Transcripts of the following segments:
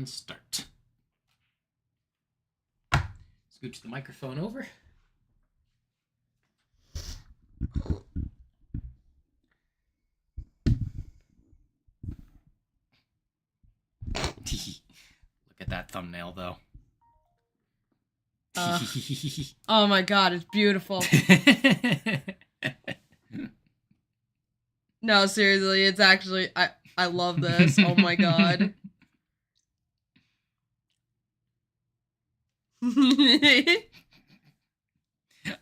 And start. Scooch the microphone over. Look at that thumbnail, though. Oh my god, it's beautiful. No, seriously, it's actually... I love this. Oh my god.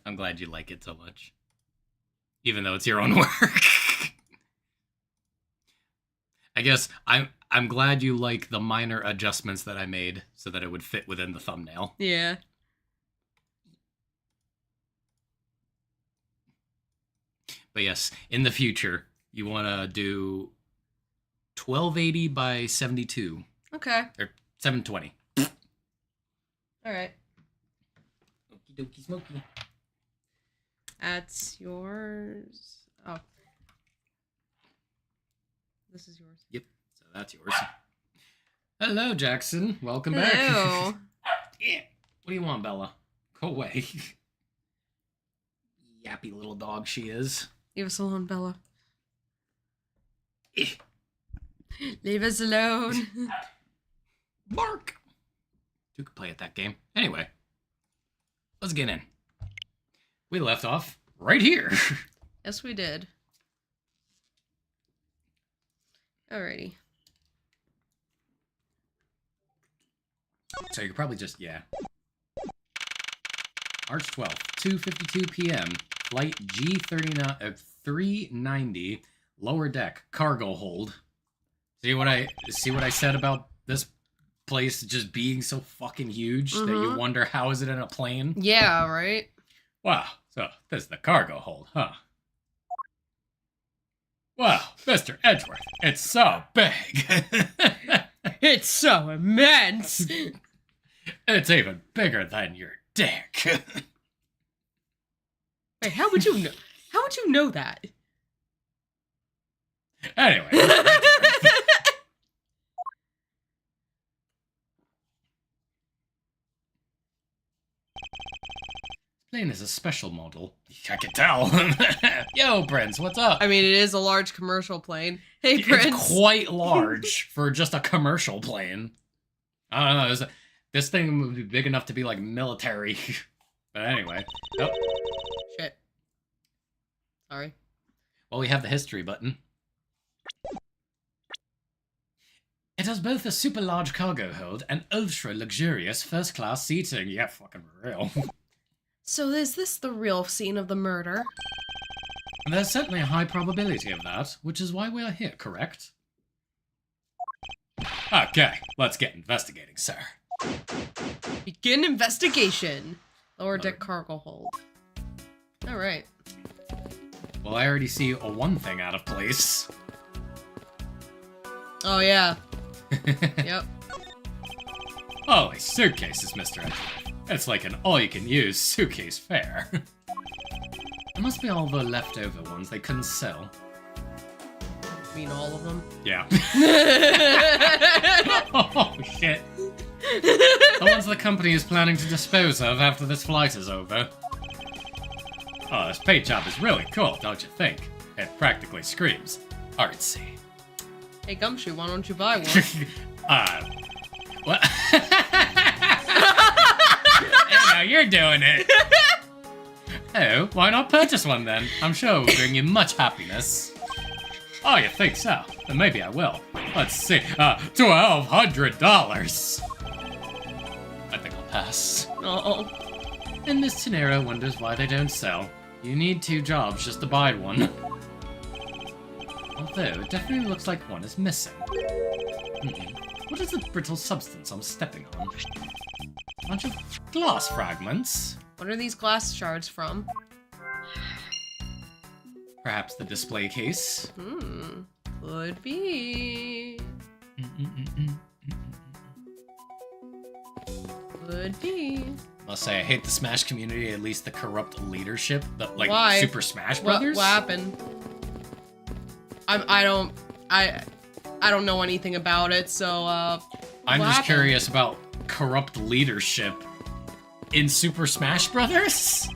I'm glad you like it so much. Even though it's your own work. I guess I'm glad you like the minor adjustments that I made so that it would fit within the thumbnail. Yeah. But yes, in the future, you want to do 1280 by 72. Okay. Or 720. Alright. Okie dokie smoky. That's yours. Oh. This is yours. Yep, so that's yours. Hello, Jackson. Welcome Hello. back. Yeah. What do you want, Bella? Go away. Yappy little dog she is. Leave us alone, Bella. Eh. Leave us alone. Bark. You could play at that game. Anyway, let's get in. We left off right here. Yes, we did. Alrighty. So you could probably just, yeah. March 12th, 2:52 p.m. Flight G39, 390, lower deck, cargo hold. See what I said about this place just being so fucking huge that you wonder how is it in a plane? Yeah, right? Wow, so this is the cargo hold, huh? Wow, Mr. Edgeworth, it's so big. It's so immense. It's even bigger than your dick. Wait, how would you know? How would you know that? Anyway. Plane is a special model. I can tell. Yo, Prince, what's up? I mean, it is a large commercial plane. Hey, Prince. It's quite large for just a commercial plane. I don't know. This thing would be big enough to be like military. But anyway. Oh. Shit. Sorry. Well, we have the history button. It has both a super large cargo hold and ultra luxurious first class seating. Yeah, fucking real. So is this the real scene of the murder? There's certainly a high probability of that, which is why we are here, correct? Okay, let's get investigating, sir. Begin investigation. Lower deck cargo hold. Alright. Well, I already see one thing out of place. Oh, yeah. Yep. Holy suitcases, Mr. Edgeworth. It's like an all-you-can-use suitcase fair. There must be all the leftover ones they couldn't sell. I mean, all of them? Yeah. Oh, shit. The ones the company is planning to dispose of after this flight is over. Oh, this paint job is really cool, don't you think? It practically screams artsy. Hey, Gumshoe, why don't you buy one? What? Hey, now you're doing it. Oh, why not purchase one then? I'm sure it will bring you much happiness. Oh, you think so? Then maybe I will. Let's see. $1,200. I think I'll pass. Oh. And Miss Tenero wonders why they don't sell. You need 2 jobs just to buy one. Although, it definitely looks like one is missing. What is the brittle substance I'm stepping on? A bunch of glass fragments? What are these glass shards from? Perhaps the display case? Could be. Could be. Must say, I hate the Smash community, at least the corrupt leadership. Like, Why? Super Smash Brothers? What happened? I don't know anything about it, so, I'm What just happened? curious about corrupt leadership in Super Smash Brothers?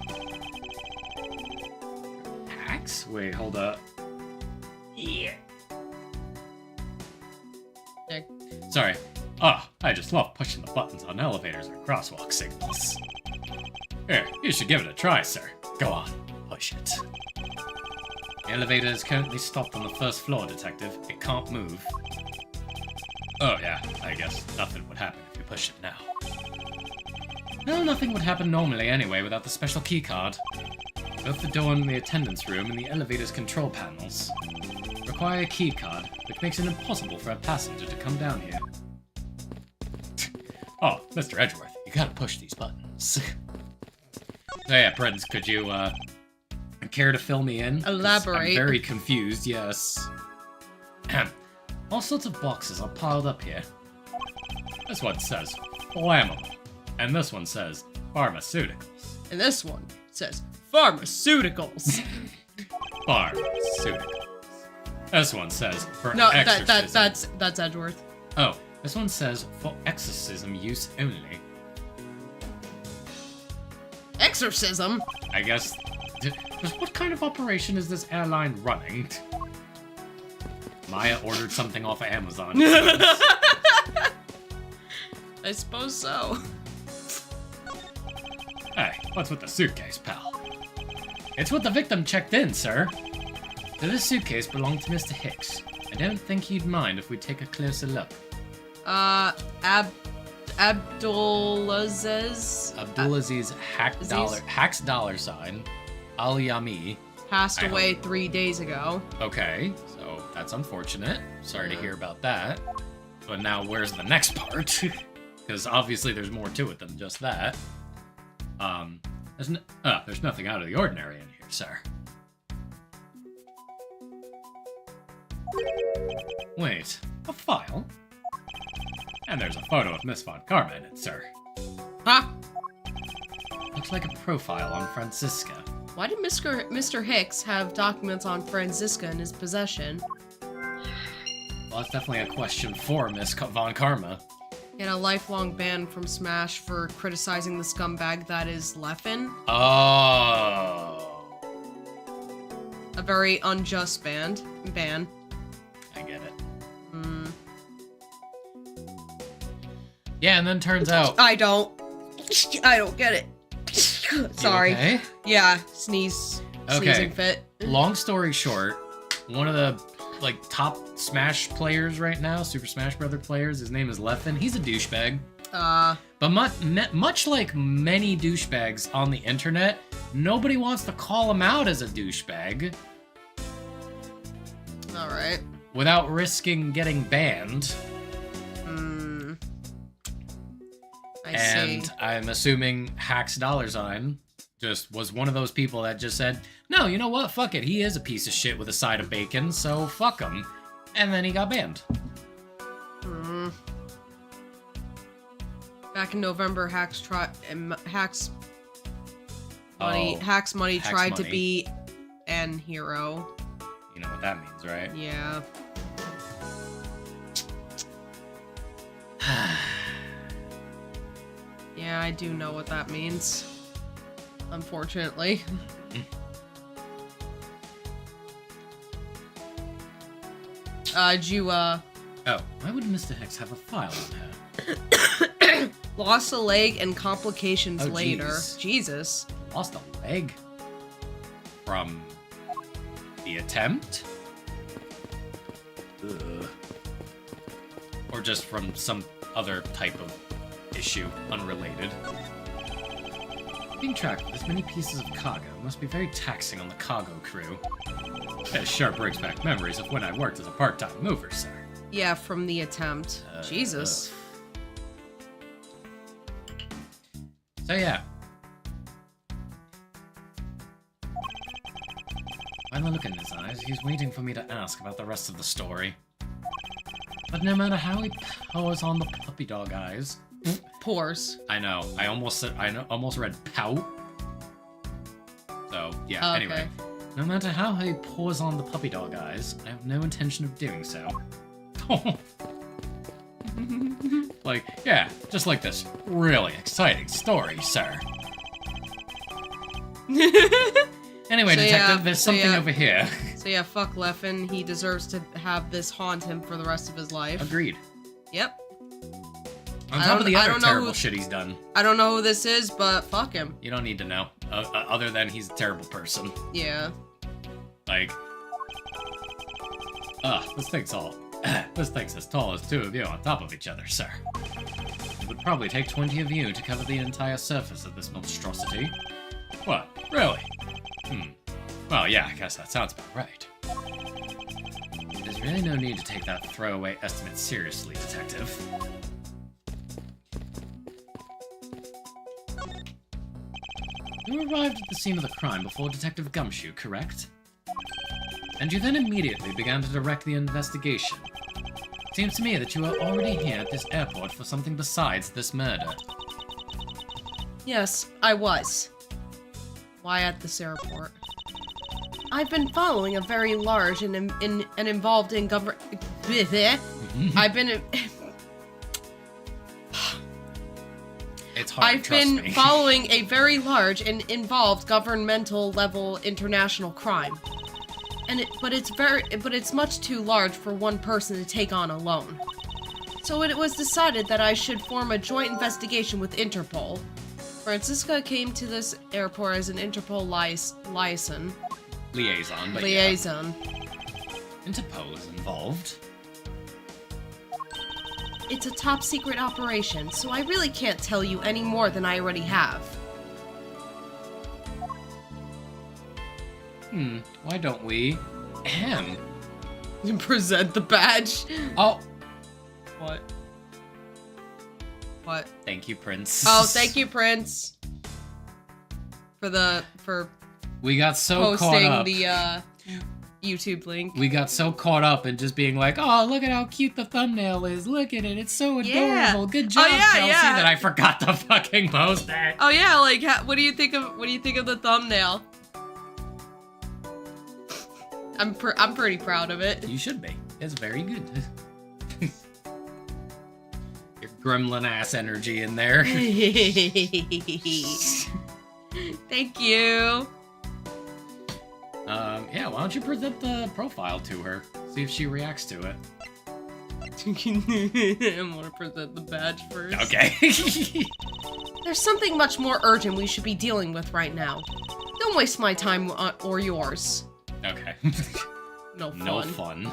Hacks? Wait, hold up. Yeah. Nick. Sorry. Oh, I just love pushing the buttons on elevators or crosswalk signals. Here, you should give it a try, sir. Go on, push it. The elevator is currently stopped on the first floor, Detective. It can't move. Oh yeah, I guess nothing would happen if you push it now. Well, nothing would happen normally anyway without the special keycard. Both the door in the attendance room and the elevator's control panels require a keycard, which makes it impossible for a passenger to come down here. Oh, Mr. Edgeworth, you gotta push these buttons. So yeah, Prince, could you, care to fill me in? 'Cause Elaborate. I'm very confused, yes. All sorts of boxes are piled up here. This one says flammable, and this one says pharmaceuticals. And this one says pharmaceuticals. Pharmaceuticals. This one says for No, exorcism. that's Edgeworth. Oh, this one says for exorcism use only. Exorcism? I guess. Just what kind of operation is this airline running? Maya ordered something off of Amazon. I suppose so. Hey, what's with the suitcase, pal? It's what the victim checked in, sir. So this suitcase belonged to Mr. Hicks. I don't think he'd mind if we take a closer look. Abdulaziz Abdulaziz Hacks dollar sign, Ali Yami. passed I away 3 days ago. Okay, so that's unfortunate. Sorry to hear about that. But now where's the next part? Because obviously there's more to it than just that. There's nothing out of the ordinary in here, sir. Wait, a file? And there's a photo of Miss Von Karma in it, sir. Huh? Looks like a profile on Francisca. Why did Mr. Hicks have documents on Francisca in his possession? Well, that's definitely a question for Miss Von Karma. He had a lifelong ban from Smash for criticizing the scumbag that is Leffen. Oh. A very unjust ban. I get it. Hmm. Yeah, and then turns out... I don't get it. Sorry. You okay? Yeah, sneezing fit. Long story short, one of the top Smash players right now, Super Smash Brother players, his name is Leffen. He's a douchebag. But much like many douchebags on the internet, nobody wants to call him out as a douchebag Alright. without risking getting banned. I see. And I'm assuming Hacks Dollar Sign just was one of those people that just said, no, you know what? Fuck it. He is a piece of shit with a side of bacon, so fuck him. And then he got banned. Back in November, Hacks Money Hacks tried to Money. be an hero. You know what that means, right? Yeah. Yeah, I do know what that means. Unfortunately. Oh, why would Mr. Hicks have a file on her? Lost a leg and complications Oh, later. jeez. Jesus. Lost a leg? From the attempt? Ugh. Or just from some other type of issue, unrelated. Being tracked with this many pieces of cargo must be very taxing on the cargo crew. It sure brings back memories of when I worked as a part-time mover, sir. Yeah, from the attempt. Jesus. So yeah. By the look in his eyes, he's waiting for me to ask about the rest of the story. But no matter how he pours on the puppy dog eyes... Pores. I know. I almost read pout. So, yeah, Okay. anyway. No matter how he pours on the puppy dog eyes, I have no intention of doing so. Like, yeah, just like this really exciting story, sir. Anyway, So, Detective, yeah, there's so, something yeah. over here. So yeah, fuck Leffen. He deserves to have this haunt him for the rest of his life. Agreed. Yep. On top of the I other don't know terrible who- shit he's done. I don't know who this is, but fuck him. You don't need to know. Other than he's a terrible person. Yeah. Like... this thing's all... this thing's as tall as two of you on top of each other, sir. It would probably take 20 of you to cover the entire surface of this monstrosity. What? Really? Well, yeah, I guess that sounds about right. There's really no need to take that throwaway estimate seriously, Detective. You arrived at the scene of the crime before Detective Gumshoe, correct? And you then immediately began to direct the investigation. Seems to me that you were already here at this airport for something besides this murder. Yes, I was. Why at this airport? I've been following a very large and involved in government. It's hard, I've trust been me. following a very large and involved governmental level international crime. But it's much too large for one person to take on alone. So it was decided that I should form a joint investigation with Interpol. Francisca came to this airport as an Interpol liaison. Liaison, but Liaison. yeah. Interpose involved. It's a top secret operation, so I really can't tell you any more than I already have. Why don't we... Ahem. Present the badge. Oh. What? What? Thank you, Prince. Oh, thank you, Prince. For We got so caught posting up. the YouTube link. We got so caught up in just being like, oh, look at how cute the thumbnail is. Look at it. It's so adorable. Yeah. Good job, Oh, yeah, Kelsey, yeah. that I forgot to fucking post that. Oh yeah, like what do you think of the thumbnail? I'm pretty proud of it. You should be. It's very good. Your gremlin ass energy in there. Thank you. Yeah, why don't you present the profile to her? See if she reacts to it. I'm gonna present the badge first. Okay. There's something much more urgent we should be dealing with right now. Don't waste my time or yours. Okay. No fun. No fun.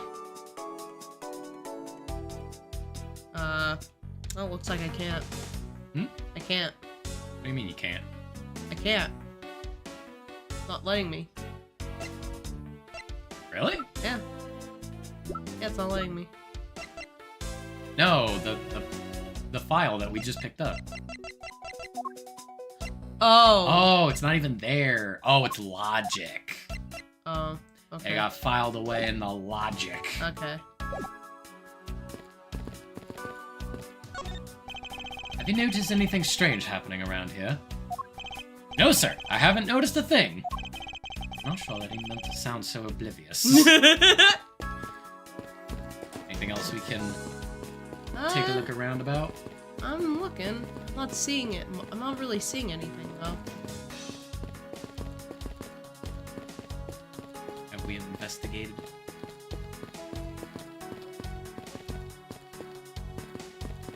Oh, looks like I can't. I can't. What do you mean you can't? I can't. It's not letting me. Really? Yeah. Yeah, it's not letting me. No, the file that we just picked up. Oh. Oh, it's not even there. Oh, it's logic. Oh. Okay. It got filed away in the logic. Okay. Have you noticed anything strange happening around here? No, sir. I haven't noticed a thing. I'm not sure that he meant to sound so oblivious. Anything else we can take a look around about? I'm looking. I'm not seeing it. I'm not really seeing anything, though. Have we investigated?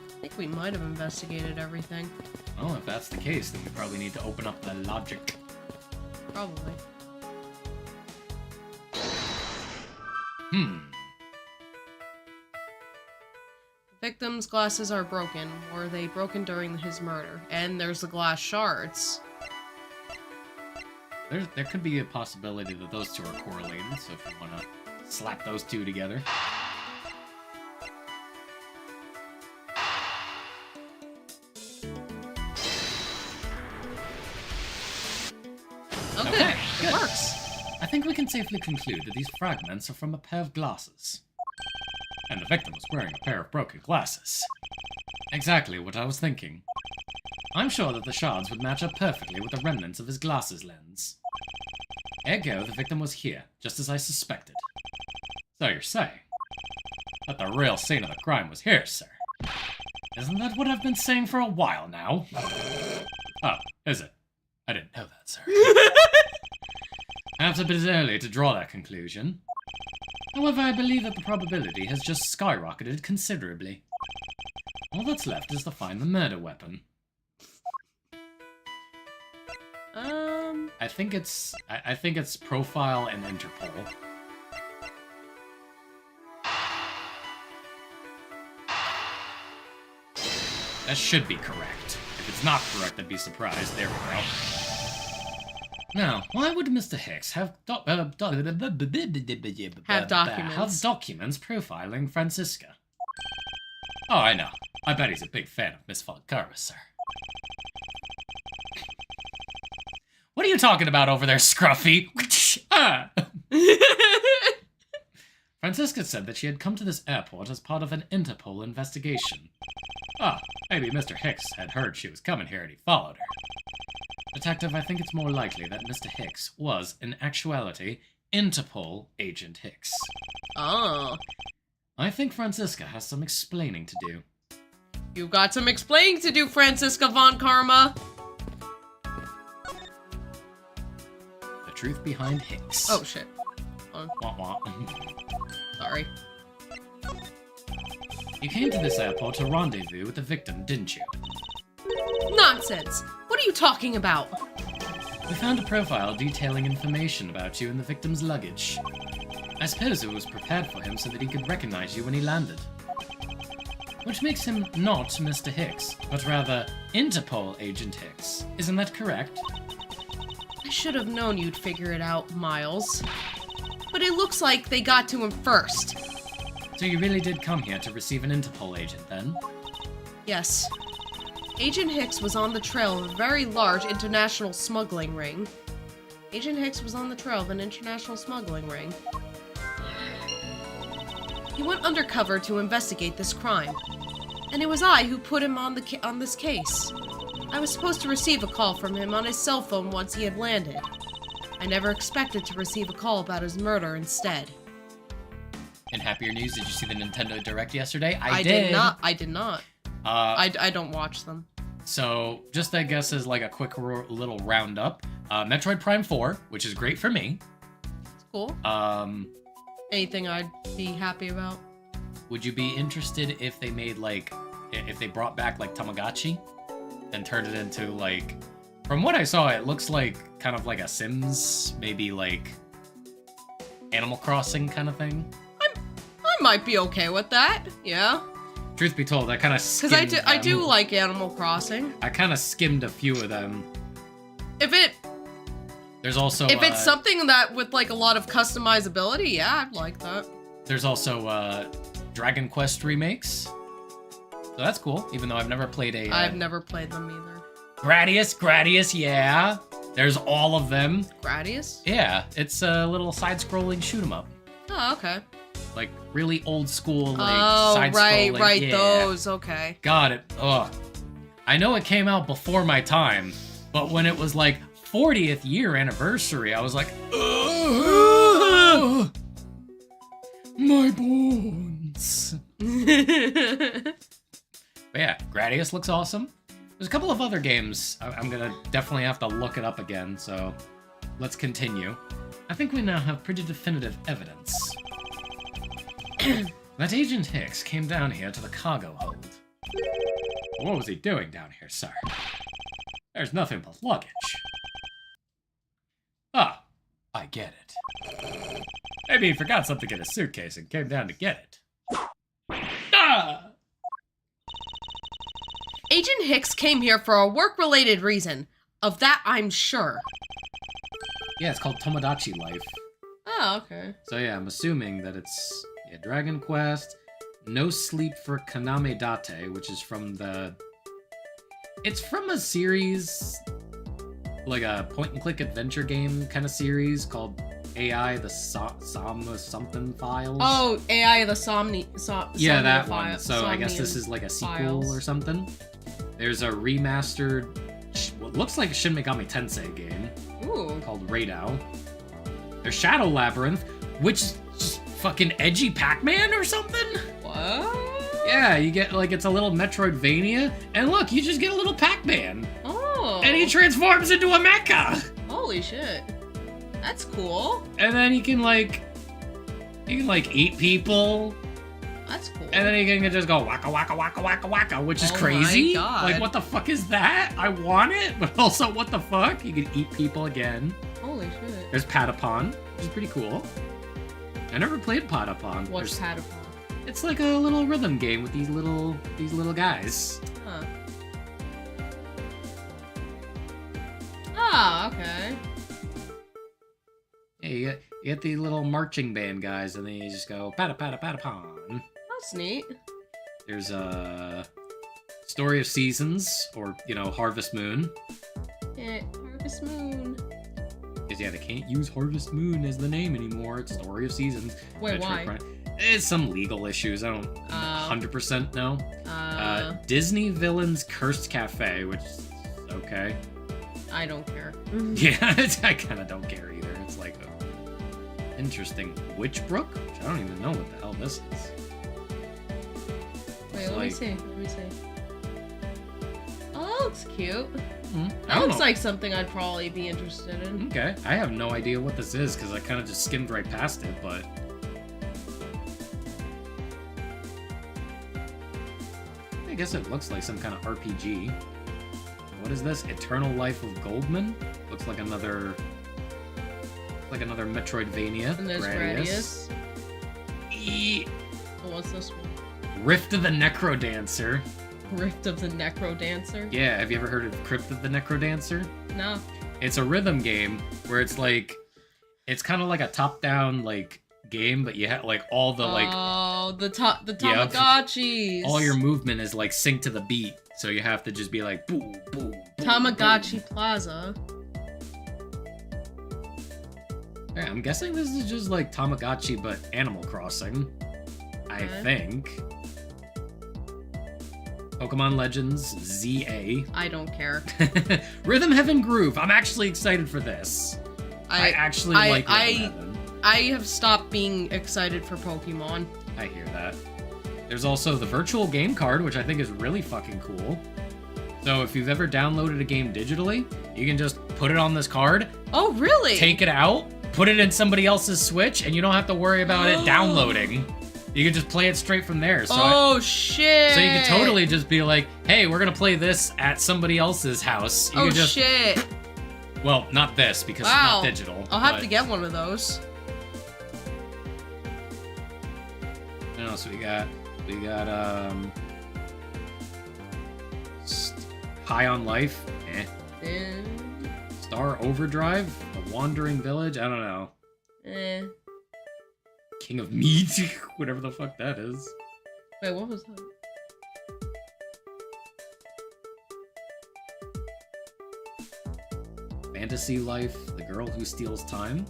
I think we might have investigated everything. Well, if that's the case, then we probably need to open up the logic. Probably. The victim's glasses are broken. Were they broken during his murder? And there's the glass shards. There could be a possibility that those two are correlated, so if you want to slap those two together. Okay, it good. works. I think we can safely conclude that these fragments are from a pair of glasses. And the victim was wearing a pair of broken glasses. Exactly what I was thinking. I'm sure that the shards would match up perfectly with the remnants of his glasses lens. Ergo, the victim was here, just as I suspected. So you're saying that the real scene of the crime was here, sir? Isn't that what I've been saying for a while now? Oh, is it? I didn't know that, sir. Perhaps a bit early to draw that conclusion. However, I believe that the probability has just skyrocketed considerably. All that's left is to find the murder weapon. I think it's profile and Interpol. That should be correct. If it's not correct, I'd be surprised. There we go. Now, why would Mr. Hicks have documents profiling Francisca? Oh, I know. I bet he's a big fan of Miss Volcara, sir. What are you talking about over there, Scruffy? Ah. Francisca said that she had come to this airport as part of an Interpol investigation. Ah, maybe Mr. Hicks had heard she was coming here and he followed her. Detective, I think it's more likely that Mr. Hicks was, in actuality, Interpol Agent Hicks. Oh. I think Francisca has some explaining to do. You've got some explaining to do, Francisca von Karma. The truth behind Hicks. Oh, shit. Wah wah. Sorry. You came to this airport to rendezvous with the victim, didn't you? Nonsense! What are you talking about? We found a profile detailing information about you in the victim's luggage. I suppose it was prepared for him so that he could recognize you when he landed. Which makes him not Mr. Hicks, but rather Interpol Agent Hicks. Isn't that correct? I should have known you'd figure it out, Miles. But it looks like they got to him first. So you really did come here to receive an Interpol agent, then? Yes. Agent Hicks was on the trail of a very large international smuggling ring. Agent Hicks was on the trail of an international smuggling ring. He went undercover to investigate this crime. And it was I who put him on this case. I was supposed to receive a call from him on his cell phone once he had landed. I never expected to receive a call about his murder instead. In happier news, did you see the Nintendo Direct yesterday? I did not. I did not. I don't watch them. So, just I guess as like a quick little roundup, Metroid Prime 4, which is great for me. It's cool. Anything I'd be happy about? Would you be interested if they made like, if they brought back like Tamagotchi and turned it into like, from what I saw, it looks like kind of like a Sims, maybe like Animal Crossing kind of thing. I might be okay with that. Yeah. Truth be told, I kind of skimmed because I do like Animal Crossing. I kind of skimmed a few of them. There's also if it's something that with like a lot of customizability, yeah, I'd like that. There's also Dragon Quest remakes, so that's cool. Even though I've never played I've never played them either. Gradius, yeah. There's all of them. Gradius? Yeah, it's a little side-scrolling shoot 'em up. Oh, okay. Like really old school, like side-scrolling. right, yeah. those. Okay. Got it. Ugh. I know it came out before my time, but when it was like 40th year anniversary, I was like, ugh, my bones. But yeah, Gradius looks awesome. There's a couple of other games. I'm gonna definitely have to look it up again, so let's continue. I think we now have pretty definitive evidence that Agent Hicks came down here to the cargo hold. What was he doing down here, sir? There's nothing but luggage. Ah, I get it. Maybe he forgot something in his suitcase and came down to get it. Ah! Agent Hicks came here for a work-related reason. Of that, I'm sure. Yeah, it's called Tomodachi Life. Oh, okay. So yeah, I'm assuming that it's Dragon Quest, No Sleep for Kaname Date, which is from the... It's from a series, like a point-and-click adventure game kind of series called AI the something files. Oh, AI the yeah, that one. So I guess this is like a sequel or something. There's a remastered, what looks like a Shin Megami Tensei game. Ooh. Called Raidou. There's Shadow Labyrinth, which is just fucking edgy Pac-Man or something? What? Yeah, you get, like, it's a little Metroidvania, and look, you just get a little Pac-Man. Oh. And he transforms into a mecha! Holy shit. That's cool. And then you can, like, eat people. That's cool. And then you can just go waka waka waka waka waka, which is Oh crazy. my God. Like, what the fuck is that? I want it, but also, what the fuck? You can eat people again. Holy shit. There's Patapon, which is pretty cool. I never played Patapon. What's Patapon? It's like a little rhythm game with these little guys. Huh. Ah, okay. Yeah, you get these little marching band guys, and then you just go Patapon. That's neat. There's Story of Seasons, or, Harvest Moon. Yeah, Harvest Moon. Because, yeah, they can't use Harvest Moon as the name anymore. It's Story of Seasons. Wait, why? It's some legal issues. I don't 100% know. Disney Villains Cursed Cafe, which is okay. I don't care. Yeah, I kind of don't care either. It's like, interesting. Witchbrook? Which I don't even know what the hell this is. Wait, let me see. Oh, that looks cute. I That don't looks know. like something I'd probably be interested in. Okay, I have no idea what this is because I kind of just skimmed right past it, but... I guess it looks like some kind of RPG. What is this? Eternal Life of Goldman? Looks like another Metroidvania. And there's Gradius. E- Oh, what's this one? Rift of the Necrodancer. Rift of the Necrodancer? Yeah, have you ever heard of Crypt of the Necrodancer? No. It's a rhythm game where it's like, it's kind of like a top-down like game, but you have like all the like. Oh, the Tamagotchis. All your movement is like synced to the beat, so you have to just be like boom, boom. Tamagotchi Plaza. Yeah, I'm guessing this is just like Tamagotchi, but Animal Crossing. I think. Pokemon Legends ZA. I don't care. Rhythm Heaven Groove. I'm actually excited for this. I actually like Rhythm Heaven. I have stopped being excited for Pokemon. I hear that. There's also the virtual game card, which I think is really fucking cool. So if you've ever downloaded a game digitally, you can just put it on this card. Oh, really? Take it out, put it in somebody else's Switch, and you don't have to worry about it downloading. You can just play it straight from there. So shit! So you can totally just be like, hey, we're gonna play this at somebody else's house. You can just, shit! Well, not this, because it's not digital. I'll have to get one of those. What else we got? We got, High on Life. Star Overdrive? The Wandering Village? I don't know. King of Meat? Whatever the fuck that is. Wait, what was that? Fantasy Life, The Girl Who Steals Time.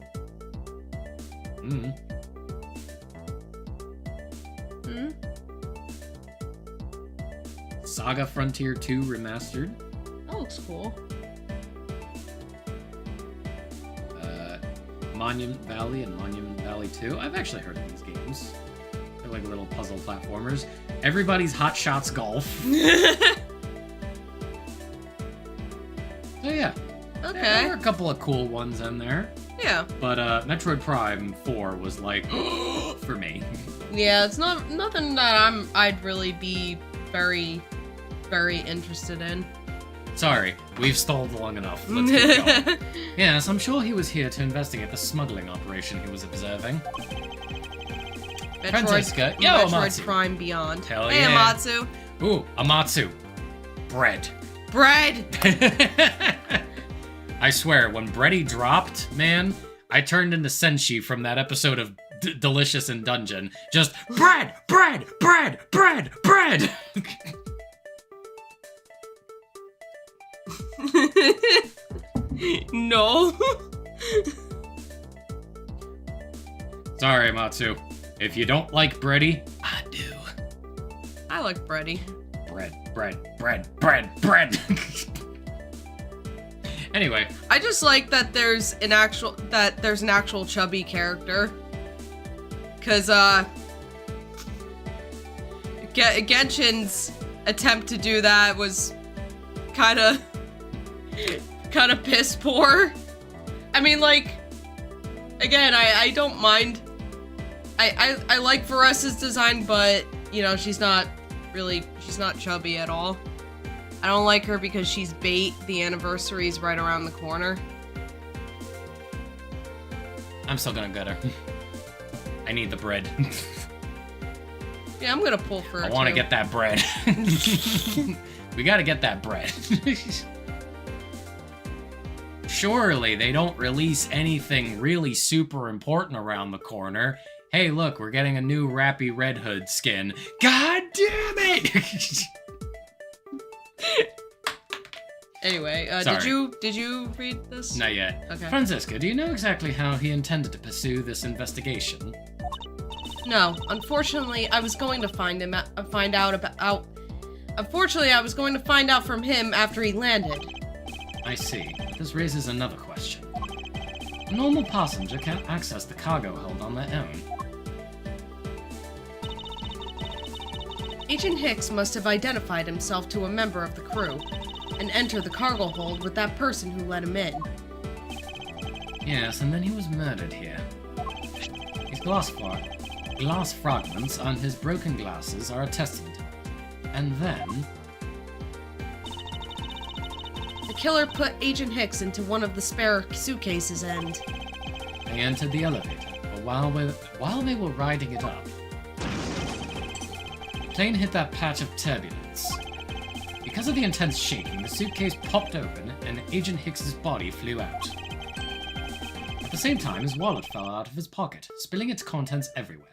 Saga Frontier 2 Remastered. That looks cool. Monument Valley and Monument Valley 2. I've actually heard of these games. They're like little puzzle platformers. Everybody's Hot Shots Golf. So yeah. Okay. There were a couple of cool ones in there. Yeah. But Metroid Prime 4 was like, for me. Yeah, it's nothing that I'd really be very, very interested in. Sorry, we've stalled long enough. Let's keep going. Yes, I'm sure he was here to investigate the smuggling operation he was observing. Francesca, yo, Metroid Amatsu. Prime Beyond. Hell Hey, yeah. Amatsu. Ooh, Amatsu. Bread. Bread! I swear, when Bready dropped, man, I turned into Senshi from that episode of Delicious in Dungeon. Just, bread, bread, bread, bread, bread! No. Sorry, Amatsu. If you don't like Bready, I do. I like Bready. Bread, bread, bread, bread, bread! Anyway. I just like that there's an actual Genshin's attempt to do that was kind of piss poor. I mean, like, again, I don't mind. I like Varessa's design, but, you know, she's not chubby at all. I don't like her because she's bait. The anniversary's right around the corner. I'm still gonna get her. I need the bread. Yeah, I'm gonna pull for her, I want to too. get that bread. We gotta get that bread. Surely they don't release anything really super important around the corner. Hey, look, we're getting a new Rappy Red Hood skin. God damn it! Anyway, did you read this? Not yet. Okay. Franziska, do you know exactly how he intended to pursue this investigation? No, unfortunately, I was going to Unfortunately, I was going to find out from him after he landed. I see. This raises another question. A normal passenger can't access the cargo hold on their own. Agent Hicks must have identified himself to a member of the crew and entered the cargo hold with that person who let him in. Yes, and then he was murdered here. His glass fragments on his broken glasses are attested to. And then... The killer put Agent Hicks into one of the spare suitcases and... They entered the elevator, but while they were riding it up, the plane hit that patch of turbulence. Because of the intense shaking, the suitcase popped open and Agent Hicks's body flew out. At the same time, his wallet fell out of his pocket, spilling its contents everywhere.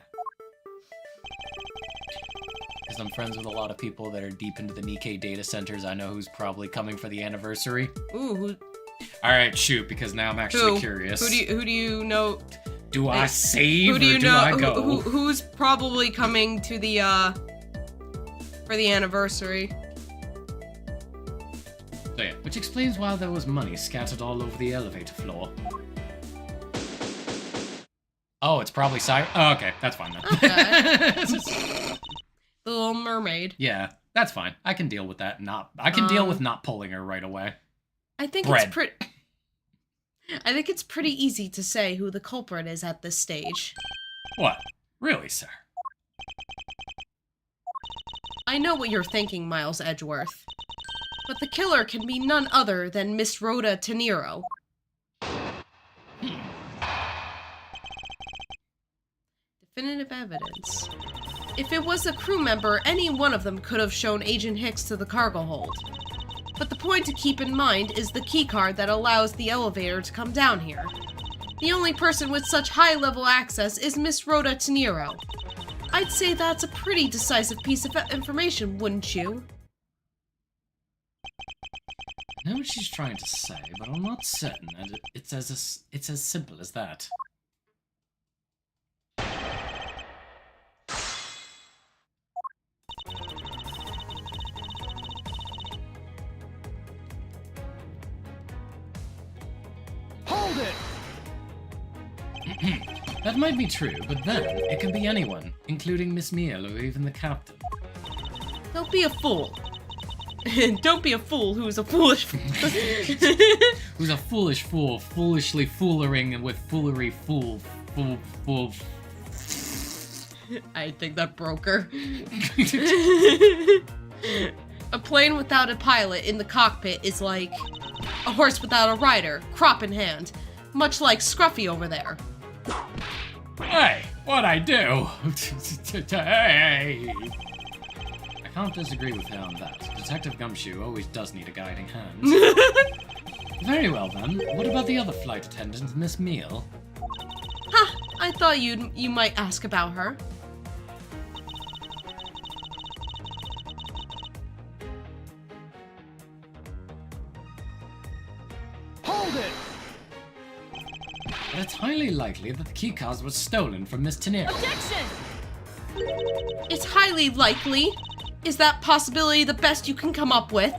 Because I'm friends with a lot of people that are deep into the Nikkei data centers, I know who's probably coming for the anniversary. Ooh, who... Alright, shoot, because now I'm actually curious. Who do you know? Do I save who do you or do know? I go? Who's probably coming to the for the anniversary? So yeah, which explains why there was money scattered all over the elevator floor. Oh, it's probably Cyrus. Oh, okay, that's fine then. Okay. The Little Mermaid. Yeah, that's fine. I can deal with that. I can deal with not pulling her right away. I think it's pretty easy to say who the culprit is at this stage. What? Really, sir? I know what you're thinking, Miles Edgeworth. But the killer can be none other than Miss Rhoda Tenero. Definitive evidence. If it was a crew member, any one of them could have shown Agent Hicks to the cargo hold. But the point to keep in mind is the keycard that allows the elevator to come down here. The only person with such high-level access is Miss Rhoda Tenero. I'd say that's a pretty decisive piece of information, wouldn't you? I know what she's trying to say, but I'm not certain that it's as simple as that. Hold it! That might be true, but then it can be anyone, including Miss Miel or even the captain. Don't be a fool. Don't be a fool who's a foolish Who's a foolish fool, foolishly foolering with foolery fool. I think that broke her. A plane without a pilot in the cockpit is like a horse without a rider, crop in hand, much like Scruffy over there. Hey, what'd I do? Hey! I can't disagree with her on that. Detective Gumshoe always does need a guiding hand. Very well then, what about the other flight attendant, Miss Meal? Huh, I thought you might ask about her. Hold it! But it's highly likely that the keycards were stolen from Miss Tenero. Objection! It's highly likely. Is that possibility the best you can come up with?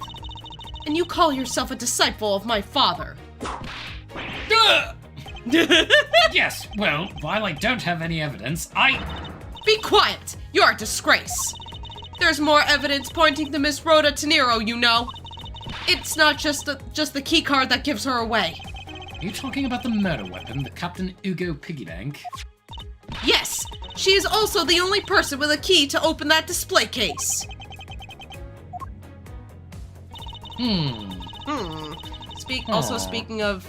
And you call yourself a disciple of my father. Yes, well, while I don't have any evidence, Be quiet! You're a disgrace! There's more evidence pointing to Miss Rhoda Tenero, you know. It's not just the key card that gives her away. Are you talking about the murder weapon, the Captain Ugo piggy bank? Yes, she is also the only person with a key to open that display case. Also, speaking of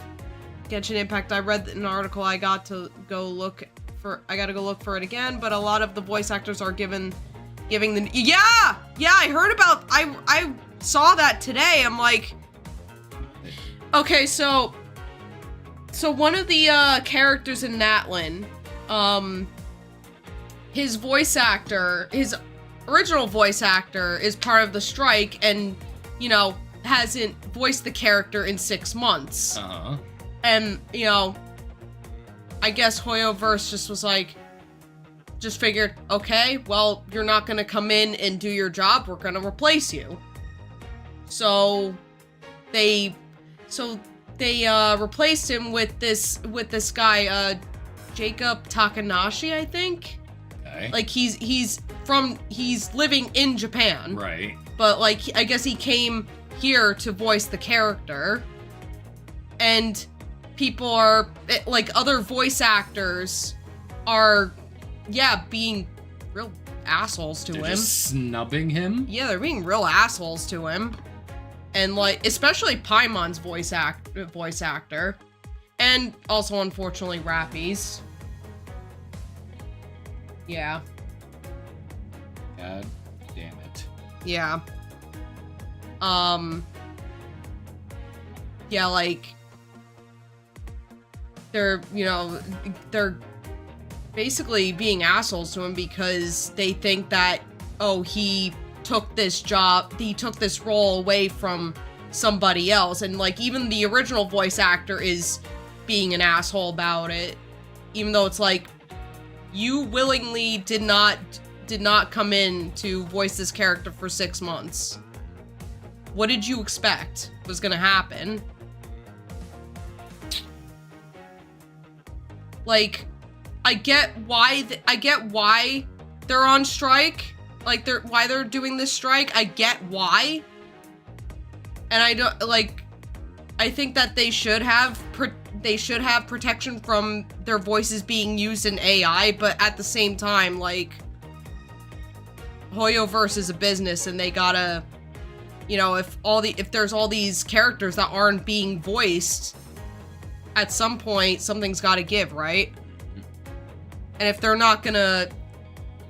Genshin Impact, I read an article. I got to go look for it again. But a lot of the voice actors are giving the I heard about. I saw that today. I'm like, okay, so one of the characters in Natlin, his original voice actor is part of the strike, and you know, hasn't voiced the character in 6 months. And, you know, I guess Hoyoverse just figured, okay, well, you're not gonna come in and do your job, we're gonna replace you. So they replaced him with this guy, Jacob Takanashi, I think. Okay. Like, he's living in Japan. Right. But, like, I guess he came here to voice the character. And people are, like, other voice actors are, being real assholes to him. Just snubbing him? Yeah, they're being real assholes to him. And, like, especially Paimon's voice actor. And also, unfortunately, Rappy's. Yeah. God damn it. Yeah. Yeah, like, they're basically being assholes to him because they think that, oh, he took this role away from somebody else. And, like, even the original voice actor is being an asshole about it. Even though it's like, you willingly did not come in to voice this character for 6 months. What did you expect was gonna happen? Like, I get why they're on strike. Like, why they're doing this strike. I get why. And I think that they should have protection from their voices being used in AI, but at the same time, like, Hoyoverse is a business and they gotta, you know, if there's all these characters that aren't being voiced, at some point something's gotta give, right? And if they're not gonna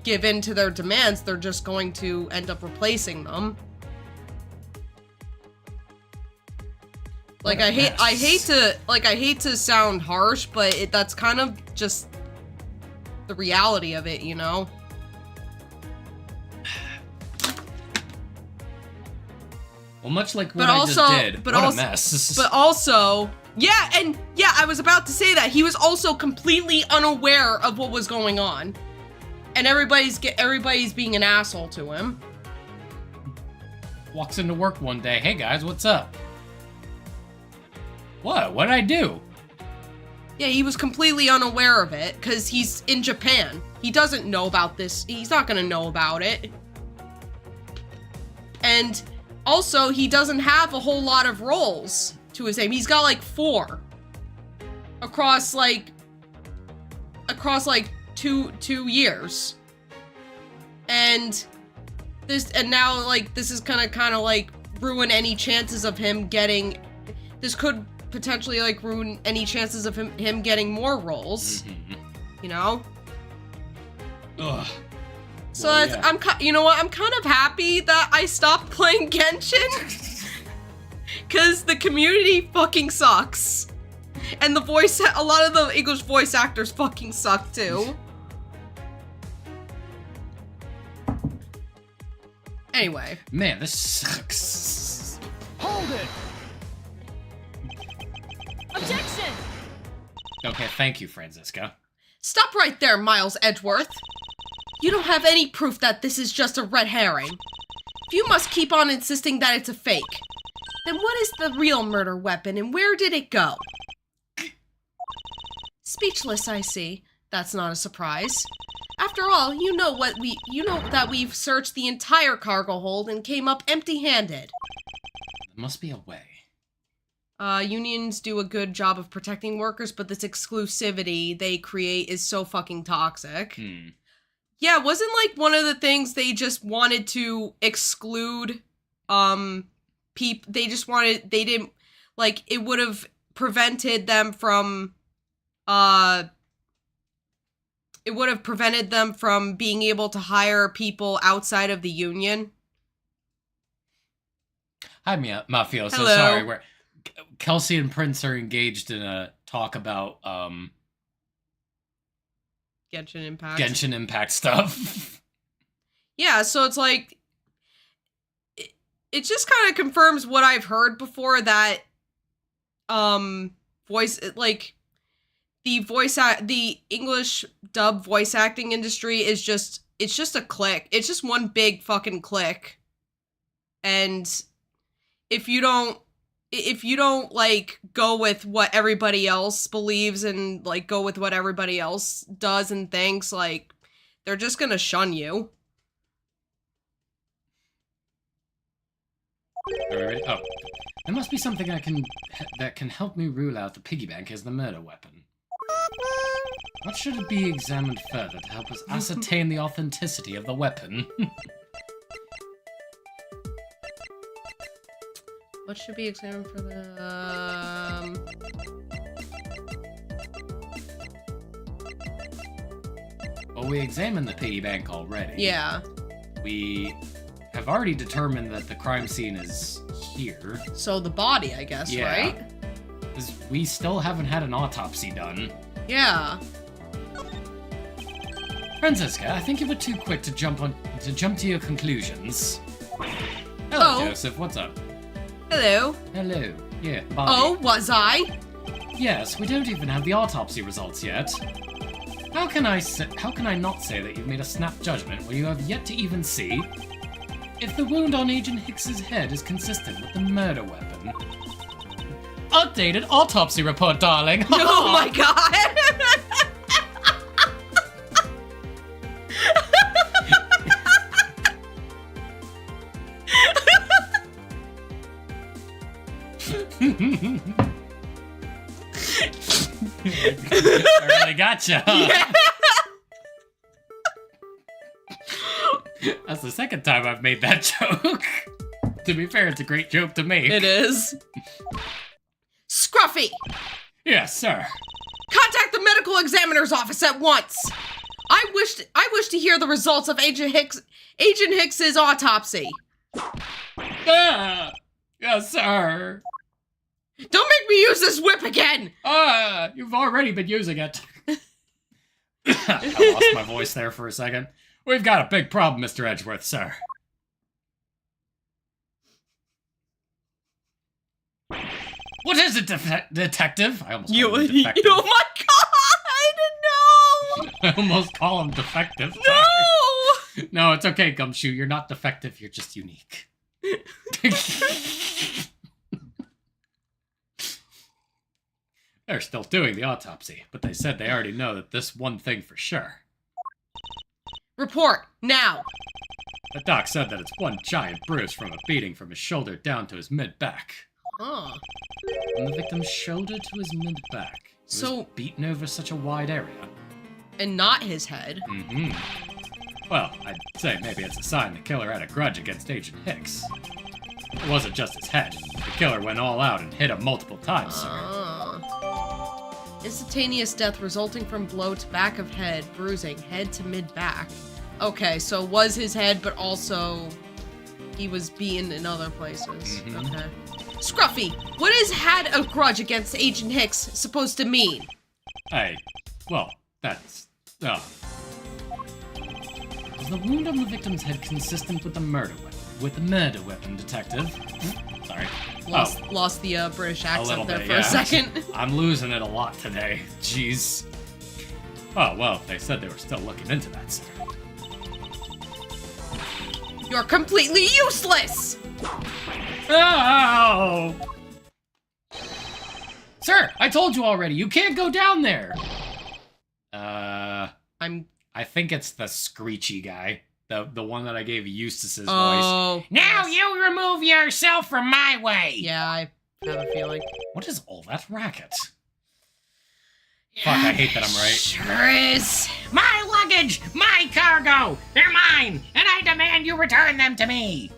give in to their demands, they're just going to end up replacing them. Like, I hate to sound harsh, but that's kind of just the reality of it, you know? Well, much like what I just did, what a mess. But also, I was about to say that. He was also completely unaware of what was going on. And everybody's being an asshole to him. Walks into work one day, hey guys, what's up? What'd I do? Yeah, he was completely unaware of it, because he's in Japan. He doesn't know about this. He's not gonna know about it. And also, he doesn't have a whole lot of roles to his name. He's got, like, 4. Across, like, 2 years. And now, like, this is gonna kind of, like, ruin any chances of him getting... This could potentially, like, ruin any chances of him getting more roles. Mm-hmm. You know? Ugh. So well, you know what? I'm kind of happy that I stopped playing Genshin. Cause the community fucking sucks. And a lot of the English voice actors fucking suck too. Anyway. Man, this sucks. Hold it! Objection! Okay, thank you, Francisco. Stop right there, Miles Edgeworth. You don't have any proof that this is just a red herring. If you must keep on insisting that it's a fake, then what is the real murder weapon and where did it go? Speechless, I see. That's not a surprise. After all, you know that we've searched the entire cargo hold and came up empty-handed. There must be a way. Unions do a good job of protecting workers, but this exclusivity they create is so fucking toxic. Yeah, wasn't like one of the things they just wanted to exclude, they didn't, like, it would have prevented them from, being able to hire people outside of the union. Hi, Mafioso. Hello. Sorry, Kelsey and Prince are engaged in a talk about, Genshin Impact stuff. Yeah, so it's like, it just kind of confirms what I've heard before, that, the English dub voice acting industry is just, it's just a clique. It's just one big fucking clique. And if you don't, like, go with what everybody else believes and, like, go with what everybody else does and thinks, like, they're just gonna shun you. Are we ready? Oh, there must be something that can help me rule out the piggy bank as the murder weapon. What should it be examined further to help us ascertain the authenticity of the weapon? What should be examined for the, Well, we examined the piggy bank already. Yeah. We have already determined that the crime scene is here. So the body, I guess, Yeah. right? 'Cause we still haven't had an autopsy done. Yeah. Francesca, I think you were too quick to jump to your conclusions. Hello, Oh. Joseph. What's up? Hello. Hello. Yeah, body. Oh, was I? Yes, we don't even have the autopsy results yet. How can I not say that you've made a snap judgment when you have yet to even see if the wound on Agent Hicks's head is consistent with the murder weapon? Updated autopsy report, darling. Oh my god. I really gotcha. Yeah. That's the second time I've made that joke. To be fair, it's a great joke to make. It is. Scruffy! Yes, sir. Contact the medical examiner's office at once! I wish to hear the results of Agent Hicks's autopsy. Ah, yes, sir. Don't make me use this whip again! You've already been using it. I lost my voice there for a second. We've got a big problem, Mr. Edgeworth, sir. What is it, detective? I almost called him defective. Oh my god! No! I almost call him defective. No! No, it's okay, Gumshoe. You're not defective. You're just unique. They're still doing the autopsy, but they said they already know that this one thing for sure. Report, now! The doc said that it's one giant bruise from a beating from his shoulder down to his mid-back. Huh. From the victim's shoulder to his mid-back. He was beaten over such a wide area. And not his head. Mm-hmm. Well, I'd say maybe it's a sign the killer had a grudge against Agent Hicks. It wasn't just his head. The killer went all out and hit him multiple times, sir. Instantaneous death resulting from blow to back of head, bruising, head to mid-back. Okay, so was his head, but also he was beaten in other places. Mm-hmm. Okay. Scruffy, what is had a grudge against Agent Hicks supposed to mean? Well, that's, is the wound on the victim's head consistent with the murder weapon? With the murder weapon, detective? Sorry. Lost the British accent there bit, for yeah. a second. I'm losing it a lot today. Jeez. Oh, well, they said they were still looking into that, sir. You're completely useless! Oh! Sir, I told you already, you can't go down there! I think it's the screechy guy. The one that I gave Eustace's voice. Oh. Now you remove yourself from my way! Yeah, I have a feeling. What is all that racket? Fuck, I hate that I'm right. Sure is. My luggage! My cargo! They're mine! And I demand you return them to me!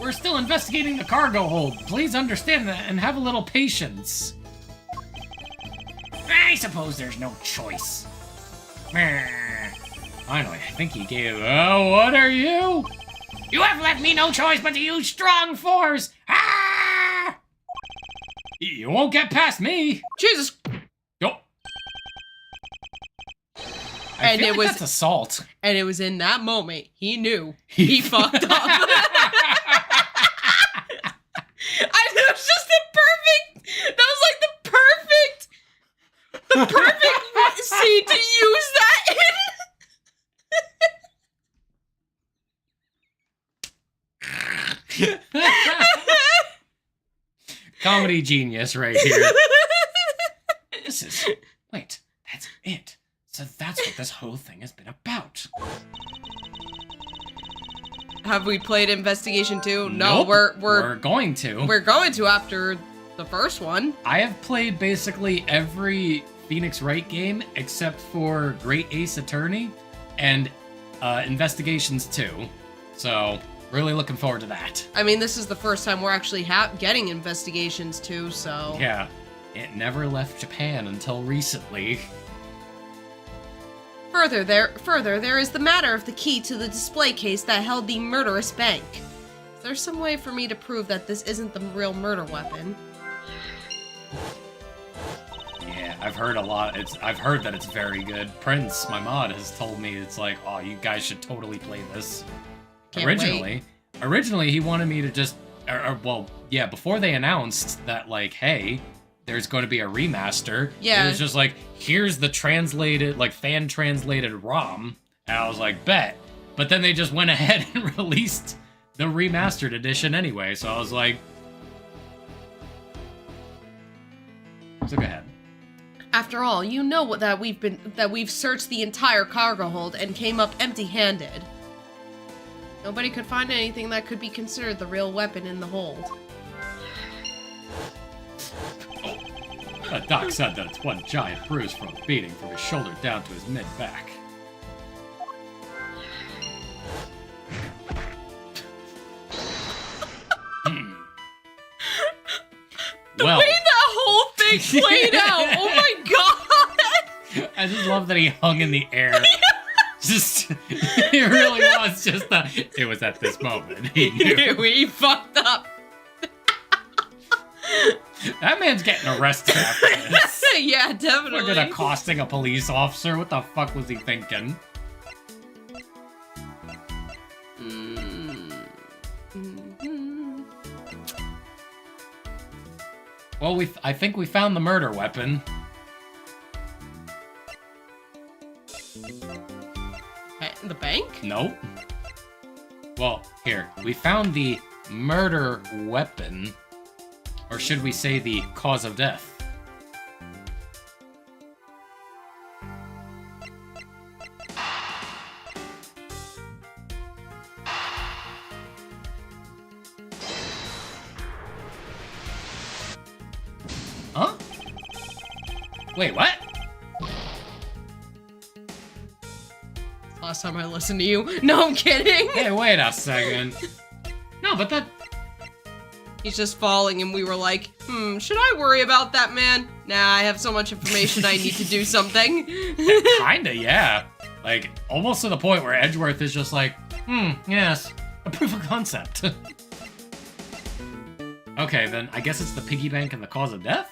We're still investigating the cargo hold. Please understand that and have a little patience. I suppose there's no choice. Finally, I think he gave... Oh, what are you? You have left me no choice but to use strong force! Ah! You won't get past me! Jesus. Go. And it was that's assault. And it was in that moment he knew he fucked up. It was just the perfect. That was like the perfect scene to use that in. Comedy genius right here. Wait, that's it. So that's what this whole thing has been about. Have we played Investigation 2? No, Nope. we're going to. We're going to after the first one. I have played basically every Phoenix Wright game except for Great Ace Attorney and Investigations 2. So, really looking forward to that. I mean, this is the first time we're actually getting Investigations 2, so... Yeah, it never left Japan until recently. Further, there is the matter of the key to the display case that held the murderous bank. Is there some way for me to prove that this isn't the real murder weapon? Yeah, I've heard a lot. I've heard that it's very good. Prince, my mod, has told me it's like, oh, you guys should totally play this. Can't Originally, he wanted me to just, before they announced that, like, hey, there's going to be a remaster. Yeah. It was just like, here's the translated, like, fan-translated ROM. And I was like, bet. But then they just went ahead and released the remastered edition anyway, so I was like... So go ahead. After all, you know that we've searched the entire cargo hold and came up empty-handed. Nobody could find anything that could be considered the real weapon in the hold. Doc said that it's one giant bruise from a beating from his shoulder down to his mid-back. The way that whole thing played out, oh my god! I just love that he hung in the air. Just, it really was just it was at this moment he knew. We fucked up. That man's getting arrested after this. Yeah, definitely. We're gonna accosting a police officer. What the fuck was he thinking? Well, I think we found the murder weapon. The bank? Nope. Well, here. We found the murder weapon. Or should we say the cause of death? Huh? Wait, what? Last time I listened to you. No, I'm kidding. Hey, wait a second. No, but that... He's just falling and we were like, should I worry about that, man? Nah, I have so much information I need to do something. Kinda, yeah. Like, almost to the point where Edgeworth is just like, yes, a proof of concept. Okay, then I guess it's the piggy bank and the cause of death?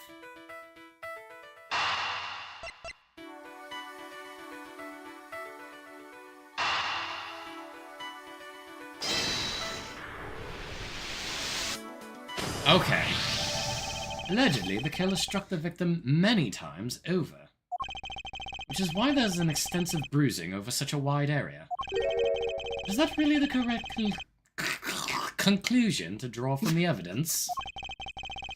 Okay. Allegedly, the killer struck the victim many times over, which is why there's an extensive bruising over such a wide area. Is that really the correct conclusion to draw from the evidence?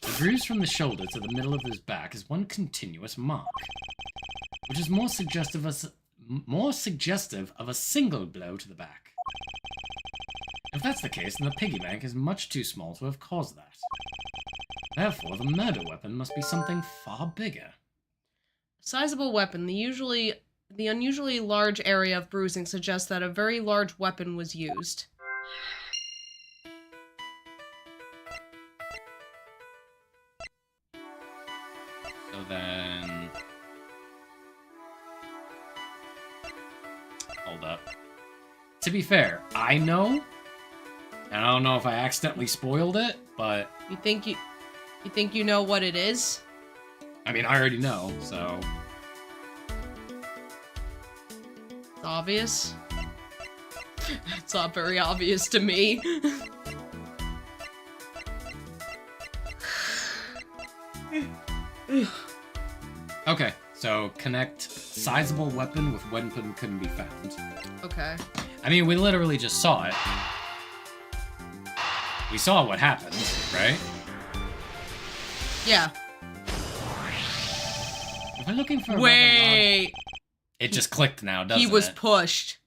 The bruise from the shoulder to the middle of his back is one continuous mark. which is more suggestive of a single blow to the back. If that's the case, then the piggy bank is much too small to have caused that. Therefore, the murder weapon must be something far bigger. Sizable weapon. The unusually large area of bruising suggests that a very large weapon was used. So then... Hold up. To be fair, I know, and I don't know if I accidentally spoiled it, but... You think you know what it is? I mean, I already know, so... It's obvious? It's not very obvious to me. Okay, so connect sizable weapon with weapon couldn't be found. Okay. I mean, we literally just saw it. We saw what happened, right? Yeah. If we're looking for a Wait! it just clicked now, doesn't it? He was pushed.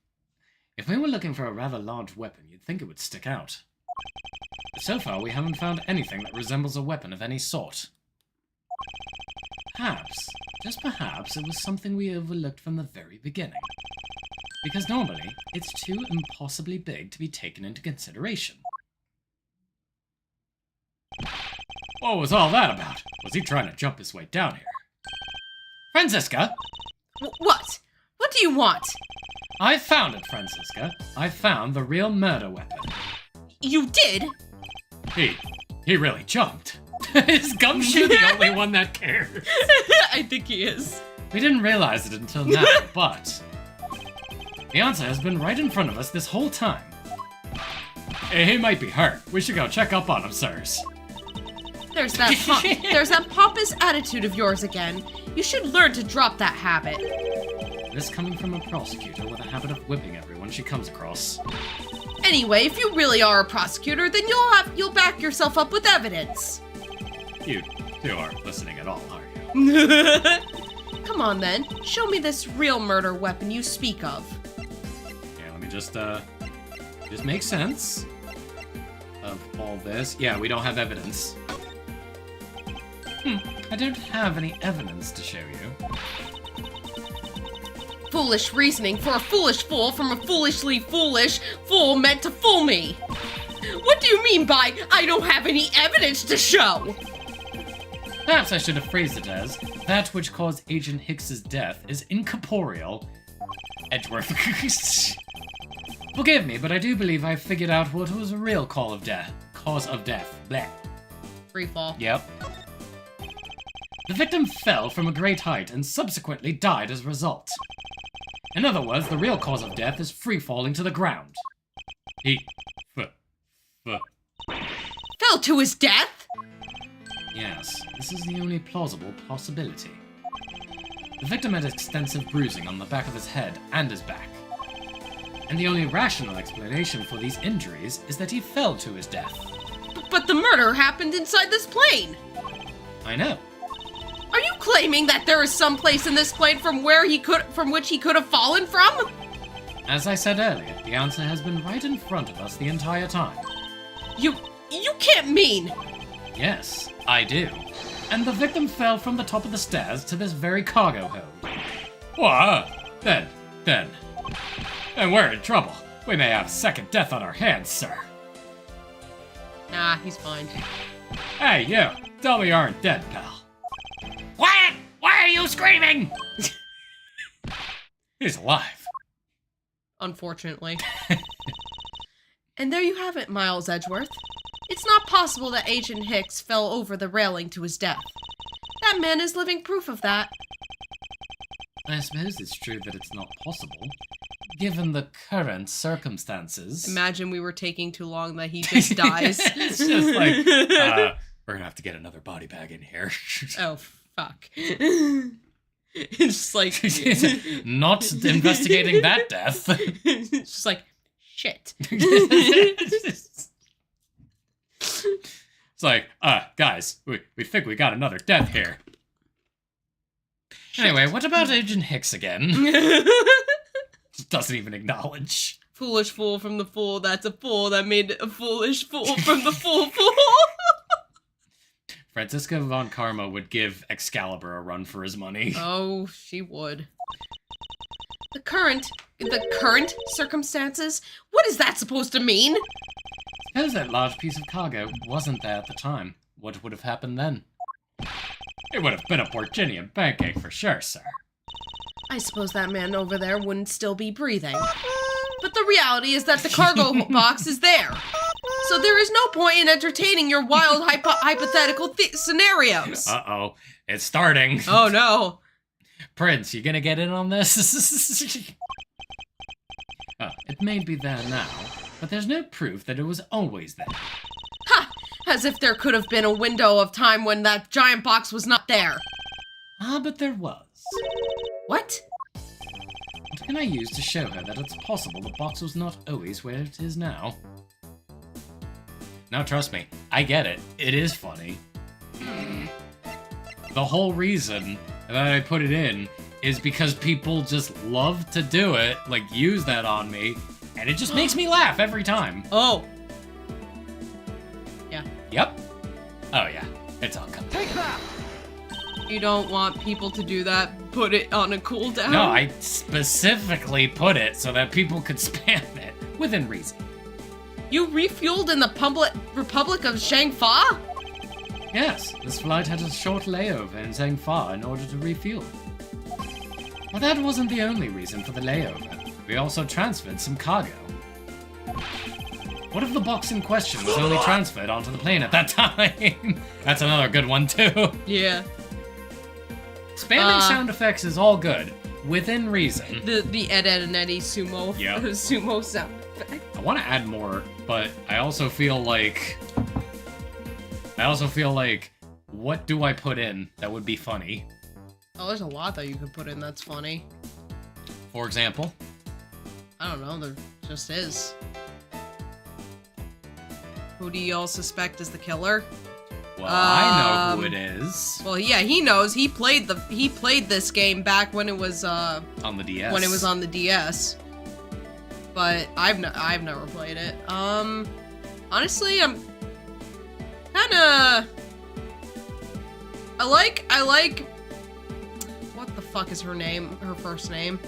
If we were looking for a rather large weapon, you'd think it would stick out. But so far, we haven't found anything that resembles a weapon of any sort. Perhaps, just perhaps, it was something we overlooked from the very beginning. Because normally, it's too impossibly big to be taken into consideration. What was all that about? Was he trying to jump his way down here? Franziska! What? What do you want? I found it, Franziska. I found the real murder weapon. You did? He really jumped. Is Gumshoe the only one that cares? I think he is. We didn't realize it until now, but... the answer has been right in front of us this whole time. He might be hurt. We should go check up on him, sirs. There's that pompous attitude of yours again. You should learn to drop that habit. This coming from a prosecutor with a habit of whipping everyone she comes across. Anyway, if you really are a prosecutor, then you'll back yourself up with evidence. You aren't listening at all, are you? Come on then, show me this real murder weapon you speak of. Yeah, let me just make sense of all this. Yeah, we don't have evidence. I don't have any evidence to show you. Foolish reasoning for a foolish fool from a foolishly foolish fool meant to fool me. What do you mean by, I don't have any evidence to show? Perhaps I should have phrased it as, that which caused Agent Hicks's death is incorporeal. Edgeworth. Forgive me, but I do believe I've figured out what was a real cause of death. Blech. Free fall. Yep. The victim fell from a great height and subsequently died as a result. In other words, the real cause of death is free falling to the ground. He fell to his death? Yes, this is the only plausible possibility. The victim had extensive bruising on the back of his head and his back. And the only rational explanation for these injuries is that he fell to his death. But the murder happened inside this plane! I know. Are you claiming that there is some place in this plane from which he could have fallen from? As I said earlier, the answer has been right in front of us the entire time. You can't mean... Yes, I do. And the victim fell from the top of the stairs to this very cargo hold. What? Then we're in trouble. We may have a second death on our hands, sir. Nah, he's fine. Hey, you! Tell me you aren't dead, pal. What? Why are you screaming? He's alive. Unfortunately. And there you have it, Miles Edgeworth. It's not possible that Agent Hicks fell over the railing to his death. That man is living proof of that. I suppose it's true that it's not possible, given the current circumstances. Imagine we were taking too long that he just dies. It's just like, we're gonna have to get another body bag in here. Oh, fuck. It's just like... Not investigating that death. It's just like, shit. It's like, guys, we think we got another death here. Anyway, what about Agent Hicks again? Doesn't even acknowledge. Foolish fool from the fool that's a fool that made a foolish fool from the fool. Franziska von Karma would give Excalibur a run for his money. Oh, she would. The current circumstances? What is that supposed to mean? Suppose that large piece of cargo wasn't there at the time. What would have happened then? It would have been a Porcinian pancake for sure, sir. I suppose that man over there wouldn't still be breathing. But the reality is that the cargo box is there. So there is no point in entertaining your wild hypothetical scenarios. Uh-oh. It's starting. Oh, no. Prince, you gonna get in on this? Oh, it may be there now, but there's no proof that it was always there. Ha! As if there could have been a window of time when that giant box was not there. Ah, but there was. What? What can I use to show her that it's possible the box was not always where it is now? Now trust me, I get it. It is funny. The whole reason that I put it in is because people just love to do it, like use that on me, and it just makes me laugh every time. Oh. Yeah. Yep. Oh yeah, it's all coming. Take that! You don't want people to do that, put it on a cooldown? No, I specifically put it so that people could spam it, within reason. You refueled in the Republic of Shangfa? Yes, this flight had a short layover in Zhengfa in order to refuel. But that wasn't the only reason for the layover. We also transferred some cargo. What if the box in question was only transferred onto the plane at that time? That's another good one too. Yeah. Spamming sound effects is all good, within reason. The Ed, Ed, and Eddie sumo, Yep. sumo sound effect. I want to add more, but I also feel like... what do I put in that would be funny? Oh, there's a lot that you could put in that's funny. For example? I don't know, there just is. Who do y'all suspect is the killer? Well, I know who it is. Well, yeah, he knows. He played this game back when it was On the DS. when it was on the DS. But I've never played it. Honestly, I'm kinda... I like... What the fuck is her name? Her first name?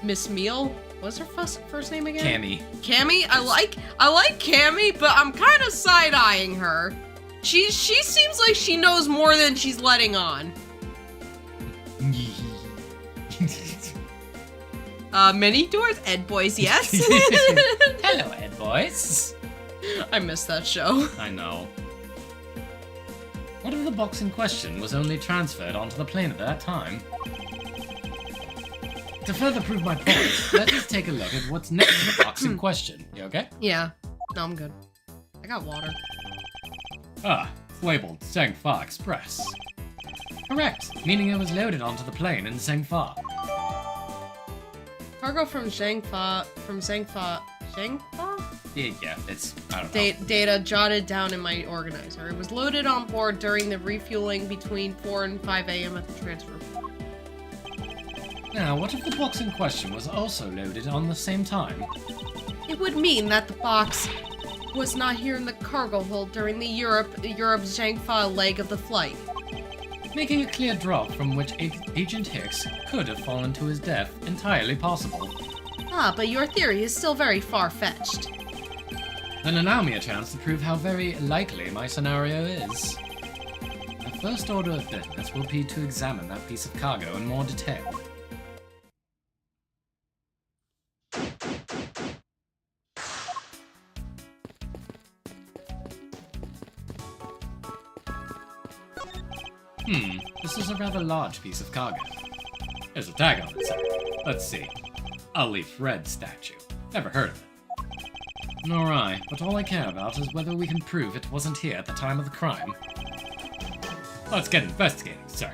Miss Meal? What's her first name again? Cammy. Cammy? I like Cammy, but I'm kind of side-eyeing her. She seems like she knows more than she's letting on. Many doors, Ed Boys, yes. Hello, Ed Boys. I missed that show. I know. What if the box in question was only transferred onto the plane at that time? To further prove my point, let us take a look at what's next to the box in question. You okay? Yeah. No, I'm good. I got water. Ah, it's labeled Zhengfa Express. Correct, meaning it was loaded onto the plane in Zhengfa. Cargo from Zhengfa. Yeah, it's, I don't know. Data jotted down in my organizer. It was loaded on board during the refueling between 4 and 5 a.m. at the transfer point. Now, what if the box in question was also loaded on the same time? It would mean that the box was not here in the cargo hold during the Europe Zhangfa leg of the flight. Making a clear drop from which Agent Hicks could have fallen to his death entirely possible. Ah, but your theory is still very far-fetched. Then allow me a chance to prove how very likely my scenario is. My first order of business will be to examine that piece of cargo in more detail. This is a rather large piece of cargo. There's a tag on it, sir. Let's see. A leaf red statue. Never heard of it. Nor I, but all I care about is whether we can prove it wasn't here at the time of the crime. Let's get investigating, sir.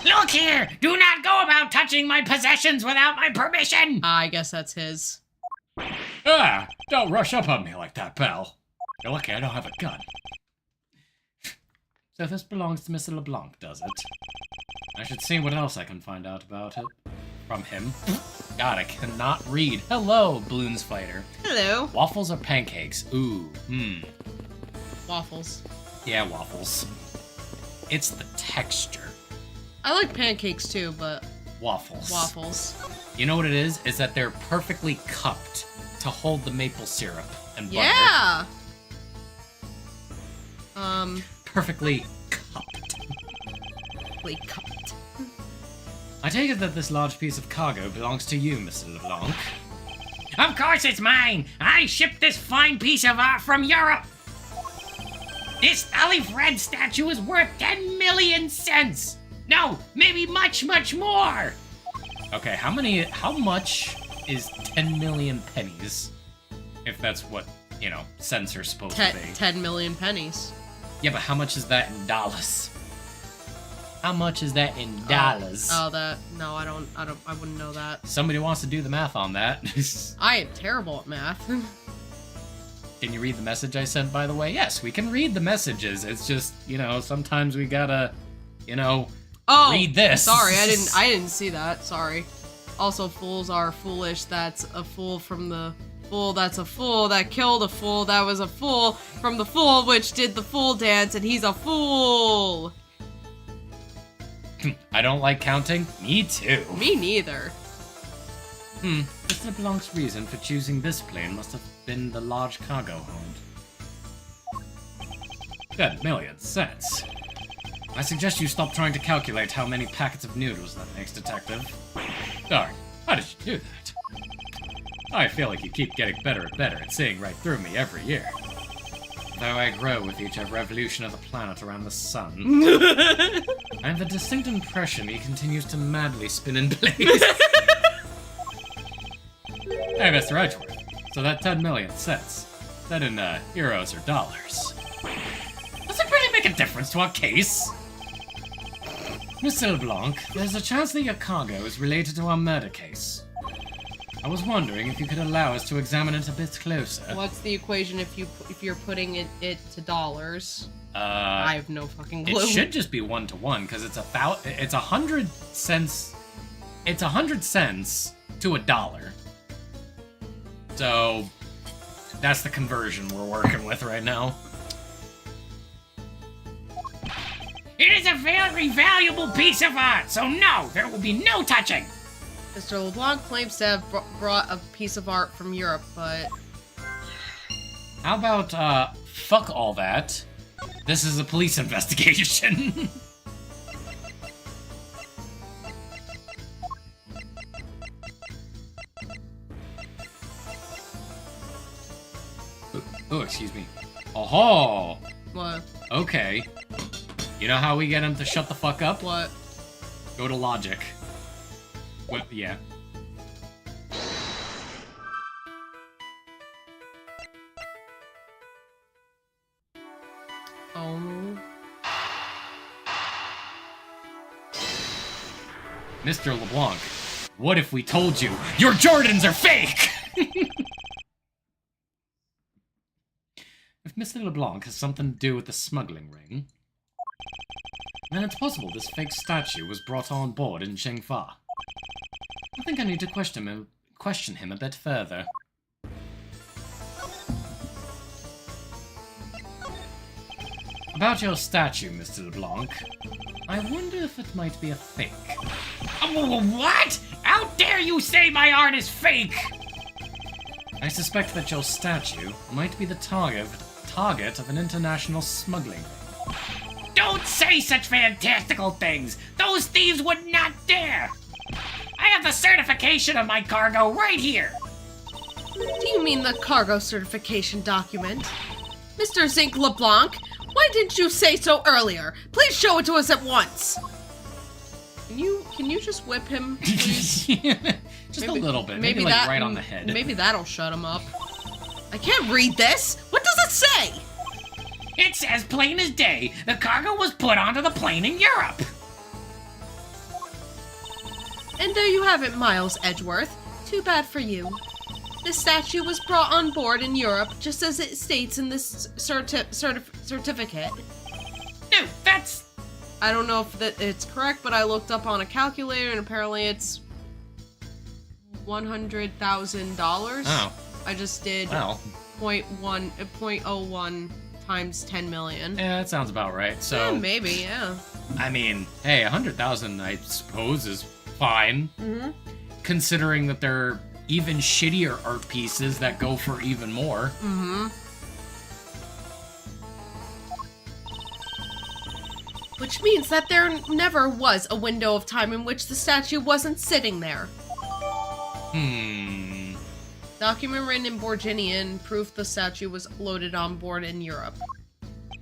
Look Look here! Do not go about touching my possessions without my permission! I guess that's his. Ah! Don't rush up on me like that, pal. You're lucky I don't have a gun. So this belongs to Mr. LeBlanc, does it? I should see what else I can find out about it. From him. God, I cannot read. Hello, Bloons Fighter. Hello. Waffles or pancakes? Ooh, Waffles. Yeah, waffles. It's the texture. I like pancakes too, but Waffles. waffles. You know what it is? Is that they're perfectly cupped to hold the maple syrup and butter. Yeah. Perfectly cupped. Like cupped. I take it that this large piece of cargo belongs to you, Mr. LeBlanc. Of course it's mine! I shipped this fine piece of art from Europe! This Fred statue is worth 10 million cents! No, maybe much, much more! Okay, how much is 10 million pennies? If that's what, cents are supposed to be. 10 million pennies. Yeah, but how much is that in dollars? How much is that in dollars? Oh, no, I wouldn't know that. Somebody wants to do the math on that. I am terrible at math. Can you read the message I sent, by the way? Yes, we can read the messages. It's just, sometimes we gotta, read this. Sorry, I didn't see that. Sorry. Also, fools are foolish. That's a fool from the fool. That's a fool that killed a fool. That was a fool from the fool which did the fool dance, and he's a fool. I don't like counting. Me too. Me neither. Mr. LeBlanc's reason for choosing this plane must have been the large cargo hold. 10 million cents. I suggest you stop trying to calculate how many packets of noodles that makes, Detective. Darn, how did you do that? I feel like you keep getting better and better at seeing right through me every year. Though I grow with each revolution of the planet around the sun, I have the distinct impression he continues to madly spin in place. Hey, Mr. Edgeworth, so that 10 million cents, that in euros or dollars, does it really make a difference to our case? Mr. LeBlanc, there's a chance that your cargo is related to our murder case. I was wondering if you could allow us to examine it a bit closer. What's the equation if you're putting it to dollars? I have no fucking clue. It should just be 1-to-1 because it's 100 cents. It's 100 cents to $1. So that's the conversion we're working with right now. It is a very valuable piece of art, so no, there will be no touching. Mr. LeBlanc claims to have brought a piece of art from Europe, but... How about, fuck all that. This is a police investigation. Oh, excuse me. Oh, What? okay. You know how we get him to shut the fuck up? What? Go to logic. What? Yeah. Oh. Mr. LeBlanc, what if we told you your Jordans are fake? If Mr. LeBlanc has something to do with the smuggling ring, then it's possible this fake statue was brought on board in Chengfa. I think I need to question him a bit further. About your statue, Mr. LeBlanc, I wonder if it might be a fake. What? How dare you say my art is fake? I suspect that your statue might be the target of an international smuggling ring. Don't say such fantastical things! Those thieves would not dare! I have the certification of my cargo right here! Do you mean the cargo certification document? Mr. Zinc LeBlanc, why didn't you say so earlier? Please show it to us at once! Can you just whip him, please? Just maybe, a little bit. Maybe like that, right on the head. Maybe that'll shut him up. I can't read this! What does it say? It says plain as day, the cargo was put onto the plane in Europe. And there you have it, Miles Edgeworth. Too bad for you. This statue was brought on board in Europe, just as it states in this certificate. No, that's... I don't know if it's correct, but I looked up on a calculator, and apparently it's $100,000. Oh. I just did Well. 0.01 times 10 million. Yeah, that sounds about right. So, Yeah, maybe, yeah. I mean, hey, 100,000, I suppose, is fine. Mm-hmm. Considering that there are even shittier art pieces that go for even more. Mm-hmm. Which means that there never was a window of time in which the statue wasn't sitting there. Document written in Borginian, proof the statue was loaded on board in Europe.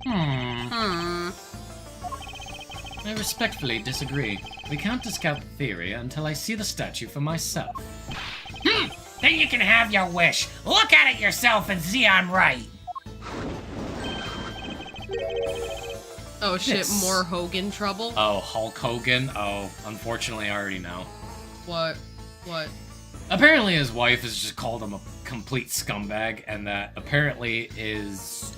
I respectfully disagree. We can't discount the theory until I see the statue for myself. Then you can have your wish. Look at it yourself and see I'm right. Oh shit, This. more Hogan trouble? Oh, Hulk Hogan? Oh, unfortunately, I already know. What? What? Apparently his wife has just called him a complete scumbag, and that apparently his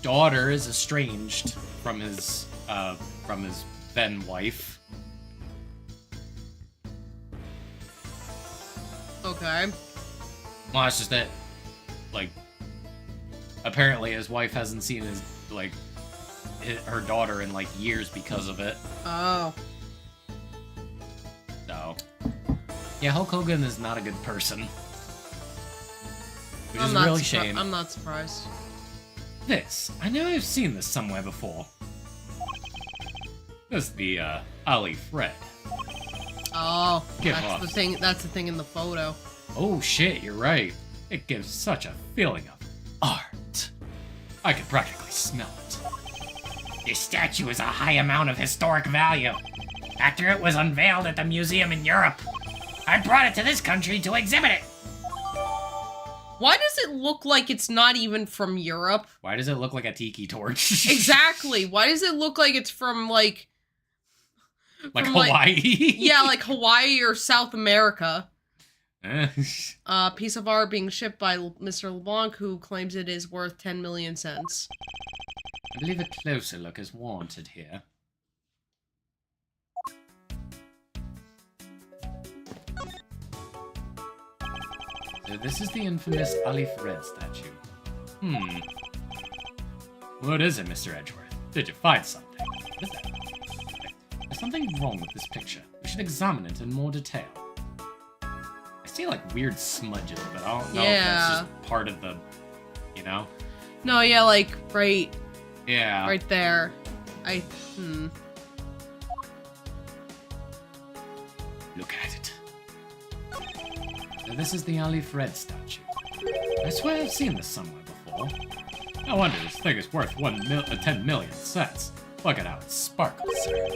daughter is estranged from his then wife. Okay. Well, it's just that, like, apparently his wife hasn't seen her daughter in, like, years because of it. Oh. So, yeah, Hulk Hogan is not a good person. Which is really shame. I'm not surprised. This, I know I've seen this somewhere before. This is the, Ali Fred. Oh, Give that's off. the thing. That's the thing in the photo. Oh shit, you're right. It gives such a feeling of art. I can practically smell it. This statue is a high amount of historic value. After it was unveiled at the museum in Europe, I brought it to this country to exhibit it. Why does it look like it's not even from Europe? Why does it look like a tiki torch? Exactly. Why does it look like it's from like Like from, Hawaii? yeah, like Hawaii or South America? Eh. Piece of art being shipped by Mr. LeBlanc, who claims it is worth 10 million cents. I believe a closer look is warranted here. So this is the infamous Ali Fred statue. What is it, Mr. Edgeworth? Did you find something? What is that? There's something wrong with this picture. We should examine it in more detail. I see, like, weird smudges, but I don't know if that's just part of the, you know? No, yeah, like right Yeah. there. Look at it. So this is the Ali Fred statue. I swear I've seen this somewhere before. No wonder this thing is worth 10 million cents. Look at how it sparkles, sir.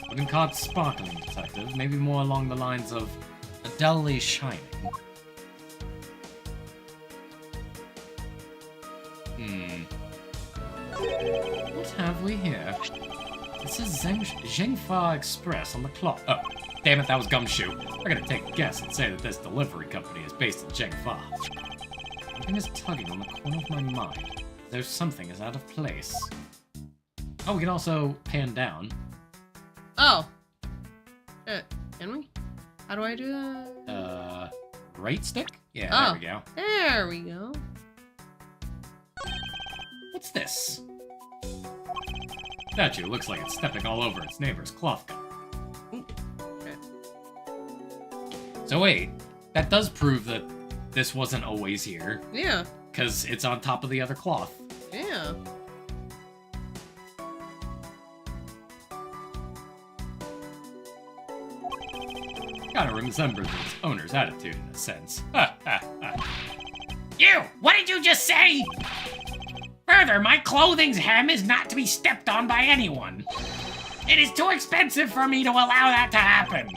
Wouldn't call it sparkling, detective. Maybe more along the lines of a dully shining. What have we here? It says Zhengfa Express on the clock. Oh, damn it, that was Gumshoe. I gotta take a guess and say that this delivery company is based in Zhengfa. Something is tugging on the corner of my mind. There's something is out of place. Oh, we can also pan down. Oh. Can we? How do I do that? Right stick? Yeah, Oh. there we go. There we go. What's this? Statue looks like it's stepping all over its neighbor's cloth cover. Okay. So wait, that does prove that this wasn't always here, Yeah. because it's on top of the other cloth. Yeah. Gotta resemble its owner's attitude in a sense. You! What did you just say? Further, my clothing's hem is not to be stepped on by anyone. It is too expensive for me to allow that to happen.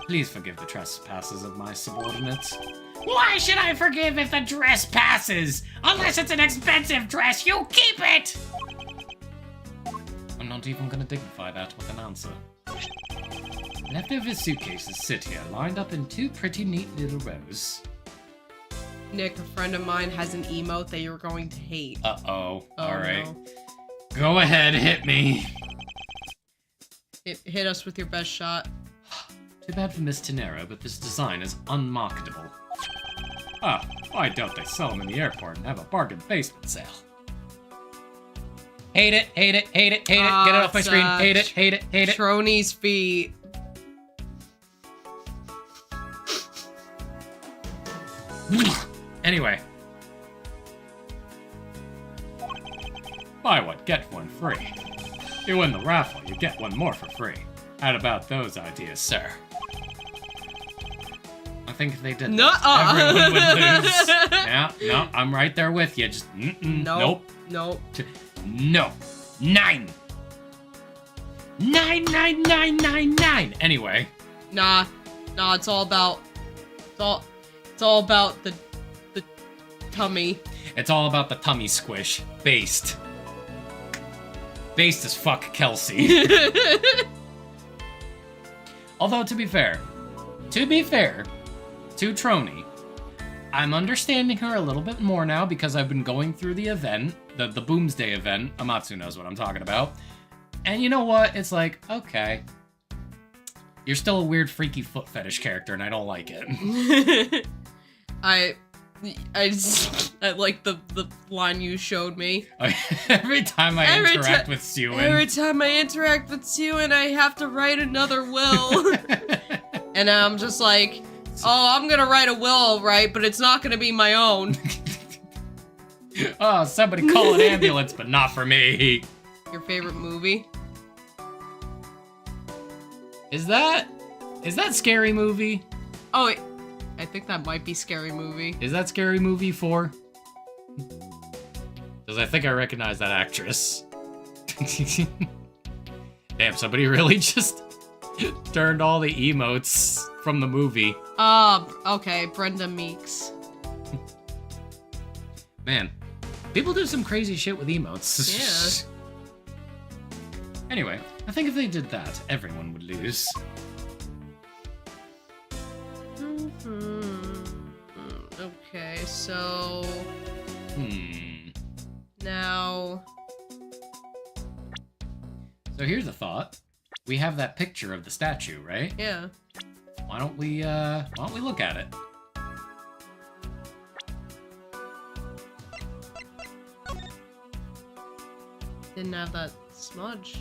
Please forgive the trespasses of my subordinates. Why should I forgive if the dress passes? Unless it's an expensive dress, you keep it! I'm not even gonna dignify that with an answer. Leftover suitcases sit here, lined up in 2 pretty neat little rows. Nick, a friend of mine has an emote that you're going to hate. Uh-oh. Oh, Alright. no. Go ahead, hit me. Hit us with your best shot. Too bad for Miss Tenero, but this design is unmarketable. Ah, why don't they sell them in the airport and have a bargain basement sale? Hate it, hate it, hate it, hate it. Get it off my screen. Hate it, hate it, hate it. Trony's feet. Anyway. Buy one, get one free. You win the raffle, you get one more for free. How about those ideas, sir? I think if they did that, everyone would lose. Yeah, no, I'm right there with you. Just, nope. Nope. No. 9. 9, 9, 9, 9, 9. Anyway. Nah, it's all about it's all about the tummy. It's all about the tummy squish. Based. Based as fuck Kelsey. Although, to be fair, to Trony, I'm understanding her a little bit more now because I've been going through the event, the Boomsday event. Amatsu knows what I'm talking about. And you know what? It's like, okay. You're still a weird, freaky foot fetish character, and I don't like it. I like the line you showed me. Every time I interact with Suen. Every time I interact with Suen, I have to write another will. And I'm just like, oh, I'm gonna write a will, right? But it's not gonna be my own. Oh, somebody call an ambulance, but not for me. Your favorite movie? Is that Scary Movie? Oh, wait. I think that might be Scary Movie. Is that Scary Movie 4? Because I think I recognize that actress. Damn, somebody really just turned all the emotes from the movie. Okay, Brenda Meeks. Man, people do some crazy shit with emotes. Yeah. Anyway, I think if they did that, everyone would lose. Okay, so... Now... So here's a thought. We have that picture of the statue, right? Yeah. Why don't we look at it? Didn't have that smudge.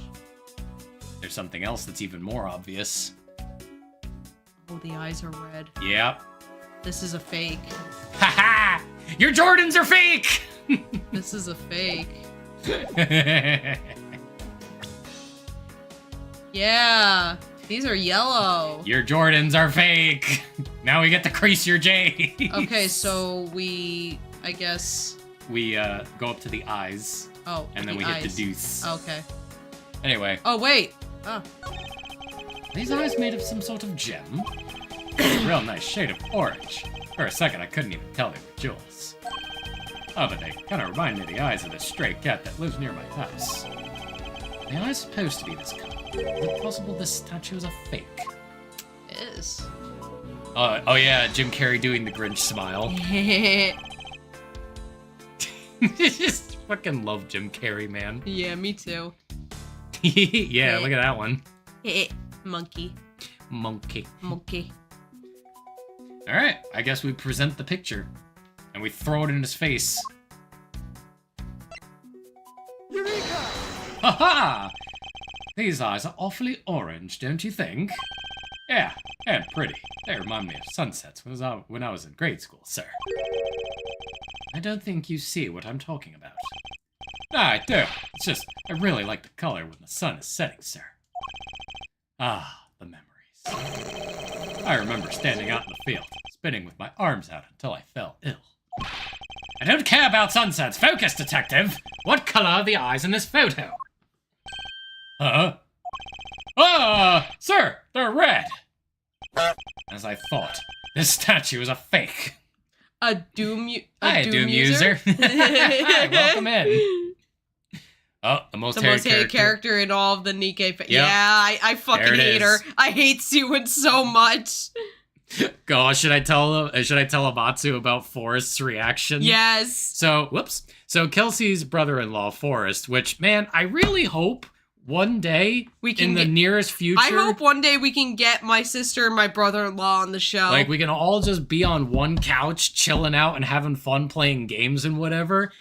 There's something else that's even more obvious. Oh, the eyes are red. Yep. This is a fake. Haha! Your Jordans are fake! This is a fake. Yeah, these are yellow. Your Jordans are fake! Now we get to crease your J. Okay, so I guess... We go up to the eyes. Oh, and then we eyes. get the deuce. Okay. Anyway. Oh, wait. Oh. Are these eyes made of some sort of gem? It's a real nice shade of orange. For a second, I couldn't even tell they were jewels. Oh, but they kind of remind me of the eyes of this stray cat that lives near my house. The eye's supposed to be this color. Is it possible this statue is a fake? It is. Oh yeah, Jim Carrey doing the Grinch smile. Just fucking love Jim Carrey, man. Yeah, me too. Yeah, look at that one. Monkey. Monkey. Alright, I guess we present the picture. And we throw it in his face. Eureka! Ha-ha! These eyes are awfully orange, don't you think? Yeah, and pretty. They remind me of sunsets when I was in grade school, sir. I don't think you see what I'm talking about. I do. It's just, I really like the color when the sun is setting, sir. Ah, the memories. I remember standing out in the field, spinning with my arms out until I fell ill. I don't care about sunsets. Focus, detective! What color are the eyes in this photo? Sir, they're red! As I thought, this statue is a fake. A Doom Hi, Doom user. Hi, welcome in. Oh, the most The hated most hated character in all of the Nikkei. Yeah, I fucking There it hate her. is. I hate Suin so much. Gosh, should I tell Amatsu about Forrest's reaction? Yes. So, whoops. So Kelsey's brother-in-law, Forrest, which, man, I really hope one day We can in the get- nearest future. I hope one day we can get my sister and my brother-in-law on the show. Like, we can all just be on one couch, chilling out and having fun playing games and whatever.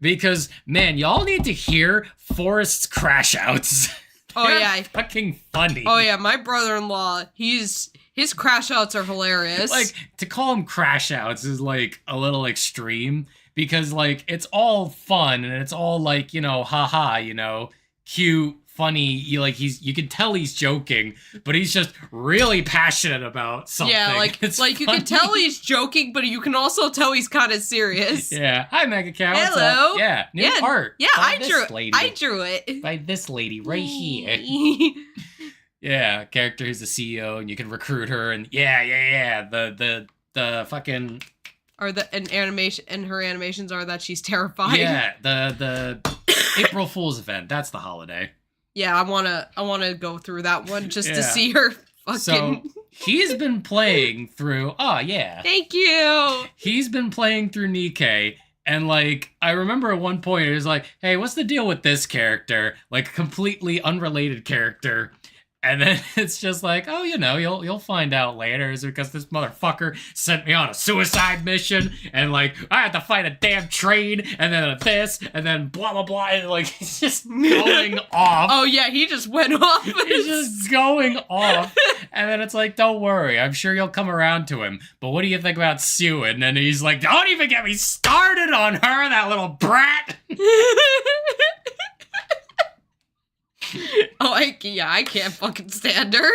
Because, man, y'all need to hear Forrest's crash outs. Oh, They're yeah. fucking funny. Oh yeah, my brother-in-law, his crash outs are hilarious. Like, to call them crash outs is, like, a little extreme. Because, like, it's all fun and it's all, like, you know, haha, you know, cute, funny. You can tell he's joking, but he's just really passionate about something. yeah, like It's you can funny. tell he's joking, but you can also tell he's kind of serious. Yeah. Hi, Mega Cow. What's Hello. up? Yeah. New Yeah, art. Yeah, by I this drew lady. I drew it. By this lady right here. Yeah, character who's the CEO, and you can recruit her, and yeah. The fucking Or her animations are that she's terrified. yeah, the April Fool's event. That's the holiday. Yeah, I wanna go through that one just to Yeah. see her fucking. So he's been playing through. Oh yeah, Thank you. he's been playing through Nikkei. And, like, I remember at one point, it was like, hey, what's the deal with this character? Like, a completely unrelated character. And then it's just like, oh, you know, you'll find out later. Is it because this motherfucker sent me on a suicide mission? And, like, I had to fight a damn train, and then this, and then blah, blah, blah. And, like, it's just going off. Oh yeah, he just went off. He's just going off. And then it's like, don't worry, I'm sure you'll come around to him. But what do you think about Suin? And he's like, don't even get me started on her, that little brat. Oh, I can't fucking stand her.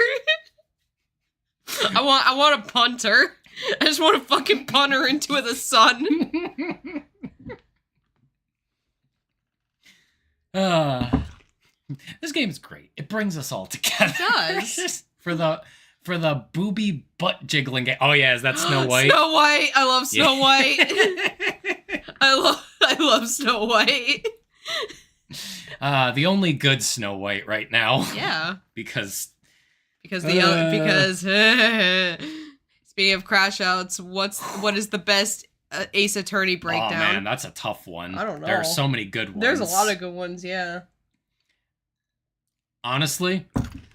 I want to punt her. I just want to fucking punt her into the sun. This game is great. It brings us all together. It does. for the booby butt jiggling game. Oh yeah, is that Snow White? Snow White. I love Snow Yeah. White. I love Snow White. The only good Snow White right now. Yeah. Because Because speaking of crash outs, what is the best Ace Attorney breakdown? oh man, that's a tough one. I don't know. There are so many good ones. There's a lot of good ones, yeah. Honestly,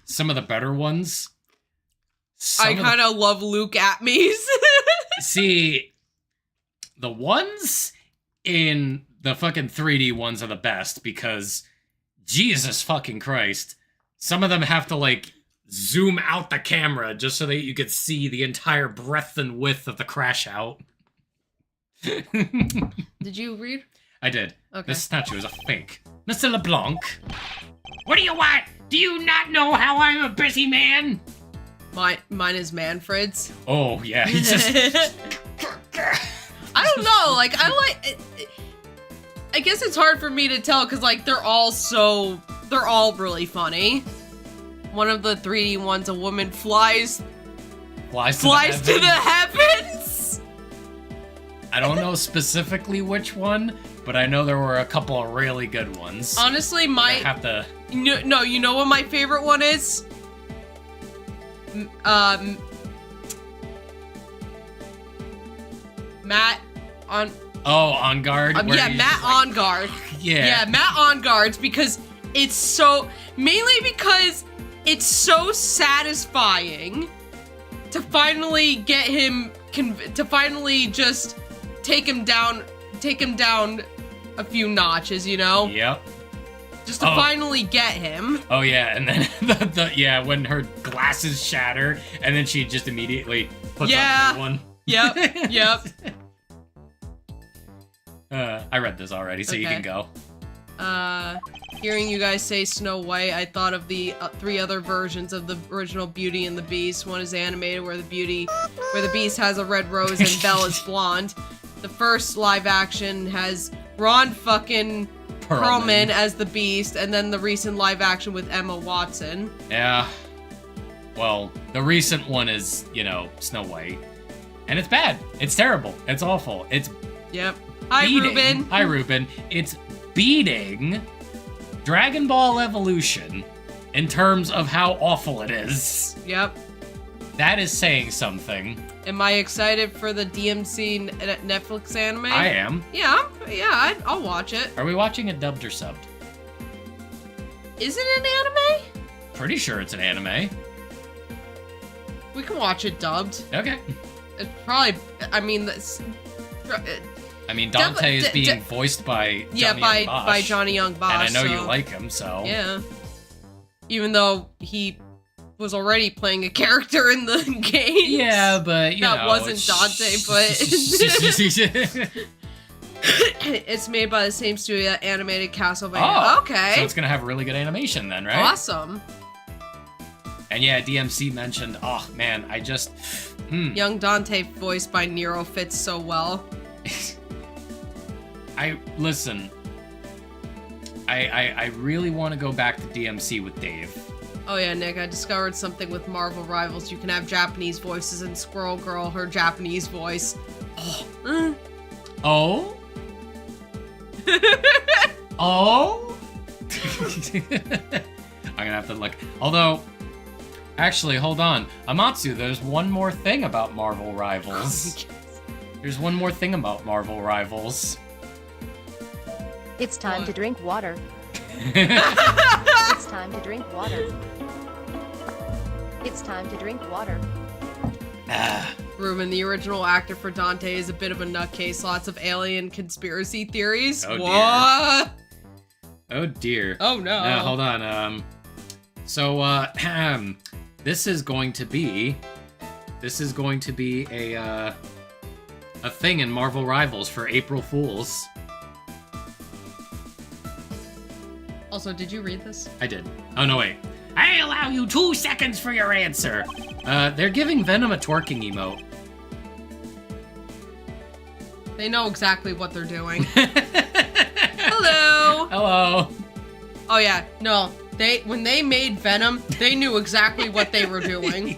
some of the better ones. I kind of love Luke Atmes. See, the ones in the fucking 3D ones are the best because Jesus fucking Christ, some of them have to like zoom out the camera just so that you could see the entire breadth and width of the crash out. Did you read? I did. Okay. This statue is a fake. Mr. LeBlanc. What do you want? Do you not know how I'm a busy man? Mine is Manfred's. Oh yeah, he just I don't know. Like I guess it's hard for me to tell because like they're all really funny. One of the 3D ones, a woman flies flies to the heavens. I don't know specifically which one, but I know there were a couple of really good ones. Honestly, I have to. no, you know what my favorite one is? Matt on. Oh, On Guard. where Yeah, he's Matt just like, on guard. Yeah. Yeah, Matt on guards because it's so mainly because it's so satisfying to finally get him to finally just take him down a few notches, you know? Yep. Just to finally get him. Oh yeah, and then the when her glasses shatter, and then she just immediately puts on a new one. Yep. I read this already, so you Okay. can go. Hearing you guys say Snow White, I thought of the 3 other versions of the original Beauty and the Beast. One is animated where the Beast has a red rose and Belle is blonde. The first live action has Ron fucking Perlman as the Beast, and then the recent live action with Emma Watson. Yeah. Well, the recent one is, Snow White. And it's bad. It's terrible. It's awful. It's Yep. Hi, beating. Ruben. Hi, Ruben. It's beating Dragon Ball Evolution, in terms of how awful it is, Yep. that is saying something. Am I excited for the DMC Netflix anime? I am. Yeah, I'll watch it. Are we watching it dubbed or subbed? Is it an anime? Pretty sure it's an anime. We can watch it dubbed. Okay. It's probably, I mean, that's, I mean, Dante is being voiced by Johnny Young Bosch, by Johnny Young Bosch. and I know you so- like him, so Yeah. Even though he was already playing a character in the game. yeah, but you know, That wasn't Dante, but it's made by the same studio that animated Castlevania. Oh, Okay. so it's gonna have really good animation then, right? Awesome. And yeah, DMC mentioned. Oh man, I just. Young Dante, voiced by Nero, fits so well. Listen. I really want to go back to DMC with Dave. Oh yeah, Nick, I discovered something with Marvel Rivals. You can have Japanese voices and Squirrel Girl, her Japanese voice. Oh. Oh? Oh? I'm gonna have to look. Although, actually, hold on. Amatsu, there's one more thing about Marvel Rivals. There's one more thing about Marvel Rivals. It's time What? to drink water. It's time to drink water. It's time to drink water. Ah, Ruben, the original actor for Dante, is a bit of a nutcase. Lots of alien conspiracy theories. Oh, dear. What? oh dear. Oh no. Hold on. So, this is going to be a thing in Marvel Rivals for April Fools. Also, did you read this? I did. Oh no, wait. I allow you 2 seconds for your answer. They're giving Venom a twerking emote. They know exactly what they're doing. Hello. Hello. Oh yeah, no. When they made Venom, they knew exactly what they were doing.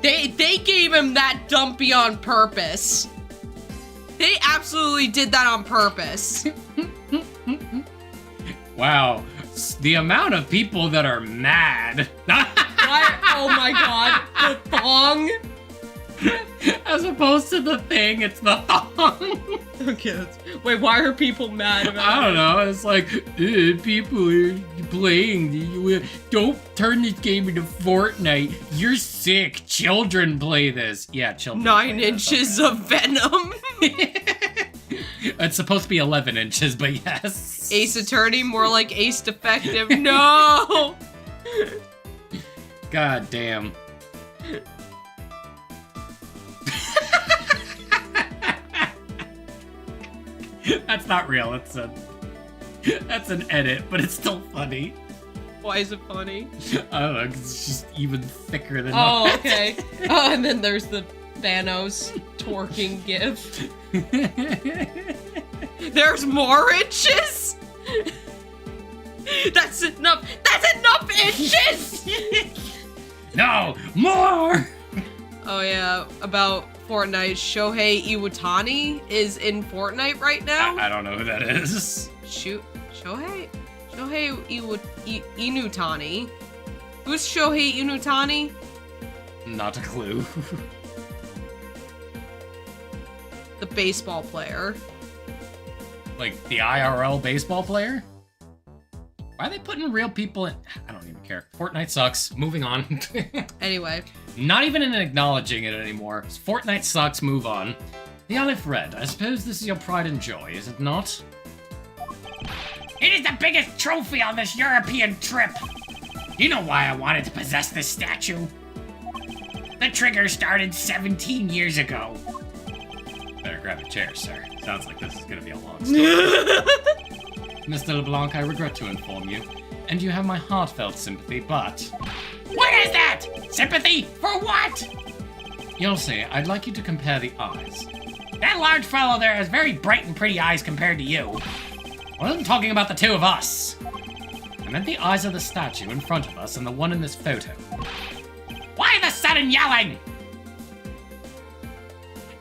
They gave him that dumpy on purpose. They absolutely did that on purpose. Wow. The amount of people that are mad. Oh my god, the thong. As opposed to the thing, it's the thong. Okay, wait, why are people mad about I don't know. It's like, people are playing. Don't turn this game into Fortnite. You're sick. Children play this. Yeah, children. 9 play this, inches of Venom? It's supposed to be 11 inches, but yes. Ace Attorney, more like Ace Defective. No! God damn. That's not real. That's an edit, but it's still funny. Why is it funny? I don't know, 'cause it's just even thicker than Oh, that. okay. Oh, and then there's the Thanos twerking gif. There's more inches? That's enough! That's enough inches! No, more! Oh yeah, about Fortnite, Shohei Iwatani is in Fortnite right now. I don't know who that is. Shohei Inutani. Who's Shohei Inutani? Not a clue. The baseball player. Like the IRL baseball player? Why are they putting real people in? I don't even care. Fortnite sucks. Moving on. Anyway, Not even acknowledging it anymore. Fortnite sucks. Move on. The Olive Red. I suppose this is your pride and joy, is it not? It is the biggest trophy on this European trip. You know why I wanted to possess this statue? The trigger started 17 years ago. Better grab a chair, sir. Sounds like this is gonna be a long story. Mr. LeBlanc, I regret to inform you, and you have my heartfelt sympathy, but... What is that? Sympathy? For what? You'll see, I'd like you to compare the eyes. That large fellow there has very bright and pretty eyes compared to you. I wasn't talking about the two of us. I meant the eyes of the statue in front of us and the one in this photo. Why the sudden yelling?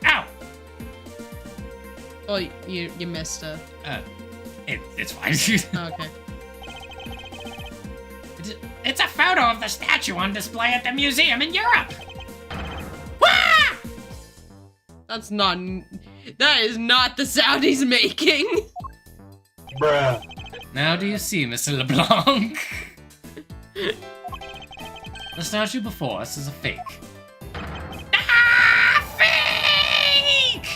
Ow! oh, you missed a. It's fine. Okay. It's a photo of the statue on display at the museum in Europe. Wah! That's not... That is not the sound he's making. Bruh. Now do you see, Mr. LeBlanc? The statue before us is a fake. Ah, fake!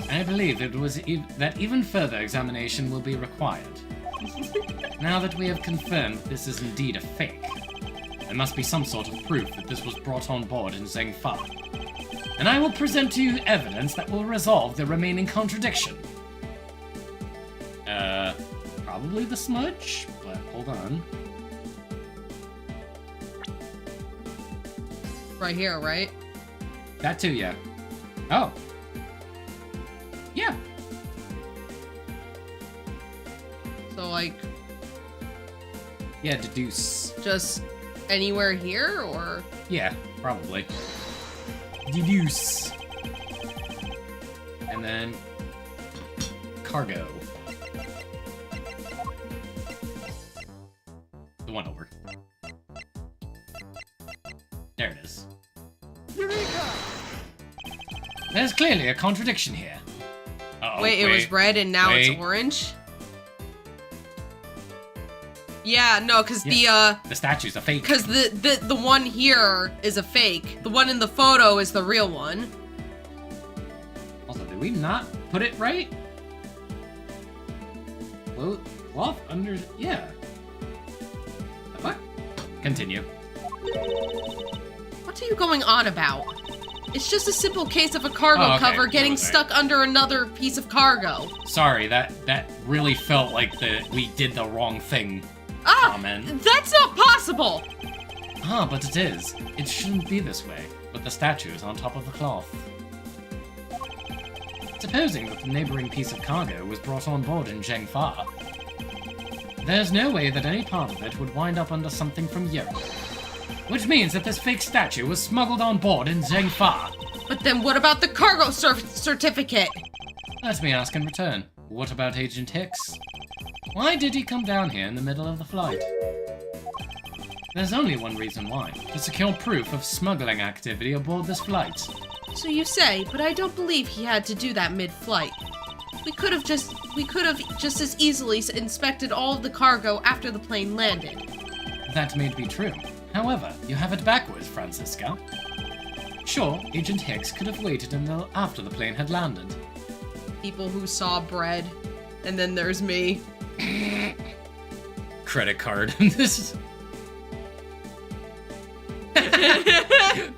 I believe it was that even further examination will be required. Now that we have confirmed this is indeed a fake, there must be some sort of proof that this was brought on board in Zhengfa. And I will present to you evidence that will resolve the remaining contradiction. Probably the smudge, but hold on. Right here, right? That too, yeah. Oh. Yeah. So, like, Yeah, deduce. just anywhere here, or? Yeah, probably. Deduce. And then cargo. The one over. There it is. Eureka! There's clearly a contradiction here. Uh-oh, Wait, it was red and now wait. it's orange? Yeah, no, because The statue's a fake. because the one here is a fake. The one in the photo is the real one. Also, did we not put it right? Cloth under... Yeah. What? Continue. What are you going on about? It's just a simple case of a cargo Oh, okay. cover getting What was I- stuck under another piece of cargo. Sorry, that really felt like we did the wrong thing. Ah! Comment. That's not possible! Ah, but it is. It shouldn't be this way, but the statue is on top of the cloth. Supposing that the neighboring piece of cargo was brought on board in Zhengfa, there's no way that any part of it would wind up under something from Europe. Which means that this fake statue was smuggled on board in Zhengfa. But then what about the cargo certificate? Let me ask in return, what about Agent Hicks? Why did he come down here in the middle of the flight? There's only one reason why, to secure proof of smuggling activity aboard this flight. So you say, but I don't believe he had to do that mid-flight. We could have just as easily inspected all of the cargo after the plane landed. That may be true. However, you have it backwards, Francisca. Sure, Agent Hicks could have waited until after the plane had landed. People who saw bread, and then there's me. Credit card. This is...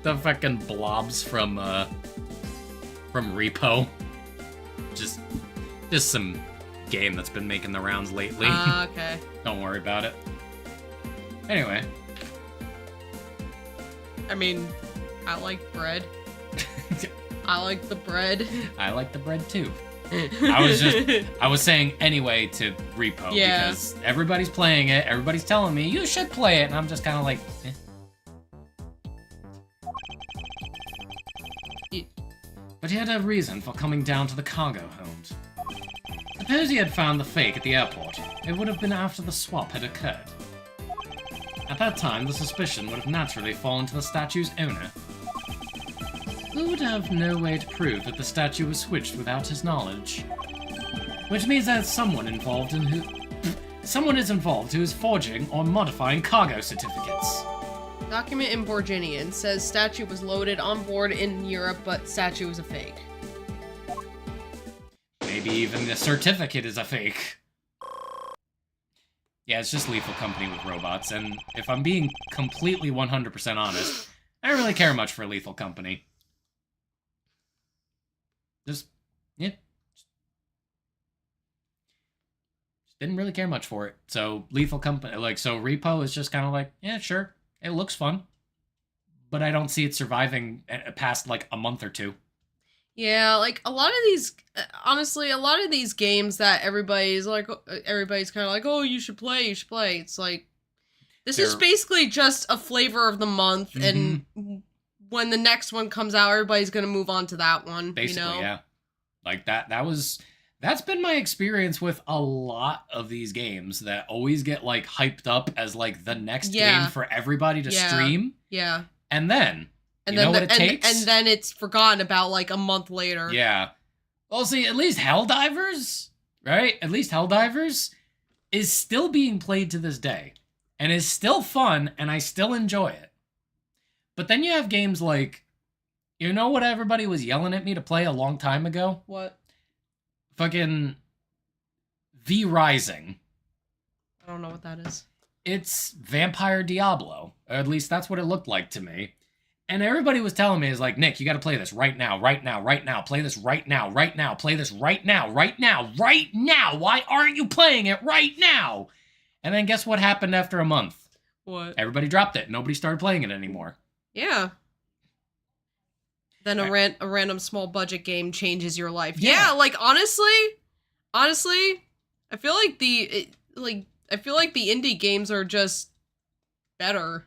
the fucking blobs from Repo. Just some game that's been making the rounds lately. Okay. Don't worry about it. Anyway. I mean, I like bread. I like the bread. I like the bread too. I was saying anyway to Repo Yeah. because everybody's playing it, everybody's telling me you should play it, and I'm just kind of like, eh. But he had a reason for coming down to the cargo hold. Suppose he had found the fake at the airport. It would have been after the swap had occurred. At that time, the suspicion would have naturally fallen to the statue's owner, who would have no way to prove that the statue was switched without his knowledge. Which means there's someone is involved who is forging or modifying cargo certificates. Document in Borginian says statue was loaded on board in Europe, but statue is a fake. Maybe even the certificate is a fake. Yeah, it's just Lethal Company with robots, and if I'm being completely 100% honest, I don't really care much for Lethal Company. Just, yeah. Just didn't really care much for it. So, Lethal Company, so Repo is just kind of like, yeah, sure, it looks fun. But I don't see it surviving past, a month or two. Yeah, like a lot of these, honestly, a lot of these games that everybody's kind of like, oh, you should play. It's like, this is They're- basically just a flavor of the month, and when the next one comes out, everybody's gonna move on to that one. Basically, you know? yeah. Like that was That's been my experience with a lot of these games that always get like hyped up as like the next Yeah. game for everybody to Yeah. stream, Yeah. and then And you then know what it takes? and then it's forgotten about like a month later. Yeah. Well, see, at least Helldivers, right? At least Helldivers is still being played to this day and is still fun, and I still enjoy it. But then you have games like, you know what everybody was yelling at me to play a long time ago? What? Fucking V Rising. I don't know what that is. It's Vampire Diablo. Or at least that's what it looked like to me. And everybody was telling me, is like, Nick, you got to play this right now, right now, right now. Play this right now, right now. Play this right now, right now, right now. Why aren't you playing it right now? And then guess what happened after a month? What? Everybody dropped it. Nobody started playing it anymore. Yeah. Then a random small budget game changes your life. Yeah. Yeah, like honestly, I feel like the indie games are just better.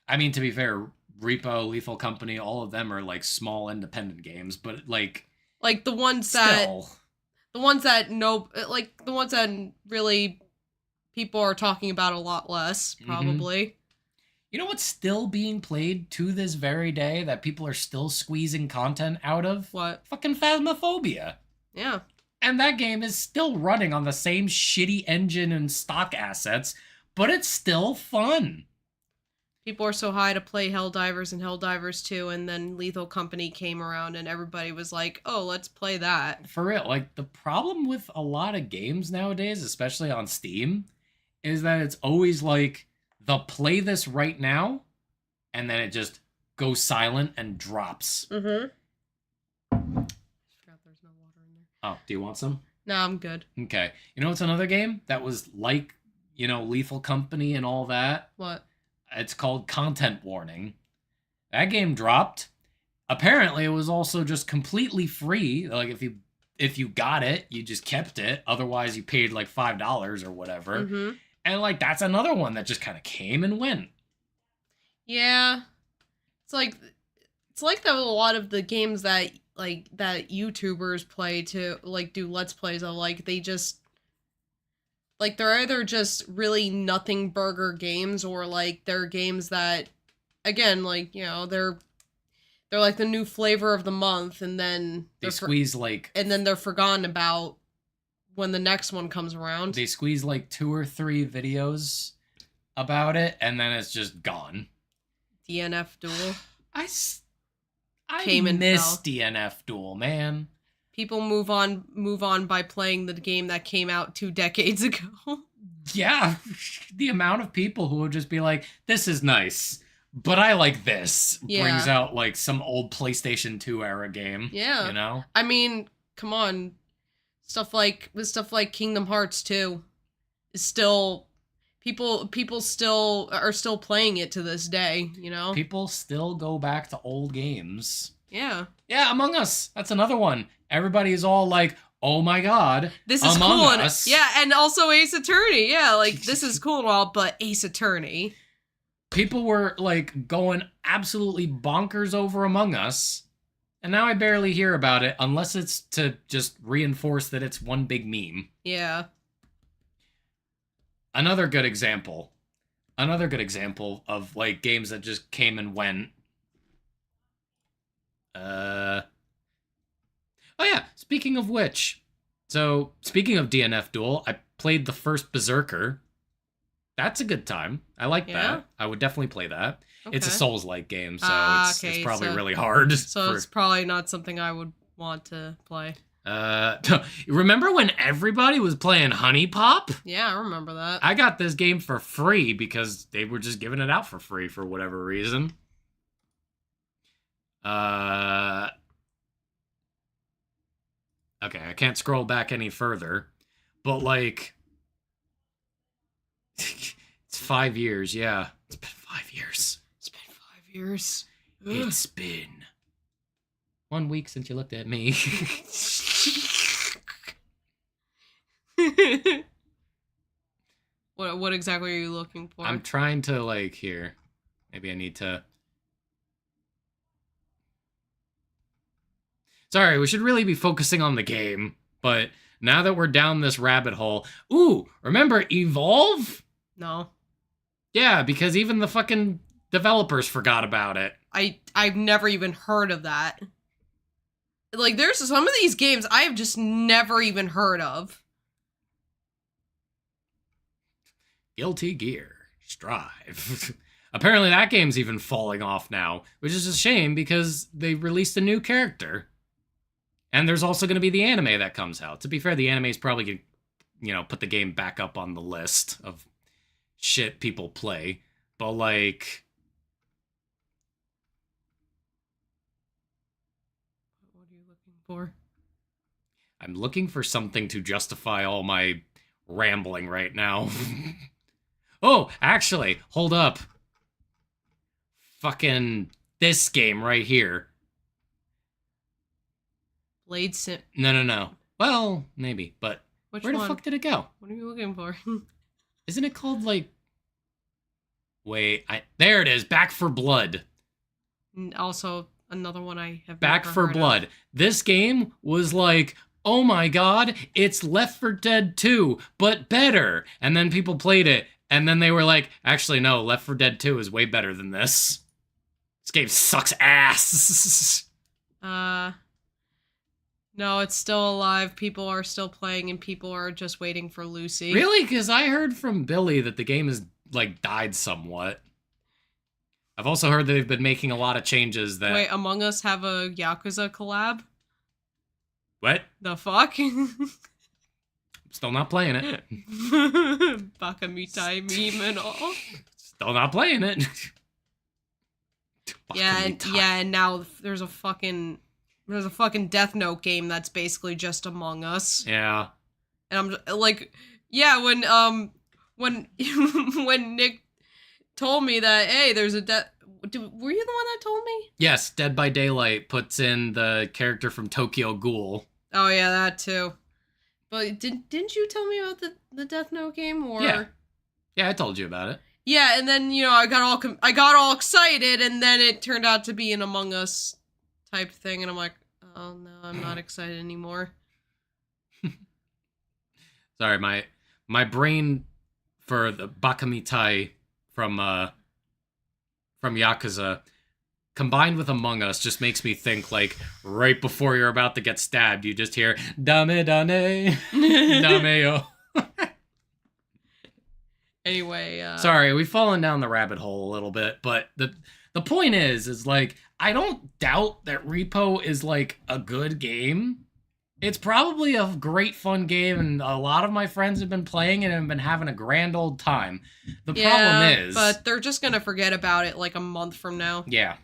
I mean, to be fair, Repo, Lethal Company, all of them are like small independent games, but like Like the ones still. that really people are talking about a lot less, probably. You know what's still being played to this very day that people are still squeezing content out of? What? Fucking Phasmophobia. Yeah. And that game is still running on the same shitty engine and stock assets, but it's still fun. People are so high to play Helldivers and Helldivers 2, and then Lethal Company came around and everybody was like, oh, let's play that. For real, like, the problem with a lot of games nowadays, especially on Steam, is that it's always like, they'll play this right now, and then it just goes silent and drops. Mm-hmm. I forgot there's no water in there. Oh, do you want some? No, I'm good. Okay. You know what's another game that was like, you know, Lethal Company and all that? What? It's called Content Warning. That game dropped. Apparently, it was also just completely free. Like, if you got it, you just kept it. Otherwise, you paid like $5 or whatever. Mm-hmm. And like, that's another one that just kind of came and went. Yeah. It's like that with a lot of the games that YouTubers play to like do Let's Plays of, like they just like they're either just really nothing burger games, or like they're games that again, like, you know, they're like the new flavor of the month, and then They squeeze like and then they're forgotten about when the next one comes around. they squeeze like 2 or 3 videos about it, and then it's just gone. DNF Duel. I Came and miss fell. DNF Duel, man. People move on by playing the game that came out 2 decades ago. Yeah, the amount of people who would just be like, this is nice, but I like this. Yeah. Brings out like some old PlayStation 2 era game. Yeah. You know? I mean, come on. Stuff like Kingdom Hearts 2 is still people still are still playing it to this day, you know? People still go back to old games. Yeah. Yeah, Among Us. That's another one. Everybody is all like, oh my god, This is Among cool. Us. Yeah, and also Ace Attorney. Yeah, like this is cool and all, but Ace Attorney. People were like going absolutely bonkers over Among Us, and now I barely hear about it unless it's to just reinforce that it's one big meme. Yeah. Another good example of like games that just came and went. Oh yeah, speaking of which, so speaking of DNF Duel, I played the first Berserker. That's a good time. I like Yeah? that. I would definitely play that. It's a Okay. Souls-like game, so it's Okay, probably so- really hard. So it's probably not something I would want to play. Remember when everybody was playing Honey Pop? Yeah, I remember that. I got this game for free because they were just giving it out for free for whatever reason. Okay, I can't scroll back any further, but like, it's 5 years. Yeah, it's been 5 years. It's been 5 years. It's been 1 week since you looked at me. What exactly are you looking for? I'm trying to like here. Maybe I need to. Sorry, we should really be focusing on the game. But now that we're down this rabbit hole, ooh, remember Evolve? No. Yeah, because even the fucking developers forgot about it. I've never even heard of that. Like, there's some of these games I have just never even heard of. Guilty Gear Strive. Apparently that game's even falling off now, which is a shame because they released a new character. And there's also going to be the anime that comes out. To be fair, the anime's probably going to, put the game back up on the list of shit people play. But, like... What are you looking for? I'm looking for something to justify all my rambling right now. Oh, actually, hold up. Fucking this game right here. Blade Sim... No. Well, maybe, but Which where the one? fuck did it go? What are you looking for? Isn't it called, like... Wait, there it is, Back for Blood. And also, another one I have Back never for heard Blood. of. This game was like, oh my god, it's Left 4 Dead 2, but better. And then people played it, and then they were like, actually, no, Left 4 Dead 2 is way better than this. This game sucks ass. No, it's still alive. People are still playing, and people are just waiting for Lucy. Really? Because I heard from Billy that the game has, like, died somewhat. I've also heard that they've been making a lot of changes that... Wait, Among Us have a Yakuza collab? What? The fuck? Still not playing it. Bakamitai meme and all. Still not playing it. And now there's a fucking Death Note game that's basically just Among Us. Yeah. And I'm like, yeah, when when Nick told me that, hey, there's a were you the one that told me? Yes, Dead by Daylight puts in the character from Tokyo Ghoul. Oh yeah, that too. But didn't you tell me about the Death Note game? Or Yeah, I told you about it. Yeah, and then I got all excited, and then it turned out to be an Among Us type thing, and I'm like, oh no, I'm not excited anymore. Sorry, my brain for the Bakamitai from Yakuza combined with Among Us just makes me think, like, right before you're about to get stabbed, you just hear Dame Dane Dame-yo. Anyway, Sorry, we've fallen down the rabbit hole a little bit, but the point is like, I don't doubt that Repo is, like, a good game. It's probably a great fun game, and a lot of my friends have been playing it and have been having a grand old time. The problem is... but they're just gonna forget about it, like, a month from now. Yeah.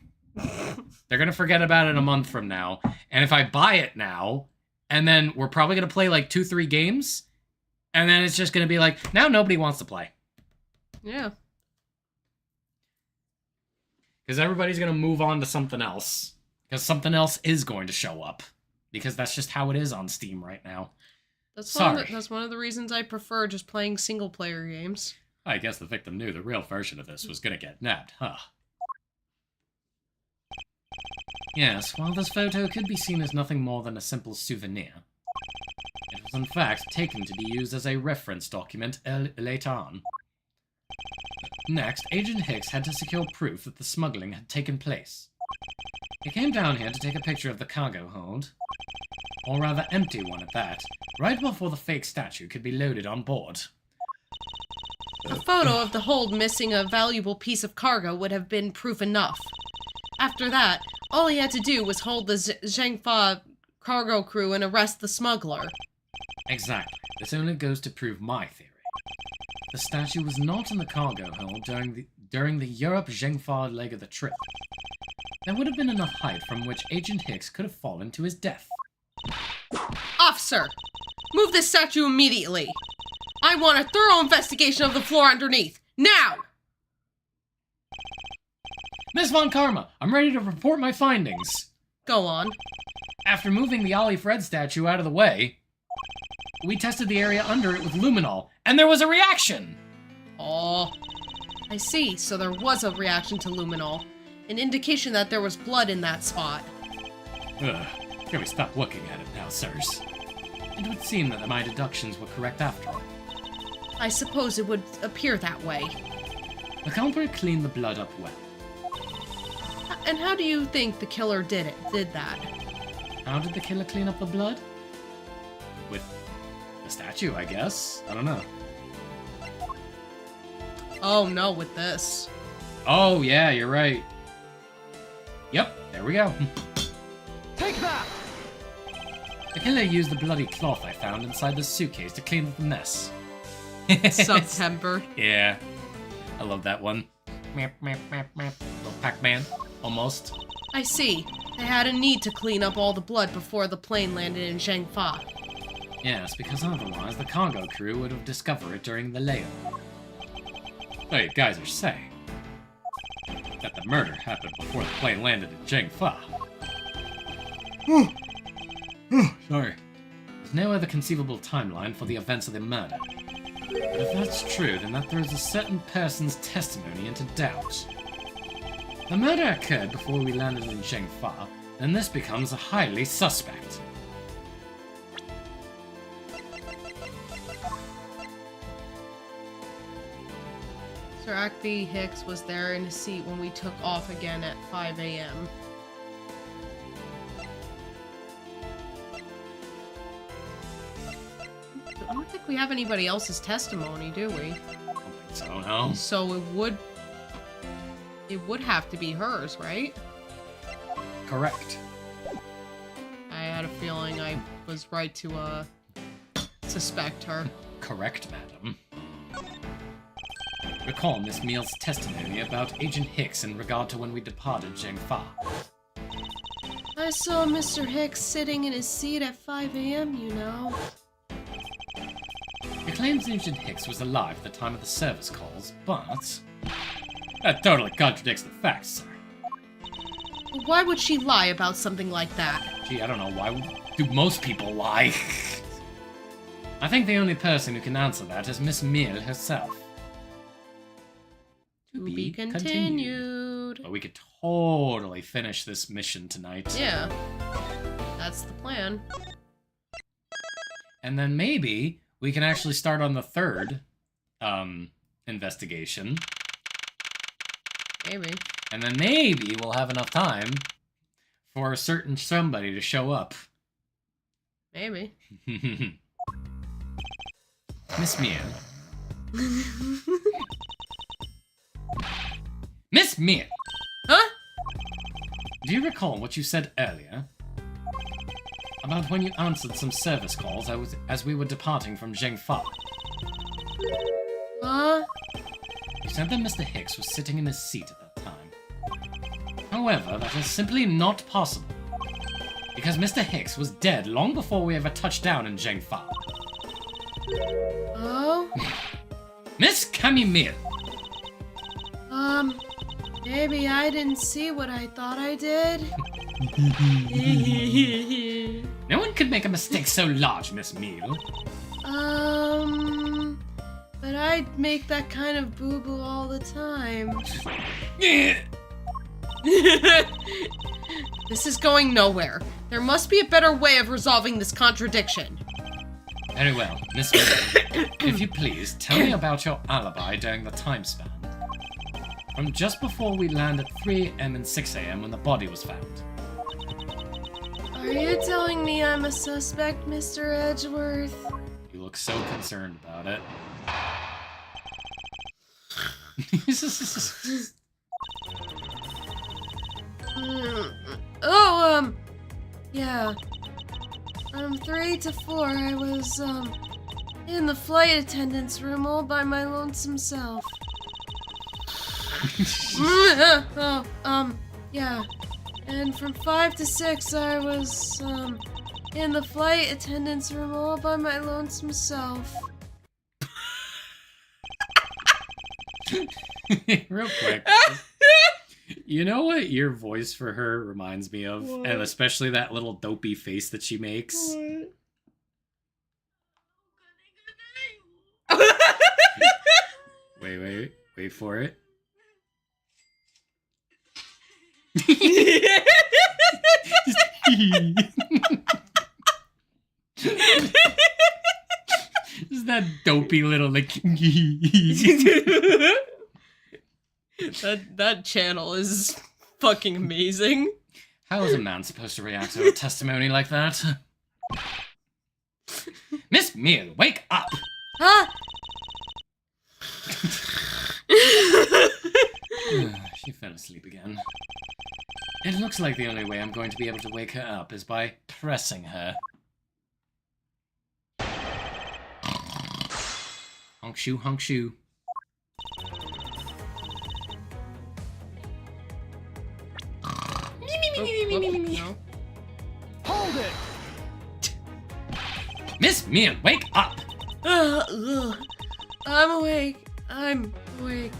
They're gonna forget about it a month from now, and if I buy it now, and then we're probably gonna play, like, 2-3 games, and then it's just gonna be like, now nobody wants to play. Yeah. Because everybody's going to move on to something else. Because something else is going to show up. Because that's just how it is on Steam right now. That's Sorry. That's one of the reasons I prefer just playing single-player games. I guess the victim knew the real version of this was going to get nabbed, huh? Yes, while this photo could be seen as nothing more than a simple souvenir, it was in fact taken to be used as a reference document later on. Next, Agent Hicks had to secure proof that the smuggling had taken place. He came down here to take a picture of the cargo hold, or rather empty one at that, right before the fake statue could be loaded on board. A photo of the hold missing a valuable piece of cargo would have been proof enough. After that, all he had to do was hold the Zhengfa cargo crew and arrest the smuggler. Exactly. This only goes to prove my theory. The statue was not in the cargo hold during the Europe-Zhengfa leg of the trip. There would have been enough height from which Agent Hicks could have fallen to his death. Officer, move this statue immediately. I want a thorough investigation of the floor underneath. Now! Miss Von Karma, I'm ready to report my findings. Go on. After moving the Ollie Fred statue out of the way, we tested the area under it with luminol, and there was a reaction! Oh, I see. So there was a reaction to luminol. An indication that there was blood in that spot. Ugh, can we stop looking at it now, sirs? It would seem that my deductions were correct after all. I suppose it would appear that way. The culprit cleaned the blood up well. And how do you think the killer did that? How did the killer clean up the blood? With the statue, I guess. I don't know. Oh no, with this. Oh, yeah, you're right. Yep, there we go. Take that! The killer used the bloody cloth I found inside the suitcase to clean up the mess. September. Yeah, I love that one. Meep, meep, meep, meep. Little Pac-Man, almost. I see. They had a need to clean up all the blood before the plane landed in Zhengfa. Yes, because otherwise the cargo crew would have discovered it during the layover. But you guys are saying that the murder happened before the plane landed in Zhengfa. Sorry. There's no other conceivable timeline for the events of the murder. But if that's true, then that throws a certain person's testimony into doubt. The murder occurred before we landed in Zhengfa, then this becomes a highly suspect. Sir Ackley Hicks was there in his seat when we took off again at 5 a.m. I don't think we have anybody else's testimony, do we? I don't think so, no. So it would have to be hers, right? Correct. I had a feeling I was right to suspect her. Correct, madam. Recall Miss Meal's testimony about Agent Hicks in regard to when we departed Zhengfa. I saw Mr. Hicks sitting in his seat at 5 a.m., you know. It claims Agent Hicks was alive at the time of the service calls, but that totally contradicts the facts, sir. Why would she lie about something like that? Gee, I don't know, why do most people lie? I think the only person who can answer that is Miss Meal herself. To be continued. But we could totally finish this mission tonight. Yeah. That's the plan. And then maybe we can actually start on the third investigation. Maybe. And then maybe we'll have enough time for a certain somebody to show up. Maybe. Miss Meal. Miss Meal! Huh? Do you recall what you said earlier? About when you answered some service calls as we were departing from Zhengfa. Huh? You said that Mr. Hicks was sitting in his seat at that time. However, that is simply not possible. Because Mr. Hicks was dead long before we ever touched down in Zhengfa. Oh? Miss Camille! Maybe I didn't see what I thought I did. No one could make a mistake so large, Miss Meal. But I'd make that kind of boo-boo all the time. This is going nowhere. There must be a better way of resolving this contradiction. Very well, Miss Meal. If you please, tell me about your alibi during the time span. From just before we land at 3 a.m. and 6 a.m. when the body was found. Are you telling me I'm a suspect, Mr. Edgeworth? You look so concerned about it. Yeah. 3 to 4, I was, in the flight attendant's room all by my lonesome self. Yeah. And from 5 to 6, I was, in the flight attendant's room all by my lonesome self. Real quick. You know what your voice for her reminds me of? What? And especially that little dopey face that she makes. Wait for it. Is that dopey little like? that channel is fucking amazing. How is a man supposed to react to a testimony like that? Miss Mew, wake up! Huh? She fell asleep again. It looks like the only way I'm going to be able to wake her up is by pressing her. Honk shoe, honk shoe. No. Hold it! Miss Mew, wake up! I'm awake. I'm awake.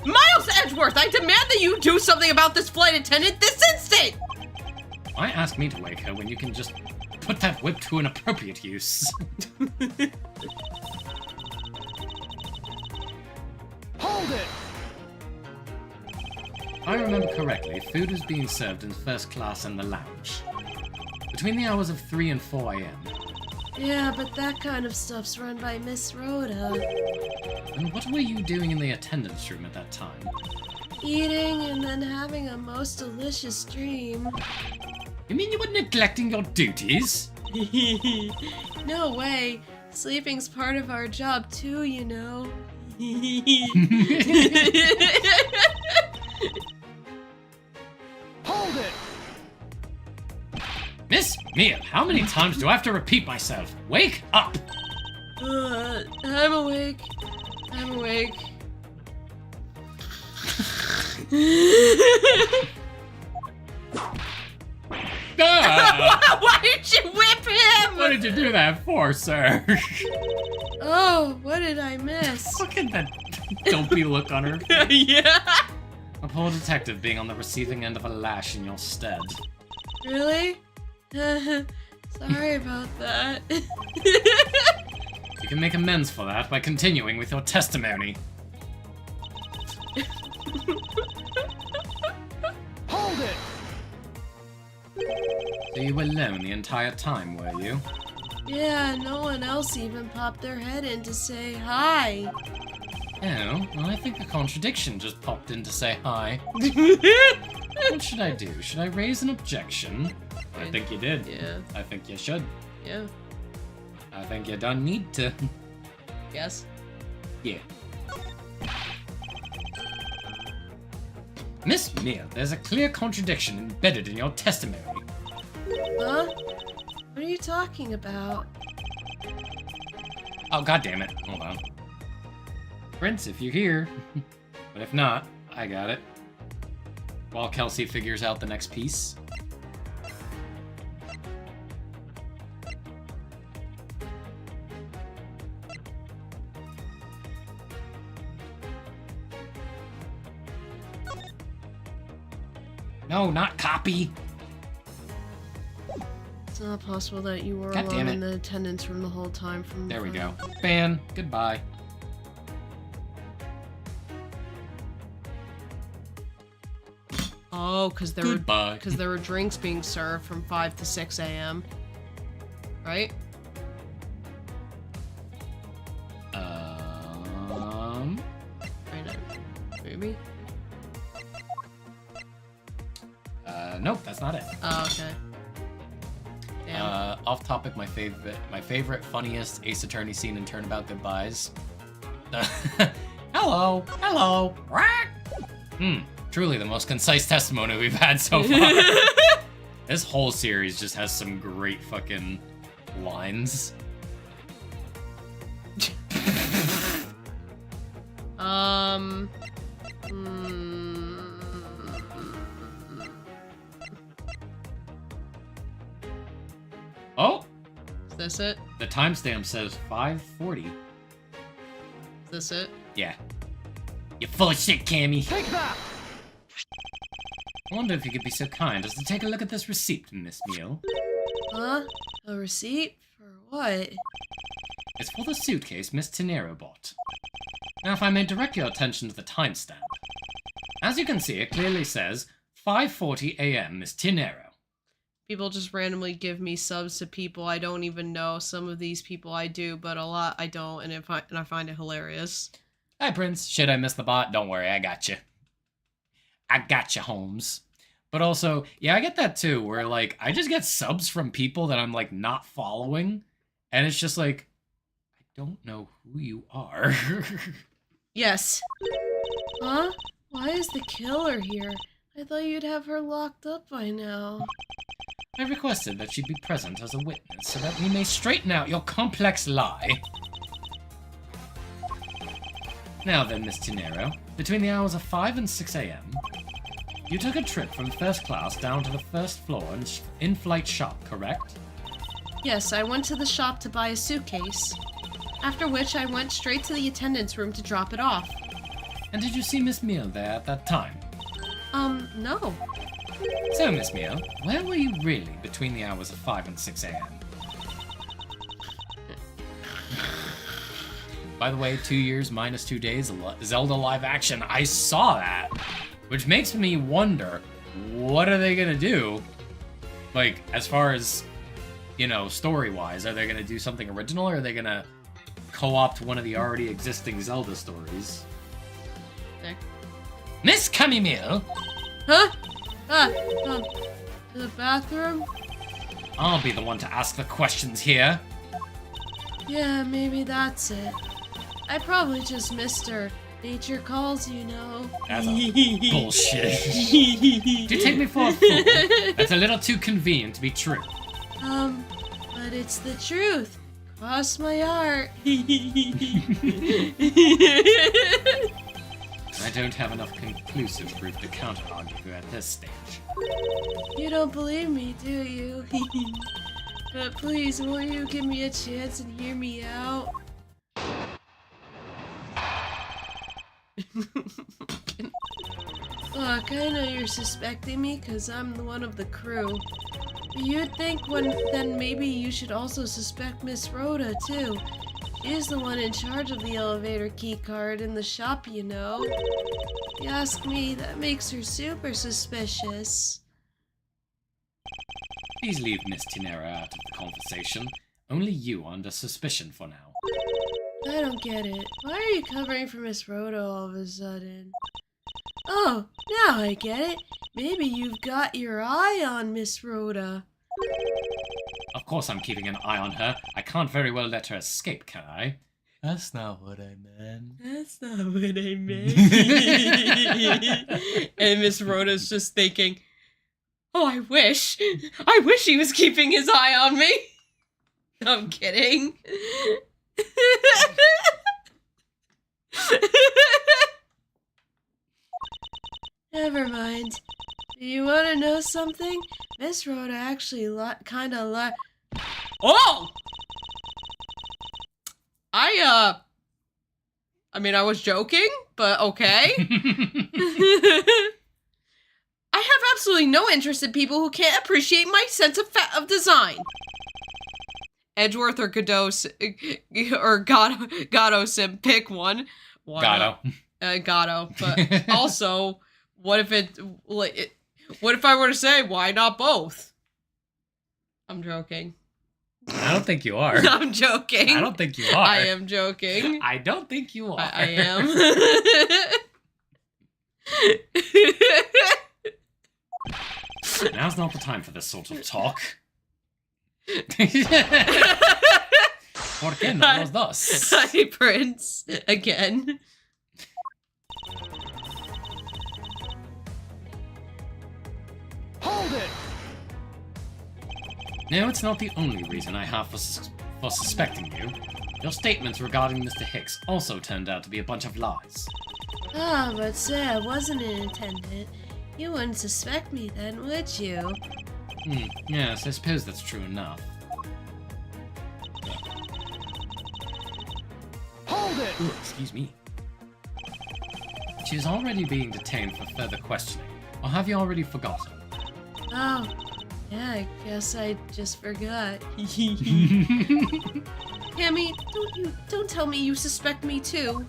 Miles Edgeworth, I demand that you do something about this flight attendant this instant! Why ask me to wake her when you can just put that whip to an appropriate use? Hold it! If I remember correctly, food was being served in first class in the lounge. Between the hours of 3 and 4 a.m. Yeah, but that kind of stuff's run by Miss Rhoda. And what were you doing in the attendance room at that time? Eating and then having a most delicious dream. You mean you were neglecting your duties? No way. Sleeping's part of our job too, you know. Hold it! Miss Mia, how many times do I have to repeat myself? Wake up! I'm awake. I'm awake. Ah! Why did you whip him? What did you do that for, sir? Oh, what did I miss? Look at that dopey look on her. Yeah. A poor detective being on the receiving end of a lash in your stead. Really? Sorry about that. You can make amends for that by continuing with your testimony. Hold it! So you were alone the entire time, were you? Yeah, no one else even popped their head in to say hi. Oh, well, I think a contradiction just popped in to say hi. What should I do? Should I raise an objection? I think you did. Yeah, I think you should. yeah, I think you don't need to. yes. Yeah. Miss Mia, there's a clear contradiction embedded in your testimony. Huh? What are you talking about? Oh, goddammit. Hold on. Prince, if you're here. But if not, I got it. While Kelsey figures out the next piece. No, not copy. It's not possible that you were God damn alone it. in the attendance room the whole time from There we go. front. Ban, goodbye. Oh, because Goodbye. there were drinks being served from 5 to 6 a.m. Right? I know. Maybe? Nope, that's not it. Oh, okay. Damn. Off topic, my favorite, funniest Ace Attorney scene in Turnabout Goodbyes. Hello, hello, Rack. Truly the most concise testimony we've had so far. This whole series just has some great fucking lines. Oh, Is this it? the timestamp says 5:40. Is this it? Yeah. You're full of shit, Cammy. Take that! I wonder if you could be so kind as to take a look at this receipt, Miss Neal. Huh? A receipt? For what? It's for the suitcase Miss Tenero bought. Now, if I may direct your attention to the timestamp. As you can see, it clearly says 5:40 a.m. Miss Tenero. People just randomly give me subs to people I don't even know. Some of these people I do, but a lot I don't, and I find it hilarious. Hi, Prince. Shit, I missed the bot. Don't worry, I got you. I got you, Holmes. But also, yeah, I get that too, where, like, I just get subs from people that I'm, like, not following, and it's just like, I don't know who you are. Yes. Huh? Why is the killer here? I thought you'd have her locked up by now. I requested that she be present as a witness so that we may straighten out your complex lie. Now then, Miss Tinero, between the hours of 5 and 6 a.m., you took a trip from first class down to the first floor in-flight shop, correct? Yes, I went to the shop to buy a suitcase. After which I went straight to the attendance room to drop it off. And did you see Miss Meal there at that time? No. So, Miss Meal, where were you really between the hours of 5 and 6 a.m.? By the way, 2 years minus 2 days, Zelda live action. I saw that, which makes me wonder, what are they gonna do? Like, as far as, you know, story-wise, are they gonna do something original, or are they gonna co-opt one of the already existing Zelda stories? Okay. Miss Camille! Huh? To the bathroom? I'll be the one to ask the questions here. Yeah, maybe that's it. I probably just missed her. Nature calls, you know. That's a bullshit. Do you take me for a fool? That's a little too convenient to be true. But it's the truth. Cross my heart. I don't have enough conclusive proof to counter-argue at this stage. You don't believe me, do you? But please, won't you give me a chance and hear me out? Look, I know you're suspecting me because I'm one of the crew. But you'd think then maybe you should also suspect Miss Rhoda, too. She's the one in charge of the elevator keycard in the shop, you know. If you ask me, that makes her super suspicious. Please leave Miss Tinera out of the conversation. Only you are under suspicion for now. I don't get it. Why are you covering for Miss Rhoda all of a sudden? Oh, now I get it. Maybe you've got your eye on Miss Rhoda. Of course I'm keeping an eye on her. I can't very well let her escape, can I? That's not what I meant. That's not what I meant. And Miss Rhoda's just thinking, oh, I wish he was keeping his eye on me. I'm kidding. Never mind. Do you want to know something? Miss Rhoda actually Oh! I mean, I was joking, but okay. I have absolutely no interest in people who can't appreciate my sense of design. Edgeworth or Gatto Sim, pick one. Gatto. Gatto. But also, what if I were to say, why not both? I'm joking. I don't think you are. I'm joking. I don't think you are. I am joking. I don't think you are. I am. Now's not the time for this sort of talk. ¿Por qué no los dos? Hi, Prince. Again. Hold it! No, it's not the only reason I have for suspecting you. Your statements regarding Mr. Hicks also turned out to be a bunch of lies. Ah, but say I wasn't an attendant. You wouldn't suspect me then, would you? Yes, I suppose that's true enough. Hold it! Ooh, excuse me. She is already being detained for further questioning, or have you already forgotten? Oh, yeah, I guess I just forgot. Cammy, don't tell me you suspect me too.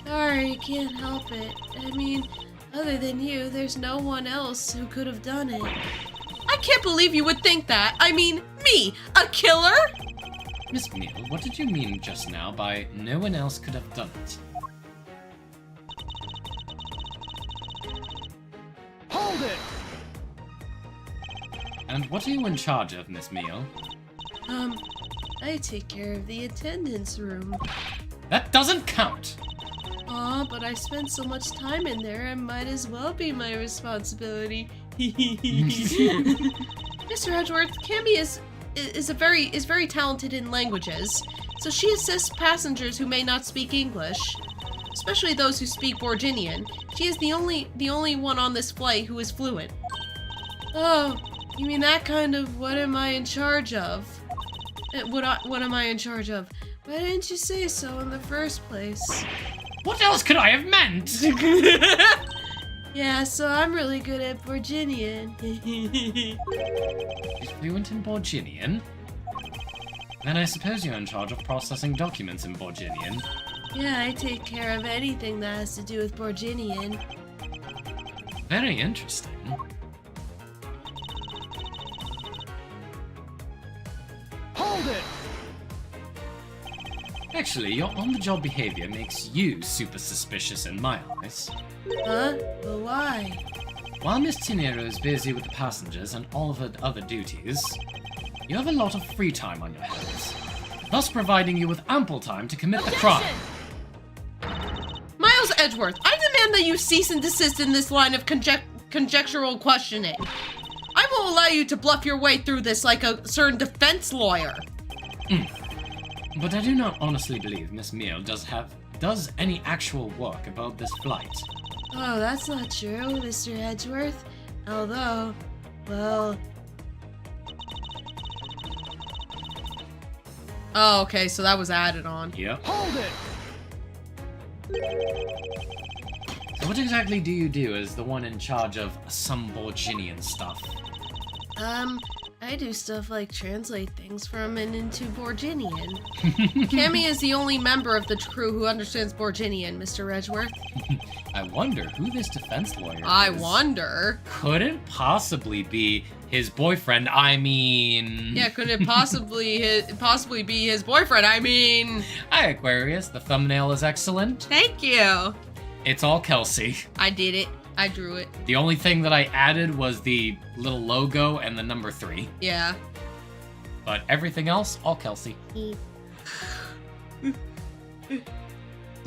Sorry, can't help it. I mean, other than you, there's no one else who could have done it. I can't believe you would think that. I mean, me, a killer? Miss Meal, what did you mean just now by no one else could have done it? Hold it! And what are you in charge of, Miss Meal? I take care of the attendance room. That doesn't count! Aw, but I spent so much time in there, it might as well be my responsibility. Mr. Edgeworth, Cammy is very talented in languages, so she assists passengers who may not speak English, especially those who speak Borginian. She is the only one on this flight who is fluent. Oh, you mean that kind of what am I in charge of? What am I in charge of? Why didn't you say so in the first place? What else could I have meant? Yeah, so I'm really good at Borginian. She's fluent in Borginian? Then I suppose you're in charge of processing documents in Borginian. Yeah, I take care of anything that has to do with Borginian. Very interesting. Hold it! Actually, your on-the-job behavior makes you super suspicious in my eyes. Huh? But why? While Miss Tinero is busy with the passengers and all of her other duties, you have a lot of free time on your hands, thus providing you with ample time to commit the crime. Miles Edgeworth, I demand that you cease and desist in this line of conjectural questioning. I won't allow you to bluff your way through this like a certain defense lawyer. But I do not honestly believe Miss Meal does any actual work about this flight. Oh, that's not true, Mr. Edgeworth. Although, well... Oh, okay, so that was added on. Yep. Hold it! So what exactly do you do as the one in charge of some Borginian stuff? I do stuff like translate things from and into Borginian. Cammy is the only member of the crew who understands Borginian, Mr. Edgeworth. I wonder who this defense lawyer is. I wonder. Couldn't possibly be his boyfriend, I mean... Yeah, could it possibly be his boyfriend? I mean... Hi, Aquarius. The thumbnail is excellent. Thank you. It's all Kelsey. I did it. I drew it. The only thing that I added was the little logo and the number 3. Yeah. But everything else, all Kelsey.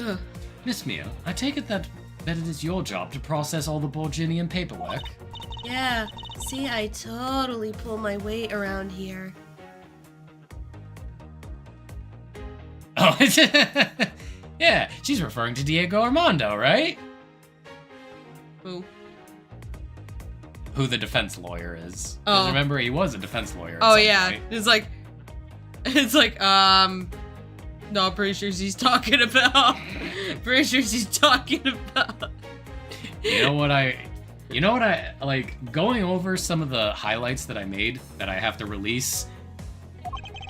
Ugh. Miss Mia, I take it that it is your job to process all the Borginian paperwork. Yeah. See, I totally pull my weight around here. Oh, yeah, she's referring to Diego Armando, right? Who? Who the defense lawyer is. 'Cause Oh. remember, he was a defense lawyer. at Oh some yeah. point. It's like, no, I'm pretty sure she's talking about. Pretty sure she's talking about. You know what I like going over some of the highlights that I made that I have to release.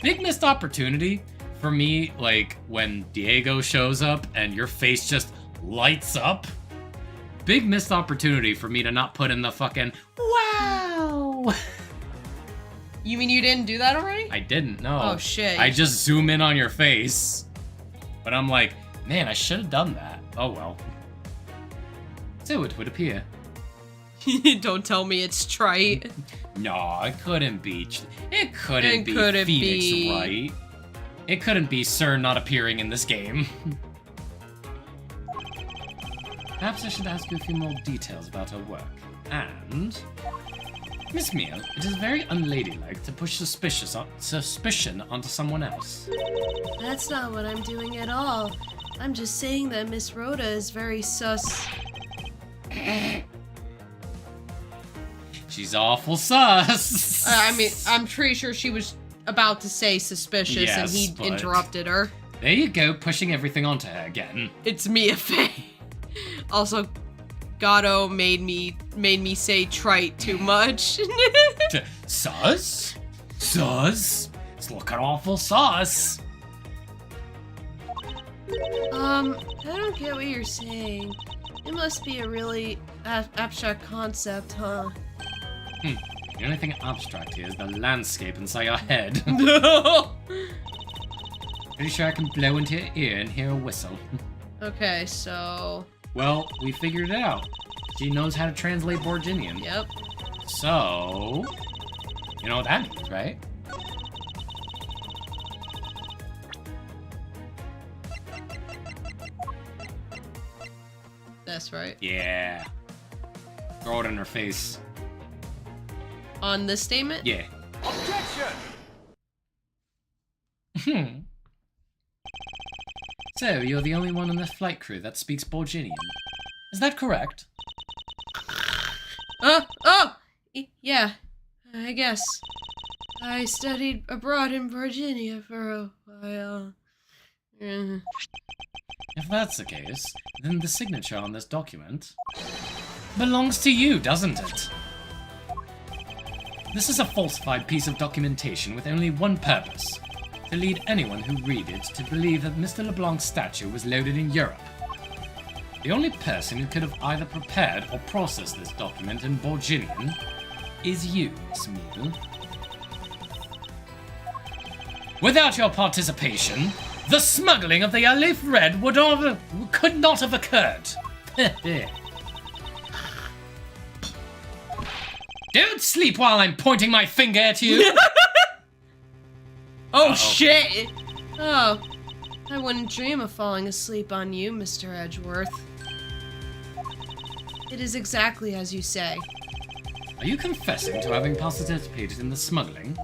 Big missed opportunity for me, like when Diego shows up and your face just lights up. Big missed opportunity for me to not put in the fucking wow. You mean you didn't do that already? I didn't know. Oh shit. I just zoom in on your face. But I'm like, man, I should have done that. Oh well. So it would appear. Don't tell me it's trite. No, it couldn't be. It couldn't be couldn't Phoenix be. Wright. It couldn't be Sir not appearing in this game. Perhaps I should ask you a few more details about her work. And... Miss Mia, it is very unladylike to push suspicion onto someone else. That's not what I'm doing at all. I'm just saying that Miss Rhoda is very sus. She's awful sus. I mean, I'm pretty sure she was about to say suspicious and Yes, he but- interrupted her. There you go, pushing everything onto her again. It's Mia Fey. Also, Gatto made me say trite too much. Sus? Sus? It's looking awful sus. I don't get what you're saying. It must be a really abstract concept, huh? The only thing abstract here is the landscape inside your head. Pretty sure I can blow into your ear and hear a whistle. Okay, so... Well, we figured it out. She knows how to translate Borginian. Yep. So... You know what that means, right? That's right. Yeah. Throw it in her face. On this statement? Yeah. Objection! So, you're the only one in this flight crew that speaks Borginian. Is that correct? Yeah, I guess. I studied abroad in Virginia for a while. If that's the case, then the signature on this document belongs to you, doesn't it? This is a falsified piece of documentation with only one purpose: to lead anyone who read it to believe that Mr. LeBlanc's statue was loaded in Europe. The only person who could have either prepared or processed this document in Borginian is you, Miss Mew. Without your participation, the smuggling of the Alif Red could not have occurred. Don't sleep while I'm pointing my finger at you. Oh, shit! Oh, I wouldn't dream of falling asleep on you, Mr. Edgeworth. It is exactly as you say. Are you confessing to having participated in the smuggling?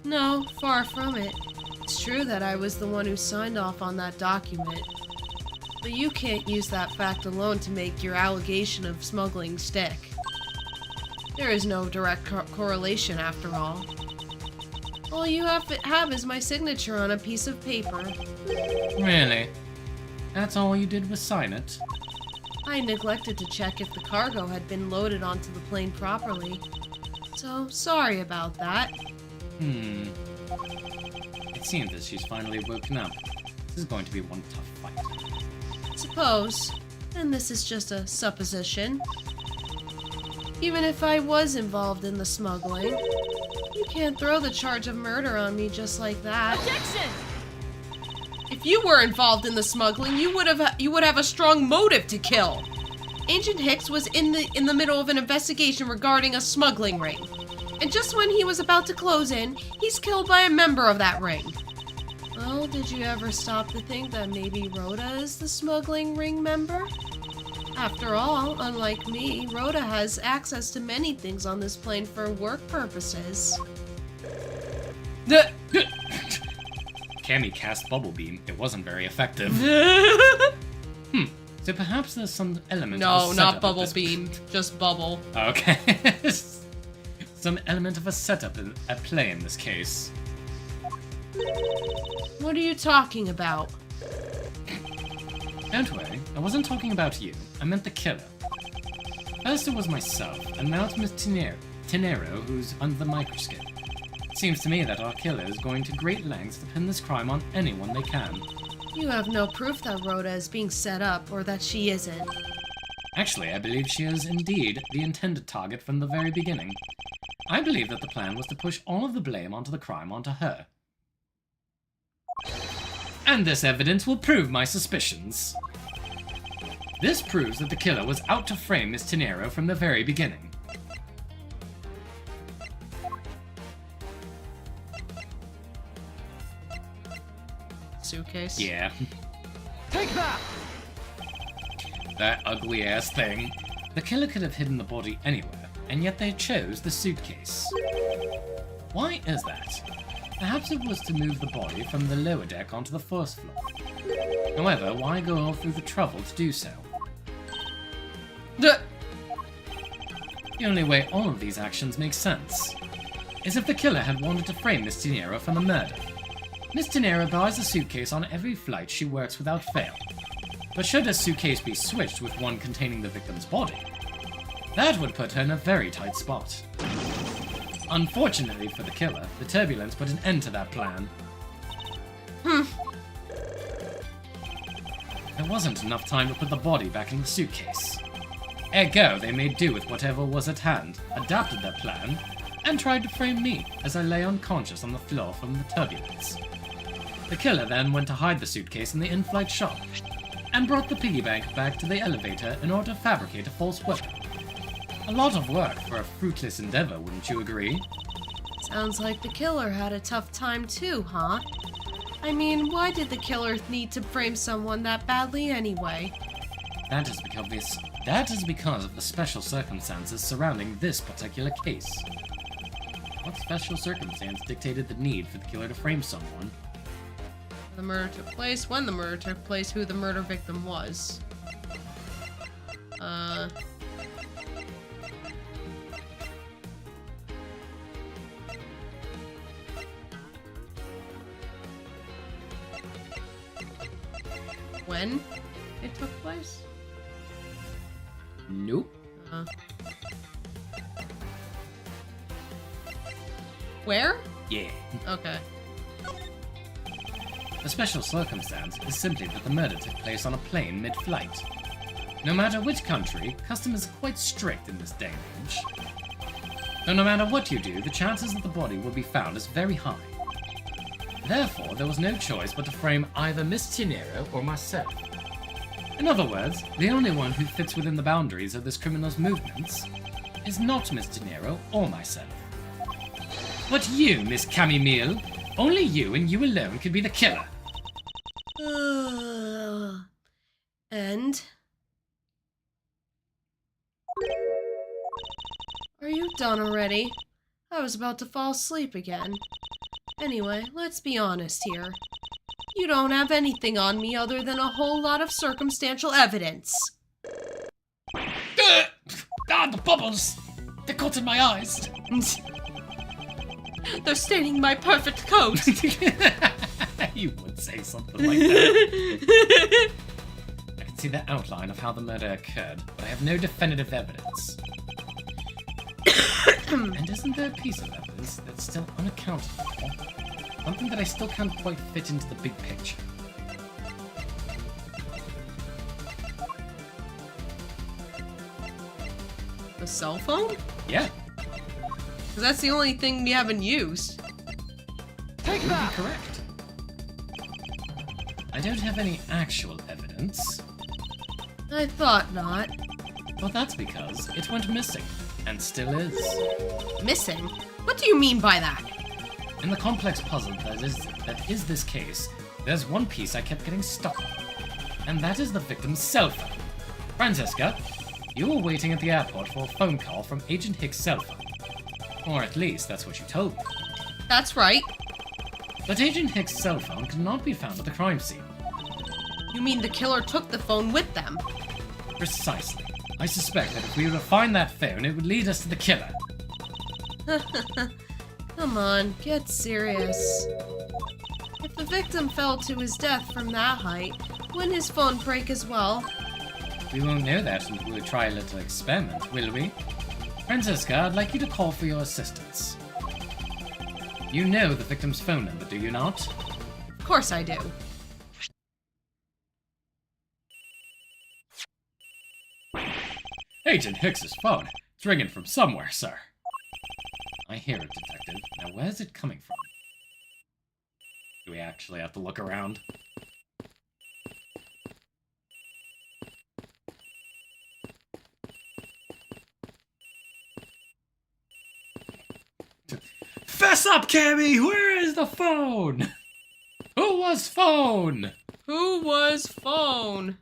No, far from it. It's true that I was the one who signed off on that document. But you can't use that fact alone to make your allegation of smuggling stick. There is no direct correlation, after all. All you have is my signature on a piece of paper. Really? That's all you did was sign it? I neglected to check if the cargo had been loaded onto the plane properly. So, sorry about that. It seems that she's finally woken up. This is going to be one tough fight. Suppose, and this is just a supposition, even if I was involved in the smuggling, you can't throw the charge of murder on me just like that. Objection! If you were involved in the smuggling, you would have a strong motive to kill. Agent Hicks was in the middle of an investigation regarding a smuggling ring. And just when he was about to close in, he's killed by a member of that ring. Well, did you ever stop to think that maybe Rhoda is the smuggling ring member? After all, unlike me, Rhoda has access to many things on this plane for work purposes. Cammy cast Bubble Beam. It wasn't very effective. So perhaps there's some element of a No, setup not at Bubble this- Beam, just Bubble. Okay. Some element of a setup at play in this case. What are you talking about? Don't worry, I wasn't talking about you. I meant the killer. First it was myself, and now it's Miss Tenero who's under the microscope. It seems to me that our killer is going to great lengths to pin this crime on anyone they can. You have no proof that Rhoda is being set up, or that she isn't. Actually, I believe she is indeed the intended target from the very beginning. I believe that the plan was to push all of the blame onto the crime onto her. And this evidence will prove my suspicions. This proves that the killer was out to frame Miss Tenero from the very beginning. Suitcase? Yeah, Take that! that ugly ass thing. The killer could have hidden the body anywhere, and yet they chose the suitcase. Why is that? Perhaps it was to move the body from the lower deck onto the first floor. However, why go all through the trouble to do so? The only way all of these actions make sense is if the killer had wanted to frame Miss Tenero from the murder. Miss Tenero buys a suitcase on every flight she works without fail. But should a suitcase be switched with one containing the victim's body, that would put her in a very tight spot. Unfortunately for the killer, the turbulence put an end to that plan. There wasn't enough time to put the body back in the suitcase. Ergo, they made do with whatever was at hand, adapted their plan, and tried to frame me as I lay unconscious on the floor from the turbulence. The killer then went to hide the suitcase in the in-flight shop, and brought the piggy bank back to the elevator in order to fabricate a false weapon. A lot of work for a fruitless endeavor, wouldn't you agree? Sounds like the killer had a tough time too, huh? I mean, why did the killer need to frame someone that badly anyway? That is because of the special circumstances surrounding this particular case. What special circumstance dictated the need for the killer to frame someone? The murder took place, when the murder took place, who the murder victim was. When it took place? Nope. Where? Yeah. Okay. The special circumstance is simply that the murder took place on a plane mid-flight. No matter which country, custom is quite strict in this day and age. Though no matter what you do, the chances that the body will be found is very high. Therefore, there was no choice but to frame either Miss Tinero or myself. In other words, the only one who fits within the boundaries of this criminal's movements is not Miss Tinero or myself. But you, Miss Camille, only you and you alone could be the killer. And? Are you done already? I was about to fall asleep again. Anyway, let's be honest here. You don't have anything on me other than a whole lot of circumstantial evidence. The bubbles! They're caught in my eyes. They're staining my perfect coat. You would say something like that. I can see the outline of how the murder occurred, but I have no definitive evidence. And isn't there a piece of evidence that's still unaccounted for? Something that I still can't quite fit into the big picture. The cell phone? Yeah, Because that's the only thing we haven't used. Take you'd be that! correct. I don't have any actual evidence. I thought not. Well, that's because it went missing, and still is. Missing? What do you mean by that? In the complex puzzle that is this case, there's one piece I kept getting stuck on, and that is the victim's cell phone. Francesca, you were waiting at the airport for a phone call from Agent Hicks' cell phone. Or at least, that's what you told me. That's right. But Agent Hicks' cell phone could not be found at the crime scene. You mean the killer took the phone with them? Precisely. I suspect that if we were to find that phone, it would lead us to the killer. Come on, get serious. If the victim fell to his death from that height, wouldn't his phone break as well? We won't know that until we try a little experiment, will we? Francesca, I'd like you to call for your assistance. You know the victim's phone number, do you not? Of course I do. Agent Hicks's phone. It's ringing from somewhere, sir. I hear it, Detective. Now, where's it coming from? Do we actually have to look around? Fess up, Cammy! Where is the phone? Who was phone? Who was phone?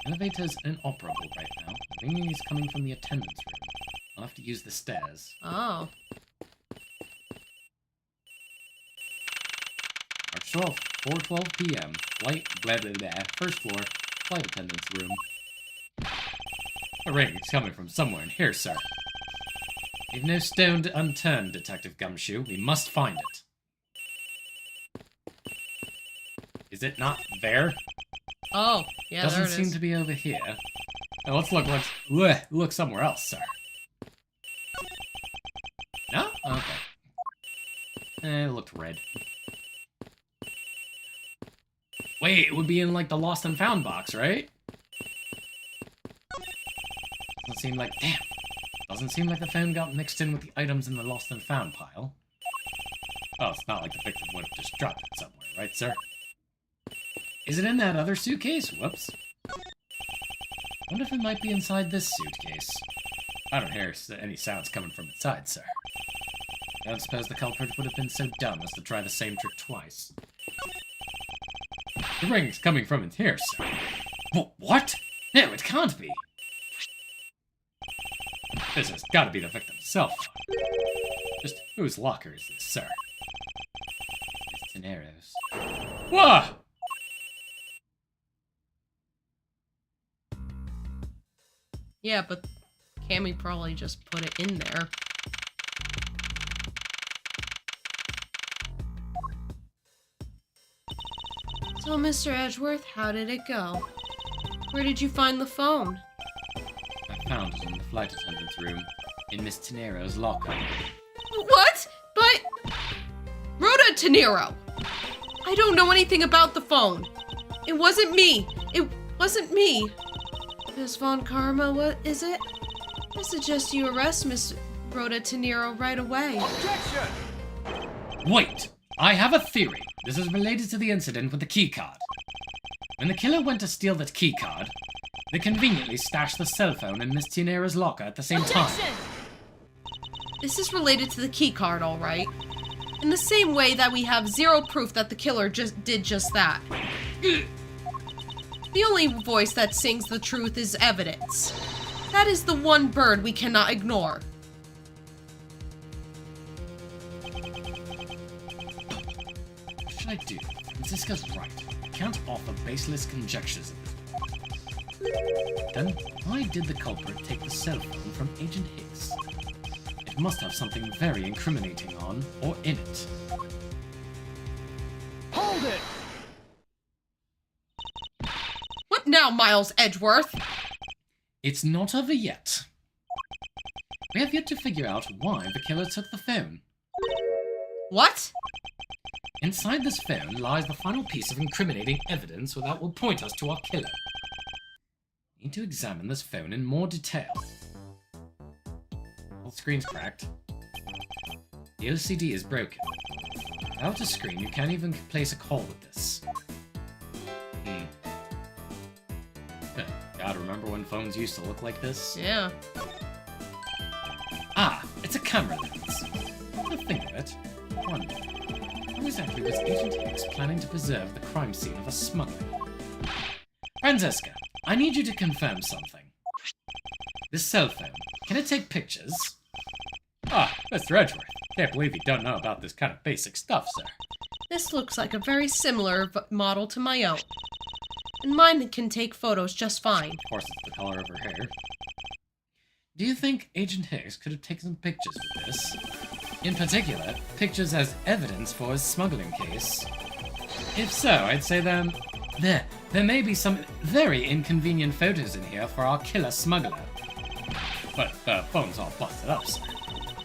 Elevator's inoperable right now. The ringing is coming from the attendance room. I'll have to use the stairs. Oh. March 12th, 4:12 p.m. Flight blah blah blah. First floor, flight attendance room. The ring is coming from somewhere in here, sir. Leave no stone unturned, Detective Gumshoe. We must find it. Is it not there? Oh, yeah, Doesn't there it seem is. to be over here. Now let's look somewhere else, sir. No? Okay. It looked red. Wait, it would be in like the lost and found box, right? Doesn't seem like... Damn! Doesn't seem like the phone got mixed in with the items in the lost and found pile. Oh, it's not like the victim would have just dropped it somewhere, right, sir? Is it in that other suitcase? Whoops. Wonder if it might be inside this suitcase. I don't hear any sounds coming from inside, sir. I don't suppose the culprit would have been so dumb as to try the same trick twice. The ring's coming from in here, sir. What? No, it can't be. This has got to be the victim's cell phone. Just whose locker is this, sir? It's Tenero's. Whoa! Yeah, but Cammy probably just put it in there. So, Mr. Edgeworth, how did it go? Where did you find the phone? I found it in the flight attendant's room, in Miss Tenero's locker. What? But... Rhoda Tenero! I don't know anything about the phone. It wasn't me. It wasn't me. Miss Von Karma, what is it? I suggest you arrest Miss Rhoda Tenero right away. Objection! Wait! I have a theory. This is related to the incident with the keycard. When the killer went to steal that keycard, they conveniently stashed the cell phone in Miss Tenero's locker at the same time. This is related to the keycard, all right. In the same way that we have zero proof that the killer did just that. The only voice that sings the truth is evidence. That is the one bird we cannot ignore. What should I do? Francisca's right. I can't offer baseless conjectures at this point. Then, why did the culprit take the cell phone from Agent Hicks? It must have something very incriminating on, or in it. Hold it! What now, Miles Edgeworth? It's not over yet. We have yet to figure out why the killer took the phone. What? Inside this phone lies the final piece of incriminating evidence that will point us to our killer. We need to examine this phone in more detail. The screen's cracked. The LCD is broken. Without a screen, you can't even place a call with this. God, remember when phones used to look like this? Yeah. Ah, it's a camera lens. Come to think of it, I wonder, how exactly was Agent Hicks planning to preserve the crime scene of a smuggling? Francisca, I need you to confirm something. This cell phone, can it take pictures? Ah, Mr. Edgeworth, can't believe you don't know about this kind of basic stuff, sir. This looks like a very similar model to my own. And mine can take photos just fine. Of course, it's the color of her hair. Do you think Agent Hicks could have taken some pictures with this? In particular, pictures as evidence for his smuggling case? If so, I'd say there may be some very inconvenient photos in here for our killer smuggler. But the phone's all busted up, sir.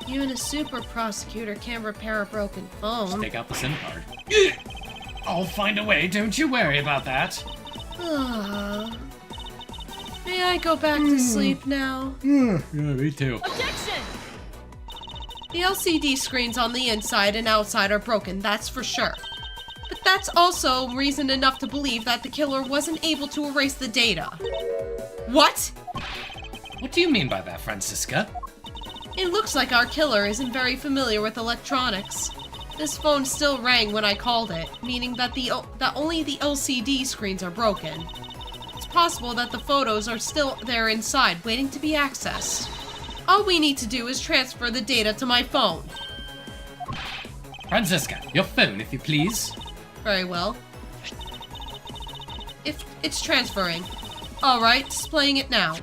You and a super prosecutor can't repair a broken Just phone. take out the SIM card. I'll find a way, don't you worry about that. Ah. May I go back to sleep now? Yeah, me too. Objection! The LCD screens on the inside and outside are broken, that's for sure. But that's also reason enough to believe that the killer wasn't able to erase the data. What? What do you mean by that, Francisca? It looks like our killer isn't very familiar with electronics. This phone still rang when I called it, meaning that only the LCD screens are broken. It's possible that the photos are still there inside, waiting to be accessed. All we need to do is transfer the data to my phone. Francisca, your phone, if you please. Very well. If it's transferring. Alright, displaying it now.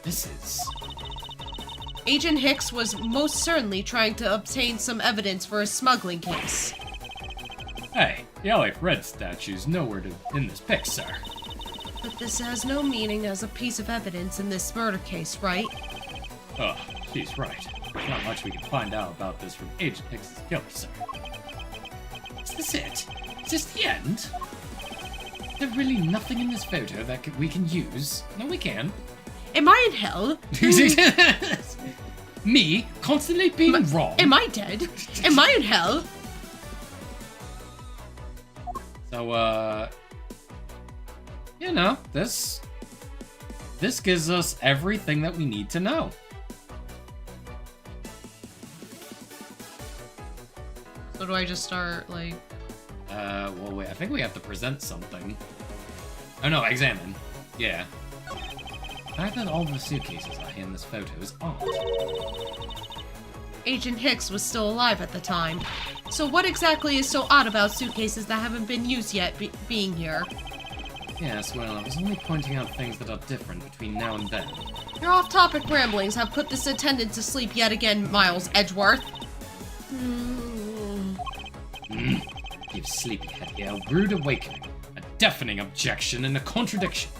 This is... Agent Hicks was most certainly trying to obtain some evidence for a smuggling case. Hey, the LA Red statue's nowhere in this pic, sir. But this has no meaning as a piece of evidence in this murder case, right? Oh, she's right. There's not much we can find out about this from Agent Hicks' killer, sir. Is this it? Is this the end? There's really nothing in this photo that we can use. No, we can. Am I in hell? Me constantly being wrong. Am I dead? Am I in hell? So, you know, this gives us everything that we need to know. So do I just start, like... Well, wait, I think we have to present something. Oh, no, examine. Yeah. The fact that all the suitcases are in this photo is odd. Agent Hicks was still alive at the time. So what exactly is so odd about suitcases that haven't been used yet being here? Yes, well, I was only pointing out things that are different between now and then. Your off-topic ramblings have put this attendant to sleep yet again, Miles Edgeworth. Give sleepyhead here a rude awakening, a deafening objection, and a contradiction.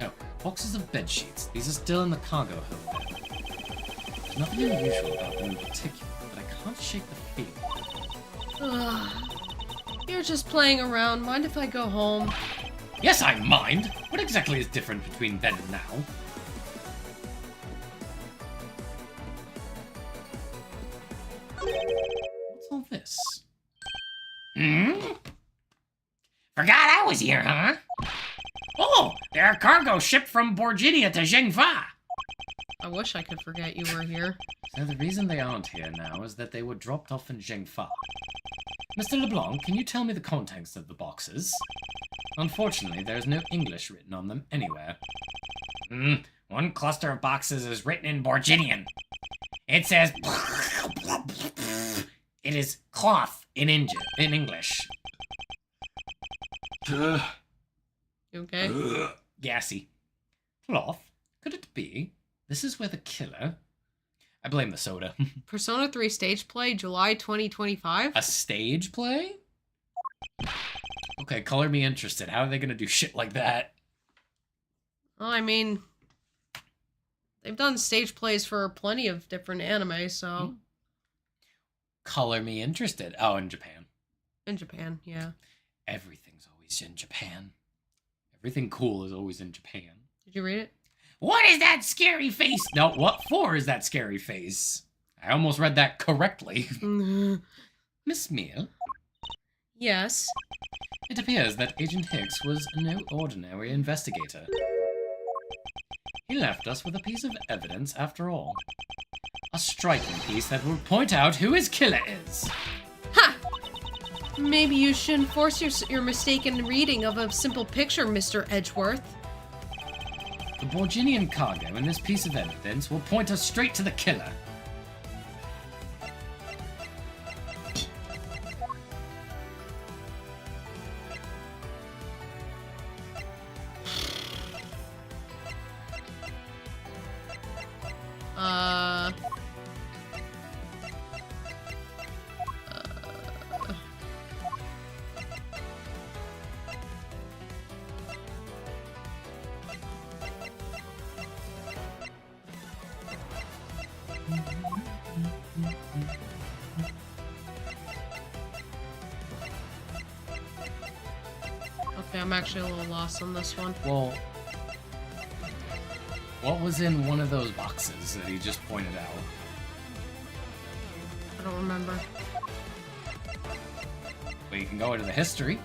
Oh, boxes of bed sheets. These are still in the cargo hold there. There's nothing unusual about them in particular, but I can't shake the feeling. You're just playing around. Mind if I go home? Yes, I mind! What exactly is different between then and now? What's all this? Forgot I was here, huh? Oh, they're a cargo ship from Borginia to Zhengfa. I wish I could forget you were here. So the reason they aren't here now is that they were dropped off in Zhengfa. Mr. LeBlanc, can you tell me the contents of the boxes? Unfortunately, there is no English written on them anywhere. One cluster of boxes is written in Borginian. It says... It is cloth in English. You okay? Gassy. Cloth? Could it be? This is where the killer... I blame the soda. Persona 3 stage play, July 2025? A stage play? Okay, color me interested. How are they gonna do shit like that? Well, I mean... They've done stage plays for plenty of different anime, so... Color me interested. Oh, in Japan. In Japan, yeah. Everything's always in Japan. Everything cool is always in Japan. Did you read it? What is that scary face? No, what for is that scary face? I almost read that correctly. Miss Mia, Yes. it appears that Agent Hicks was no ordinary investigator. He left us with a piece of evidence after all. A striking piece that will point out who his killer is. Ha! Maybe you shouldn't force your mistaken reading of a simple picture, Mr. Edgeworth. The Borginian cargo and this piece of evidence will point us straight to the killer. Okay, I'm actually a little lost on this one. Well, what was in one of those boxes that he just pointed out? I don't remember. Well, you can go into the history.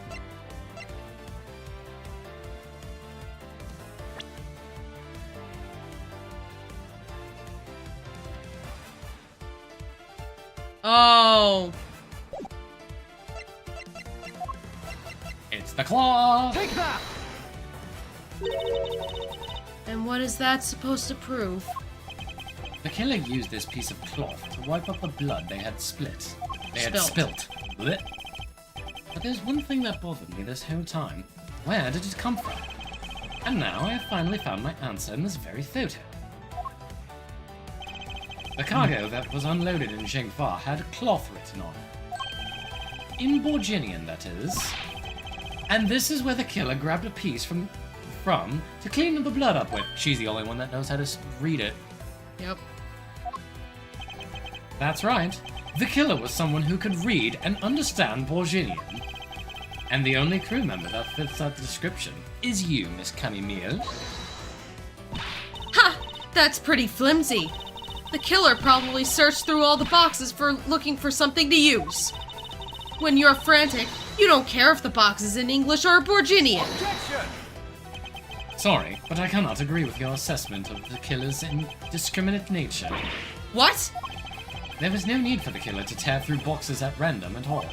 Oh! It's the claw! Take that! And what is that supposed to prove? The killer used this piece of cloth to wipe up the blood they had split. They had spilt. Blech. But there's one thing that bothered me this whole time. Where did it come from? And now I have finally found my answer in this very photo. The cargo that was unloaded in Zhengfa had cloth written on it. In Borginian, that is. And this is where the killer grabbed a piece from to clean the blood up with. She's the only one that knows how to read it. Yep. That's right. The killer was someone who could read and understand Borginian. And the only crew member that fits that description is you, Miss Camille. Ha! That's pretty flimsy. The killer probably searched through all the boxes for looking for something to use. When you're frantic, you don't care if the box is in English or Borginian. Objection! Sorry, but I cannot agree with your assessment of the killer's indiscriminate nature. What? There was no need for the killer to tear through boxes at random at all.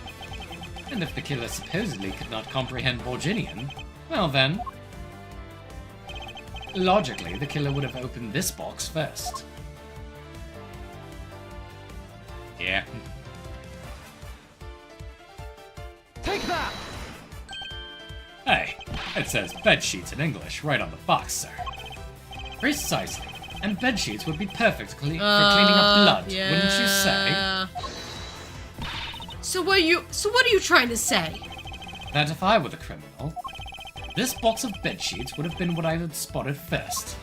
And if the killer supposedly could not comprehend Borginian, well then... logically, the killer would have opened this box first. Yeah. Take that! Hey, it says bed sheets in English right on the box, sir. Precisely. And bed sheets would be perfect for cleaning up blood, wouldn't you say? So what are you trying to say? That if I were the criminal, this box of bed sheets would have been what I had spotted first.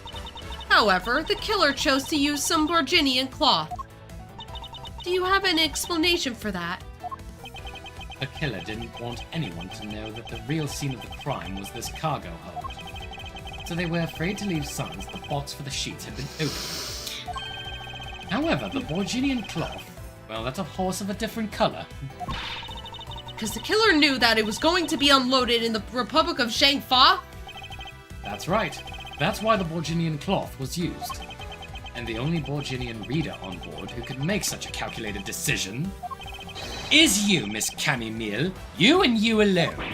However, the killer chose to use some Borginian cloth. Do you have an explanation for that? The killer didn't want anyone to know that the real scene of the crime was this cargo hold. So they were afraid to leave signs the box for the sheets had been opened. However, the Borginian cloth, well, that's a horse of a different color. Because the killer knew that it was going to be unloaded in the Republic of Shangfa? That's right. That's why the Borginian cloth was used. And the only Borginian reader on board who could make such a calculated decision is you, Miss Camille. You and you alone.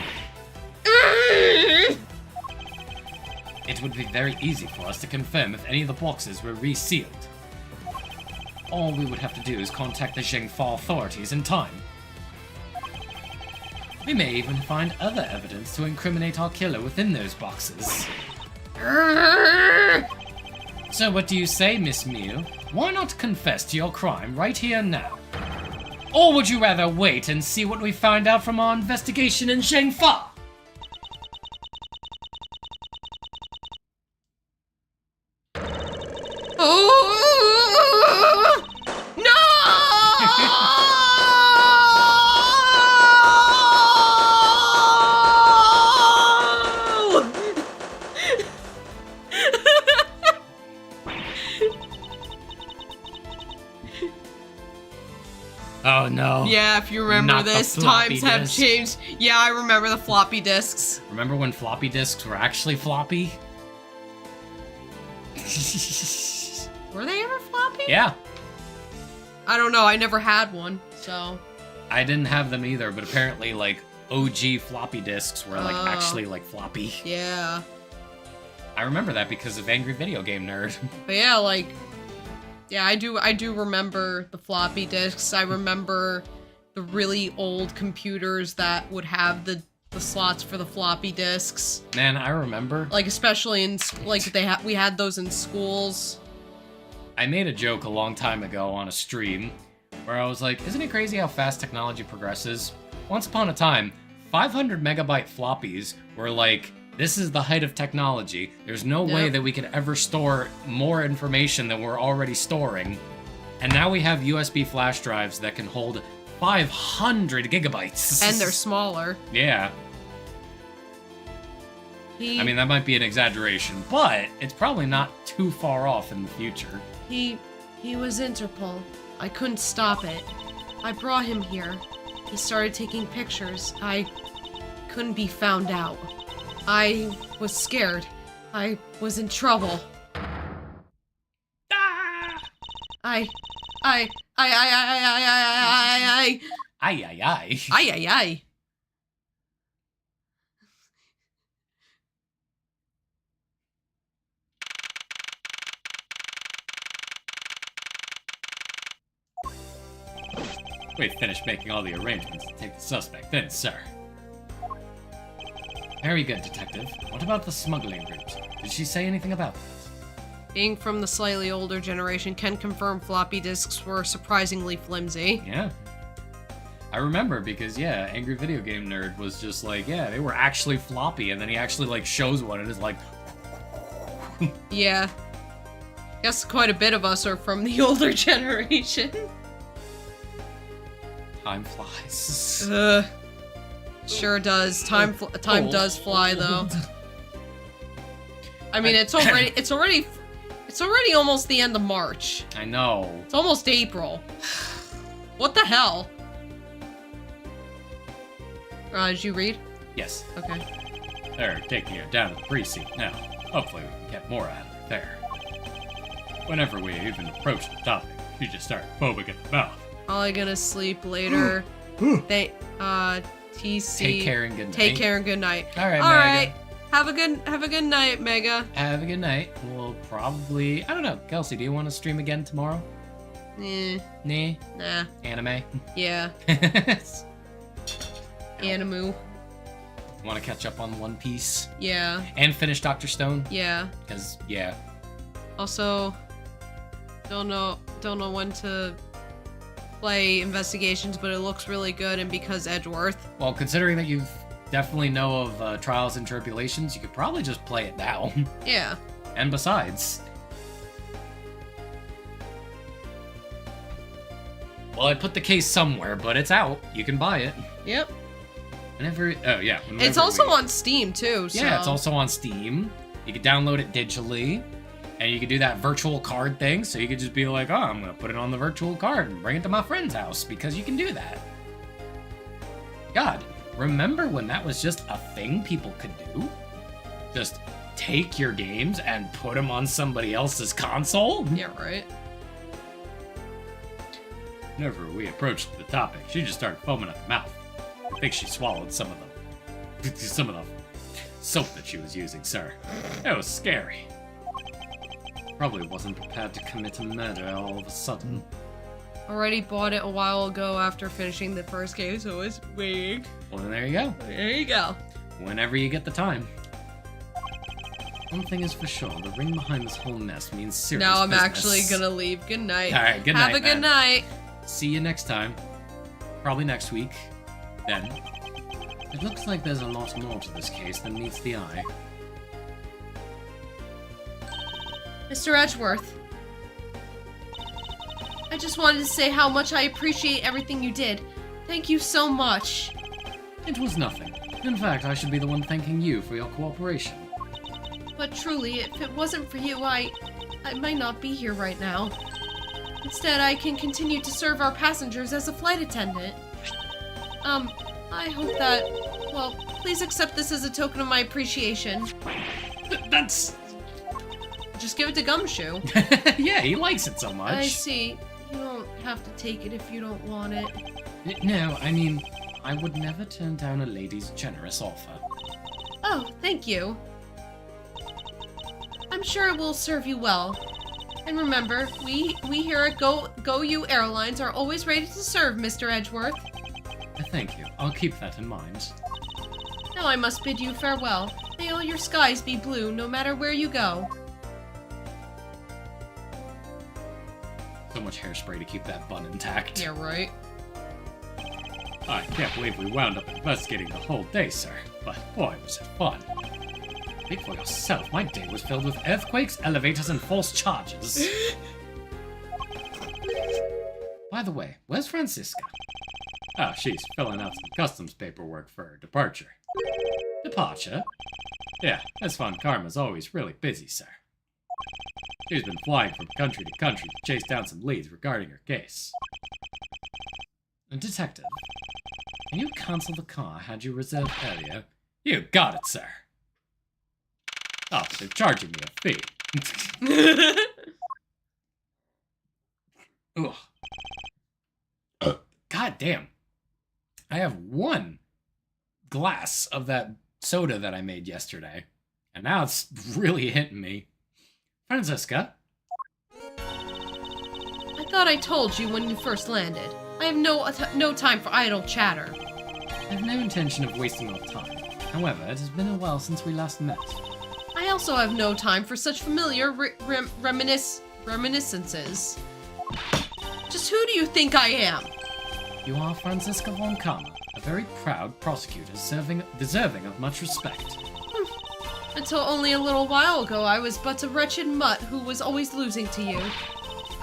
It would be very easy for us to confirm if any of the boxes were resealed. All we would have to do is contact the Zhengfa authorities in time. We may even find other evidence to incriminate our killer within those boxes. So what do you say, Miss Mew? Why not confess to your crime right here and now? Or would you rather wait and see what we find out from our investigation in Zhengfa? Oh! No! Oh no. Yeah, if you remember Not the this, floppy times have disk. changed. Yeah, I remember the floppy disks. Remember when floppy disks were actually floppy? Were they ever floppy? Yeah. I don't know, I never had one, so... I didn't have them either, but apparently, like, OG floppy disks were, like, actually, like, floppy. Yeah. I remember that because of Angry Video Game Nerd. But yeah, like... Yeah, I do remember the floppy disks. I remember the really old computers that would have the slots for the floppy disks. Man, I remember. Like, especially in... Like, we had those in schools. I made a joke a long time ago on a stream where I was like, isn't it crazy how fast technology progresses? Once upon a time, 500 megabyte floppies were like, this is the height of technology. There's no way that we could ever store more information than we're already storing. And now we have USB flash drives that can hold 500 gigabytes. And they're smaller. Yeah. I mean, that might be an exaggeration, but it's probably not too far off in the future. He was Interpol. I couldn't stop it. I brought him here. He started taking pictures. I couldn't be found out. I was scared. I was in trouble. Ah! I. Ay, ay, ay. Ay. We've finished making all the arrangements to take the suspect in, sir. Very good, Detective. What about the smuggling route? Did she say anything about that? Being from the slightly older generation, can confirm floppy disks were surprisingly flimsy. Yeah. I remember because, yeah, Angry Video Game Nerd was just like, yeah, they were actually floppy, and then he actually, like, shows one and is like... Yeah. Guess quite a bit of us are from the older generation. Time flies. Sure does. Time does fly though. I mean, it's already almost the end of March. I know. It's almost April. What the hell? Did you read? Yes. Okay. They're taking her down to the precinct now. Hopefully we can get more out of her there. Whenever we even approach the topic, she just starts foaming at the mouth. Probably gonna sleep later. TC. Take care and good night. Take care and good night. All right, All Mega. right. Have a good night, Mega. Have a good night. We'll probably... I don't know. Kelsey, do you want to stream again tomorrow? Eh, Nah. nah. Anime? Yeah. Animu. Want to catch up on One Piece? Yeah. And finish Dr. Stone? Yeah. Because, yeah. Also, don't know when to play Investigations, but it looks really good, and because Edgeworth. Well, considering that you definitely know of Trials and Tribulations, you could probably just play it now. Yeah. And besides... Well, I put the case somewhere, but it's out. You can buy it. Yep. Whenever... Oh, yeah. It's also on Steam, too, so... Yeah, it's also on Steam. You can download it digitally. And you can do that virtual card thing, so you could just be like, oh, I'm going to put it on the virtual card and bring it to my friend's house, because you can do that. God, remember when that was just a thing people could do? Just take your games and put them on somebody else's console? Yeah, right. Whenever we approached the topic, she just started foaming at the mouth. I think she swallowed some of the soap that she was using, sir. It was scary. Probably wasn't prepared to commit a murder all of a sudden. Already bought it a while ago after finishing the first game, so it's waiting. Well, then there you go. There you go. Whenever you get the time. One thing is for sure, the ring behind this whole mess means serious Now I'm business. actually gonna leave. Good night. Alright, good Have night, a good man. night. See you next time. Probably next week. Then. It looks like there's a lot more to this case than meets the eye. Mr. Edgeworth, I just wanted to say how much I appreciate everything you did. Thank you so much. It was nothing. In fact, I should be the one thanking you for your cooperation. But truly, if it wasn't for you, I might not be here right now. Instead, I can continue to serve our passengers as a flight attendant. I hope that, well, please accept this as a token of my appreciation. That's... Just give it to Gumshoe. Yeah, he likes it so much. I see. You don't have to take it if you don't want it. No, I mean, I would never turn down a lady's generous offer. Oh, thank you. I'm sure it will serve you well. And remember, we here at Go You Airlines are always ready to serve, Mr. Edgeworth. Thank you. I'll keep that in mind. Now I must bid you farewell. May all your skies be blue, no matter where you go. So much hairspray to keep that bun intact. Yeah, right. I can't believe we wound up investigating the whole day, sir. But boy, was it fun. Speak for yourself, my day was filled with earthquakes, elevators, and false charges. By the way, where's Francisca? Oh, she's filling out some customs paperwork for her departure. Departure? Yeah, Miss Von Karma's always really busy, sir. She's been flying from country to country to chase down some leads regarding her case. Detective, can you cancel the car I had you reserved earlier? You got it, sir. Oh, they're charging me a fee. Ugh. God damn. I have one glass of that soda that I made yesterday, and now it's really hitting me. Francisca? I thought I told you when you first landed. I have no time for idle chatter. I have no intention of wasting your time. However, it has been a while since we last met. I also have no time for such familiar reminiscences. Just who do you think I am? You are Francisca Von Karma, a very proud prosecutor deserving of much respect. Until only a little while ago, I was but a wretched mutt who was always losing to you.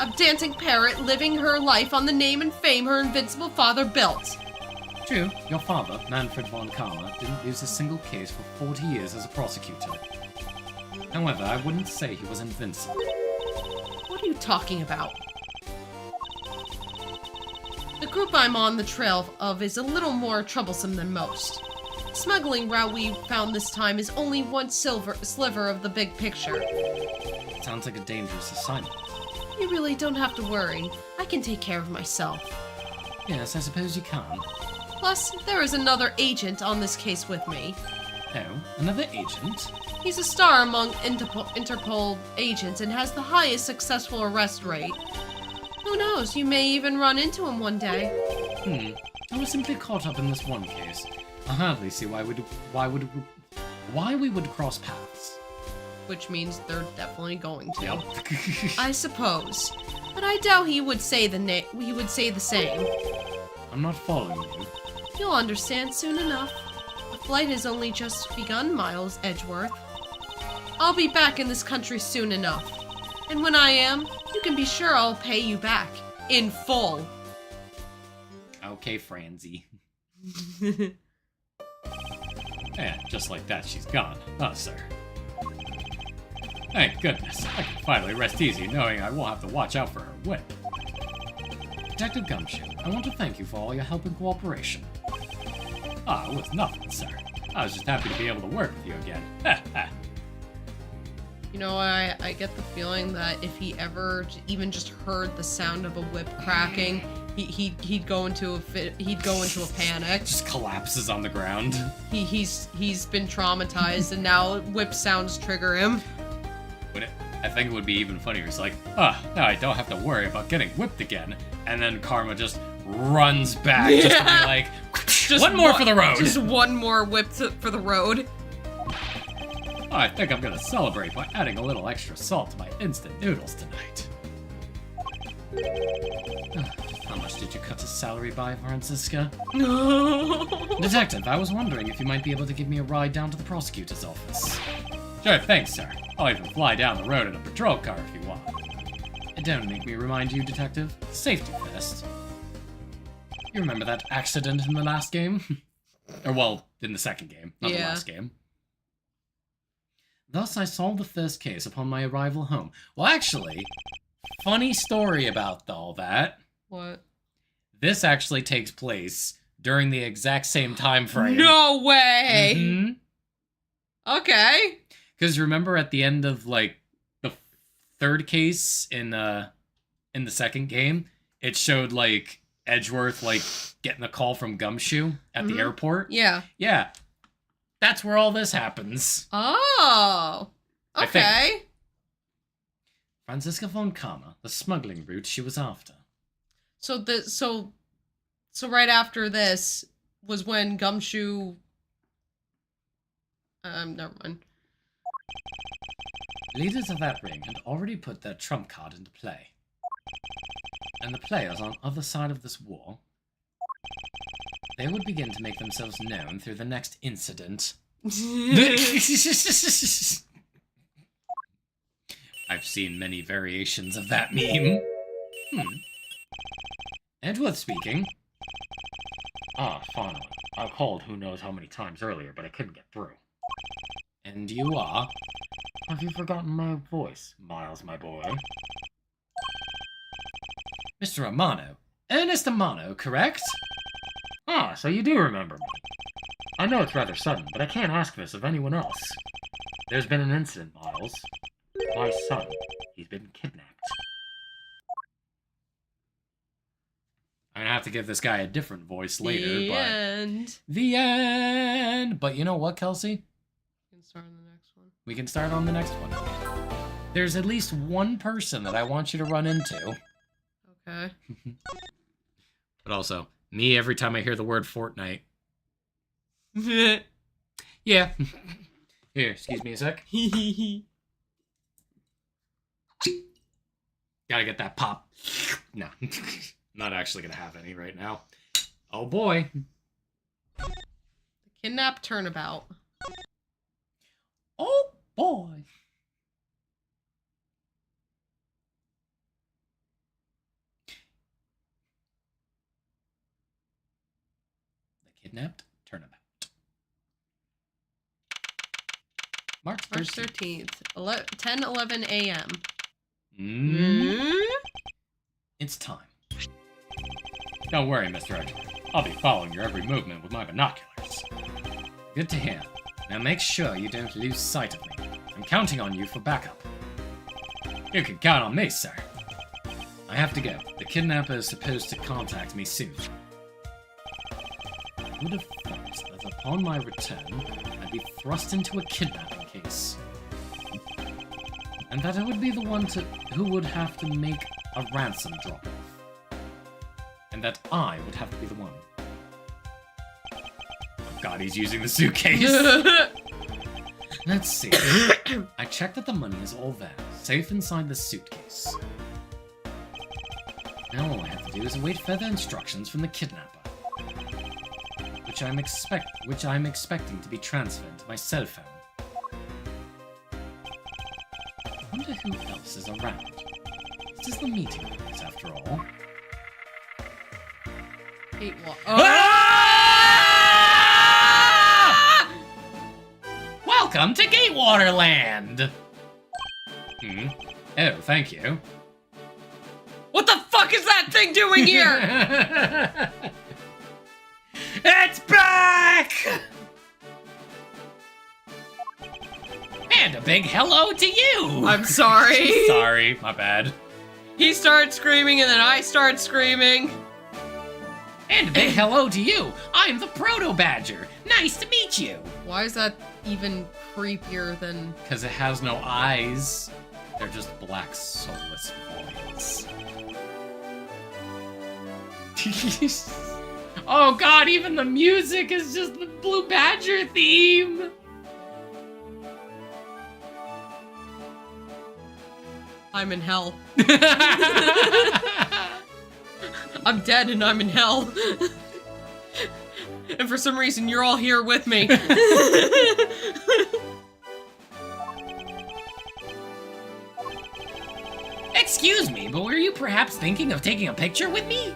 A dancing parrot living her life on the name and fame her invincible father built. True, your father, Manfred von Karma, didn't lose a single case for 40 years as a prosecutor. However, I wouldn't say he was invincible. What are you talking about? The group I'm on the trail of is a little more troublesome than most. The smuggling route we found this time is only one sliver of the big picture. Sounds like a dangerous assignment. You really don't have to worry. I can take care of myself. Yes, I suppose you can. Plus, there is another agent on this case with me. Oh, another agent? He's a star among Interpol agents and has the highest successful arrest rate. Who knows, you may even run into him one day. I was simply caught up in this one case. I hardly see why we would cross paths. Which means they're definitely going to. Yep. I suppose. But I doubt he would say the same. I'm not following you. You'll understand soon enough. The flight has only just begun, Miles Edgeworth. I'll be back in this country soon enough. And when I am, you can be sure I'll pay you back. In full. Okay, Franzi. And just like that, she's gone. Oh, sir. Thank goodness. I can finally rest easy knowing I won't have to watch out for her whip. Detective Gumshoe, I want to thank you for all your help and cooperation. Ah, it was nothing, sir. I was just happy to be able to work with you again. You know, I get the feeling that if he ever even just heard the sound of a whip cracking, he'd go into a fit. He'd go into a panic. Just collapses on the ground. He's been traumatized, and now whip sounds trigger him. I think it would be even funnier. It's like, now I don't have to worry about getting whipped again. And then Karma just runs back just to be like, one more for the road. Just one more whip for the road. I think I'm gonna celebrate by adding a little extra salt to my instant noodles tonight. How much did you cut his salary by, Francisca? Detective, I was wondering if you might be able to give me a ride down to the prosecutor's office. Sure, thanks, sir. I'll even fly down the road in a patrol car if you want. Don't make me remind you, Detective. Safety first. You remember that accident in the last game? Or, well, in the second game, not the last game. Thus, I solved the first case upon my arrival home. Well, actually, funny story about all that. What? This actually takes place during the exact same time frame. No way! Mm-hmm. Okay. Because remember at the end of, like, the third case in the second game, it showed, like, Edgeworth, like, getting a call from Gumshoe at the airport? Yeah. Yeah. That's where all this happens. Oh. Okay. Francisca von Karma, the smuggling route she was after. So right after this was when Gumshoe... never mind. Leaders of that ring had already put their trump card into play. And the players on the other side of this war, they would begin to make themselves known through the next incident. I've seen many variations of that meme. Edgeworth speaking. Ah, finally. I called who knows how many times earlier, but I couldn't get through. And you are? Have you forgotten my voice, Miles, my boy? Mr. Amano. Ernest Amano, correct? Ah, so you do remember me. I know it's rather sudden, but I can't ask this of anyone else. There's been an incident, Miles. My son, he's been kidnapped. I'm gonna have to give this guy a different voice later, The but... end. The end! But you know what, Kelsey? We can start on the next one. We can start on the next one. There's at least one person that I want you to run into. Okay. But also, me every time I hear the word Fortnite. Yeah. Here, excuse me a sec. Gotta get that pop. No. Not actually gonna have any right now. Oh boy. Kidnap turnabout. Oh boy. kidnapped turnabout. March 13th. March 13th, 10:11 a.m. It's time. Don't worry, Mr. Edgeworth. I'll be following your every movement with my binoculars. Good to hear. Now make sure you don't lose sight of me. I'm counting on you for backup. You can count on me, sir. I have to go. The kidnapper is supposed to contact me soon. I would have thought that upon my return, I'd be thrust into a kidnapping case. And that I would be the one who would have to make a ransom drop-off. And that I would have to be the one. Oh god, he's using the suitcase. Let's see. I checked that the money is all there, safe inside the suitcase. Now all I have to do is await further instructions from the kidnapper, which I'm expecting to be transferred to my cell phone. I wonder who else is around. This is the meeting place, after all. Welcome to Gatewater Land! Oh, thank you. What the fuck is that thing doing here? It's back! And a big hello to you! I'm sorry. Sorry, my bad. He started screaming and then I started screaming. And a big hello to you! I'm the Proto-Badger! Nice to meet you! Why is that even creepier than... Because it has no eyes. They're just black, soulless voids. Oh god, even the music is just the Blue Badger theme! I'm in hell. I'm dead and I'm in hell. And for some reason, you're all here with me. Excuse me, but were you perhaps thinking of taking a picture with me?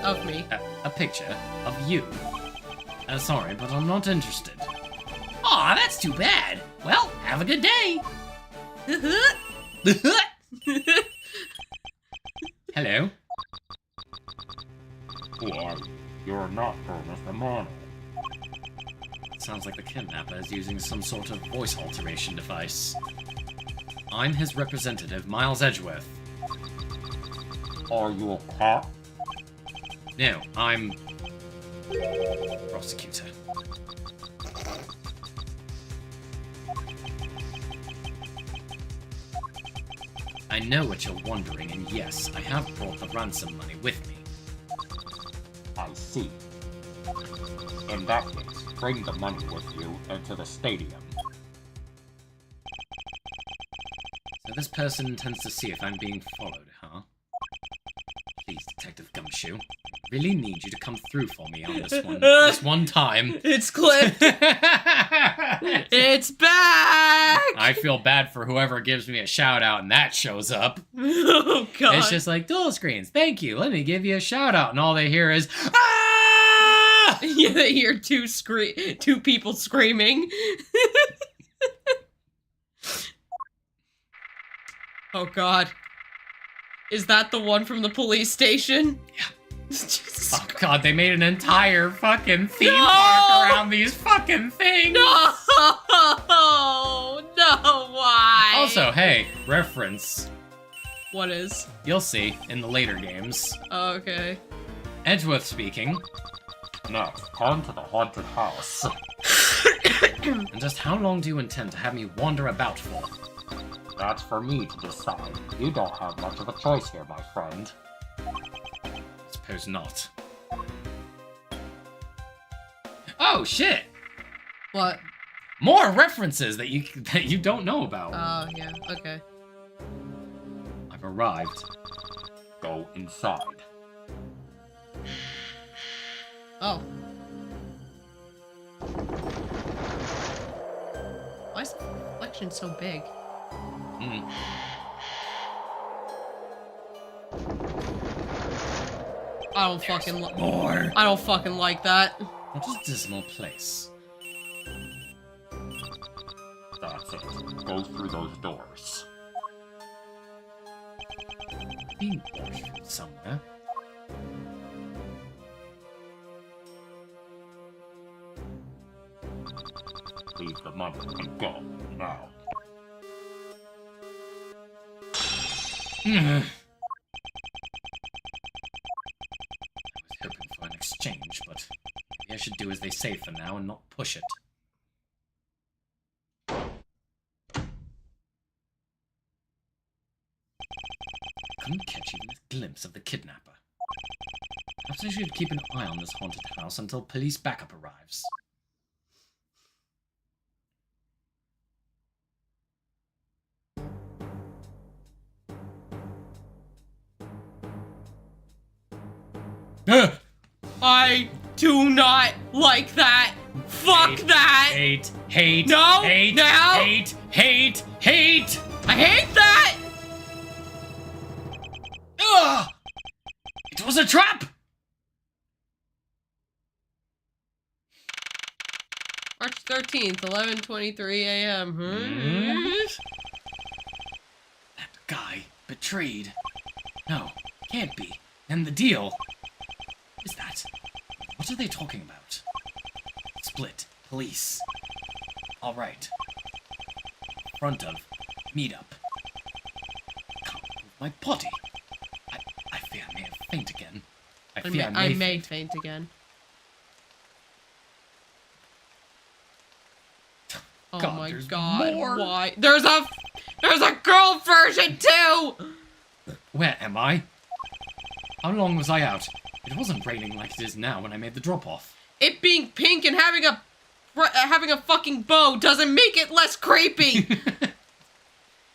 Of me. A picture of you. Sorry, but I'm not interested. Aw, that's too bad. Well, have a good day. Hello? Who are you? You're not Mr. Mono. Sounds like the kidnapper is using some sort of voice alteration device. I'm his representative, Miles Edgeworth. Are you a cop? No, I'm... prosecutor. I know what you're wondering, and yes, I have brought the ransom money with me. I see. In that case, bring the money with you into the stadium. So this person intends to see if I'm being followed, huh? Please, Detective Gumshoe. I really need you to come through for me on this one time. It's clipped. It's back. I feel bad for whoever gives me a shout out and that shows up. Oh god. It's just like, dual screens, thank you, let me give you a shout out, and all they hear is, ah! Yeah, they hear two people screaming. Oh god. Is that the one from the police station? Yeah. Jesus Oh god, they made an entire fucking theme park around these fucking things! No! No, why? Also, hey, reference. What is? You'll see in the later games. Oh, okay. Edgeworth speaking. Next, come to the haunted house. And just how long do you intend to have me wander about for? That's for me to decide. You don't have much of a choice here, my friend. Suppose not. Oh shit! What? More references that you don't know about. Oh, yeah, okay. I've arrived. Go inside. Oh. Why is the reflection so big? Mm. I don't fucking More. I don't fucking like that. What a dismal place. That's it. Go through those doors. Being washroom somewhere. Leave the money and go now. I was hoping for an exchange, but maybe I should do as they say for now and not push it. Couldn't catch even a glimpse of the kidnapper. Perhaps I should keep an eye on this haunted house until police backup arrives. I do not like that. Fuck that. Hate. No, Hate. now. Hate. I hate that. Ugh! It was a trap! March 13th, 11:23 a.m. That guy betrayed. No, can't be. And the deal. Is that? What are they talking about? Split. Police. Alright. Front of. Meetup. Can't move my body. I fear I may have faint again. I may faint again. Oh God, my there's god, more. why? There's a girl version too! Where am I? How long was I out? It wasn't raining like it is now when I made the drop-off. It being pink and having a fucking bow doesn't make it less creepy!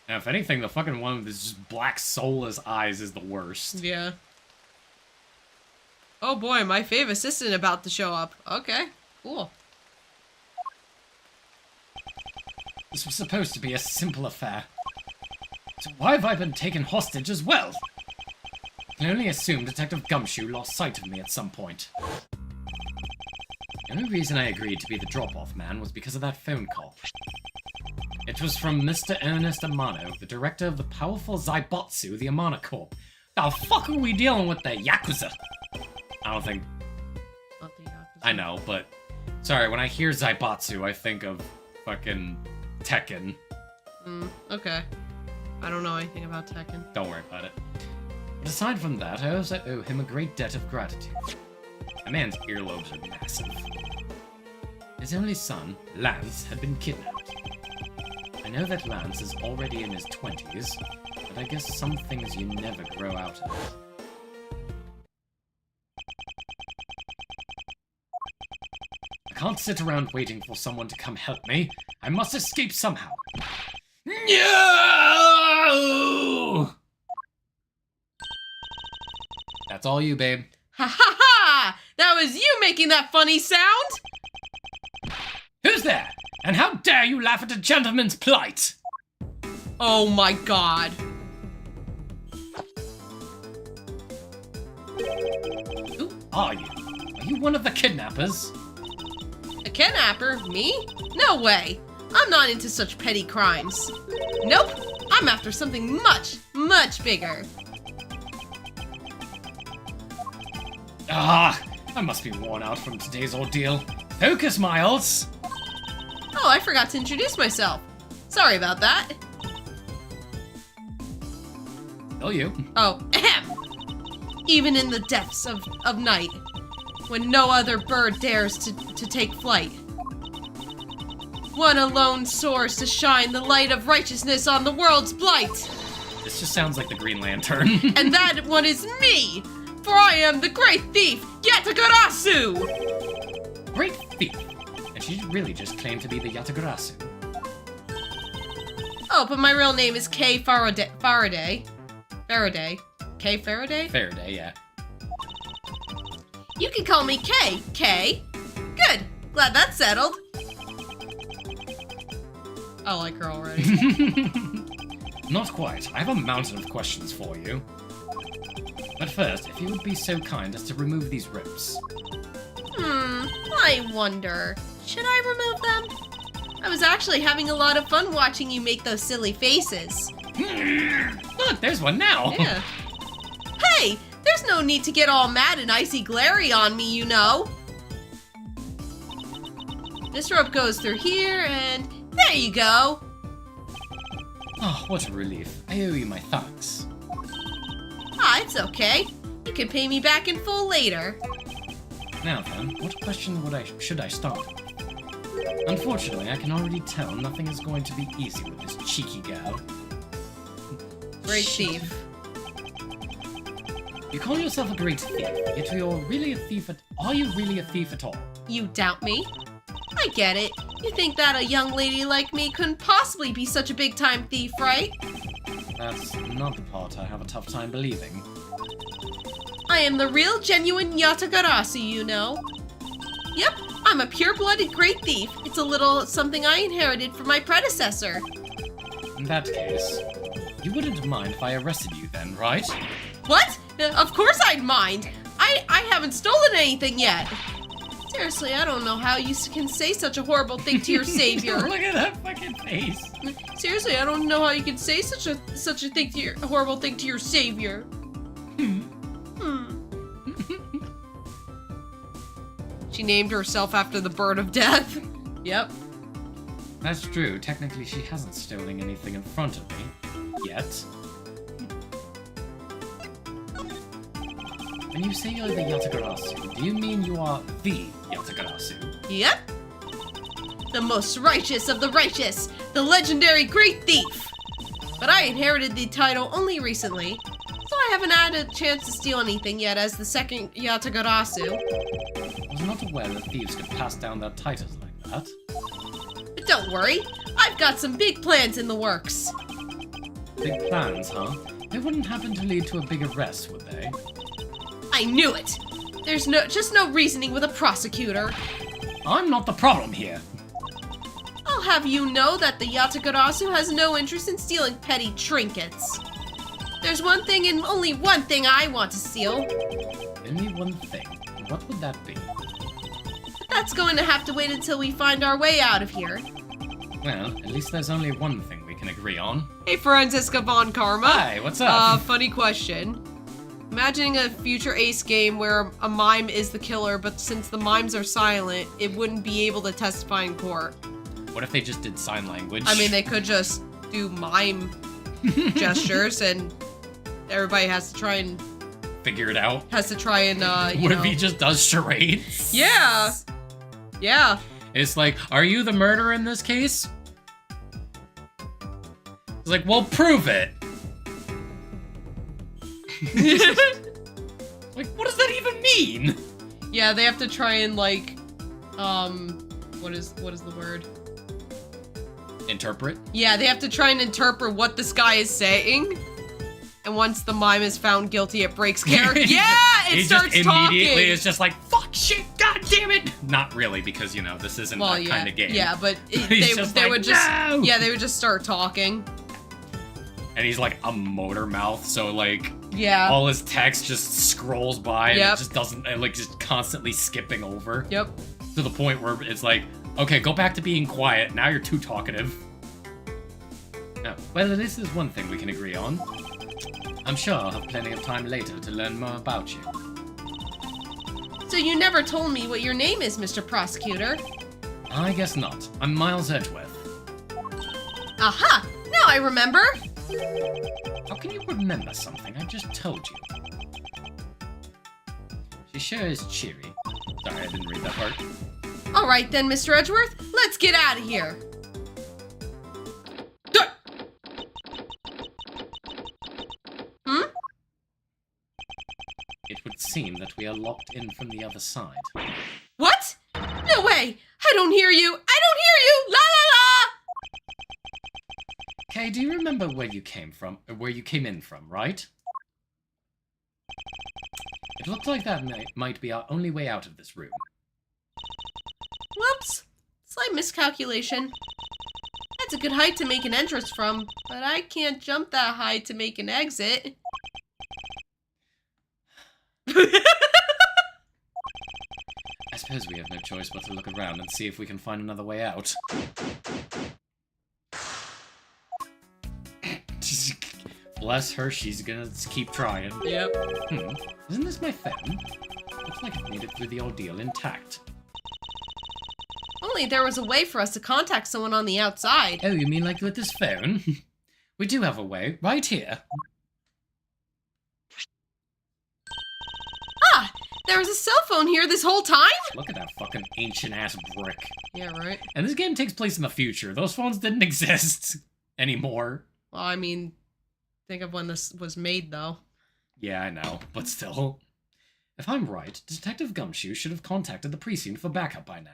Now, if anything, the fucking one with this just black soulless eyes is the worst. Yeah. Oh boy, my fave assistant about to show up. Okay, cool. This was supposed to be a simple affair. So why have I been taken hostage as well? I can only assume Detective Gumshoe lost sight of me at some point. The only reason I agreed to be the drop-off man was because of that phone call. It was from Mr. Ernest Amano, the director of the powerful Zaibatsu, the Amana Corp. Now, fuck are we dealing with the Yakuza? I don't think... Not the Yakuza. I know, but... Sorry, when I hear Zaibatsu, I think of fucking Tekken. Okay. I don't know anything about Tekken. Don't worry about it. But aside from that, I also owe him a great debt of gratitude. A man's earlobes are massive. His only son, Lance, had been kidnapped. I know that Lance is already in his 20s, but I guess some things you never grow out of. I can't sit around waiting for someone to come help me. I must escape somehow. No! That's all you, babe. Ha ha ha! That was you making that funny sound? Who's there? And how dare you laugh at a gentleman's plight? Oh my god. Who are you? Are you one of the kidnappers? A kidnapper? Me? No way. I'm not into such petty crimes. Nope. I'm after something much, much bigger. Ah, I must be worn out from today's ordeal. Focus, Miles! Oh, I forgot to introduce myself. Sorry about that. Still you. Oh, ahem. Even in the depths of night, when no other bird dares to take flight. One alone soars to shine the light of righteousness on the world's blight. This just sounds like the Green Lantern. And that one is me, for I am the great thief, Yatagarasu! Great thief. And she really just claimed to be the Yatagarasu. Oh, but my real name is Kay Faraday. Kay Faraday? Faraday, yeah. You can call me Kay. Kay? Good. Glad that's settled. I like her already. Not quite. I have a mountain of questions for you. But first, if you would be so kind as to remove these ropes. I wonder, should I remove them? I was actually having a lot of fun watching you make those silly faces. Look, there's one now. Yeah. Hey, there's no need to get all mad and icy glary on me, you know. This rope goes through here, and there you go. Oh, what a relief. I owe you my thanks. Ah, it's okay. You can pay me back in full later. Now then, what question should I start with? Unfortunately, I can already tell nothing is going to be easy with this cheeky gal. Great thief. You call yourself a great thief, yet you're really a thief are you really a thief at all? You doubt me? I get it. You think that a young lady like me couldn't possibly be such a big-time thief, right? That's not the part I have a tough time believing. I am the real, genuine Yatagarasu, you know. Yep, I'm a pure-blooded great thief. It's a little something I inherited from my predecessor. In that case, you wouldn't mind if I arrested you then, right? What? Of course I'd mind. I haven't stolen anything yet. Seriously, I don't know how you can say such a horrible thing to your savior. Look at that fucking face. Seriously, I don't know how you can say such a thing to a horrible thing to your savior. She named herself after the bird of death. Yep. That's true. Technically, she hasn't stolen anything in front of me. Yet. When you say you're the Yatagarasu, do you mean you are the Yatagarasu? Yep. The most righteous of the righteous, the legendary great thief. But I inherited the title only recently, so I haven't had a chance to steal anything yet as the second Yatagarasu. I was not aware that thieves could pass down their titles like that. But don't worry, I've got some big plans in the works. Big plans, huh? They wouldn't happen to lead to a big arrest, would they? I knew it! There's just no reasoning with a prosecutor. I'm not the problem here. I'll have you know that the Yatagarasu has no interest in stealing petty trinkets. There's one thing and only one thing I want to steal. Only one thing. What would that be? But that's going to have to wait until we find our way out of here. Well, at least there's only one thing we can agree on. Hey, Franziska Von Karma. Hi, what's up? Funny question. Imagining a future Ace game where a mime is the killer, but since the mimes are silent, it wouldn't be able to testify in court. What if they just did sign language? I mean, they could just do mime gestures, and everybody has to try and figure it out. you What know. if he just does charades? Yeah. Yeah. It's like, are you the murderer in this case? It's like, well, prove it. Like, what does that even mean? Yeah, they have to try and like, what is the word? Interpret? Yeah, they have to try and interpret what this guy is saying. And once the mime is found guilty, it breaks character. Yeah, it starts just talking. immediately is just like, fuck shit, god damn it! Not really, because, you know, this isn't that kind of game. Yeah, but He's just they like, would just "No!" yeah, they would just start talking. And he's like a motor mouth, so like Yeah. all his text just scrolls by and Yep. it just doesn't, and like just constantly skipping over. Yep. To the point where it's like, okay, go back to being quiet. Now you're too talkative. Oh, well, this is one thing we can agree on. I'm sure I'll have plenty of time later to learn more about you. So you never told me what your name is, Mr. Prosecutor. I guess not. I'm Miles Edgeworth. Aha! Now I remember. How can you remember something I just told you? She sure is cheery. Sorry, I didn't read that part. All right then, Mr. Edgeworth, let's get out of here. Hmm? It would seem that we are locked in from the other side. What? No way! I don't hear you! I don't hear you! La la la! Kay, do you remember where you came from? Or where you came in from, right? It looked like that might be our only way out of this room. Whoops. Slight miscalculation. That's a good height to make an entrance from, but I can't jump that high to make an exit. As suppose we have no choice but to look around and see if we can find another way out. Bless her, she's gonna keep trying. Yep. Isn't this my phone? Looks like it made it through the ordeal intact. Only there was a way for us to contact someone on the outside. Oh, you mean like with this phone? We do have a way, right here. Ah! There was a cell phone here this whole time? Look at that fucking ancient-ass brick. Yeah, right. And this game takes place in the future. Those phones didn't exist anymore. Well, I mean, think of when this was made, though. Yeah, I know, but still. If I'm right, Detective Gumshoe should have contacted the precinct for backup by now.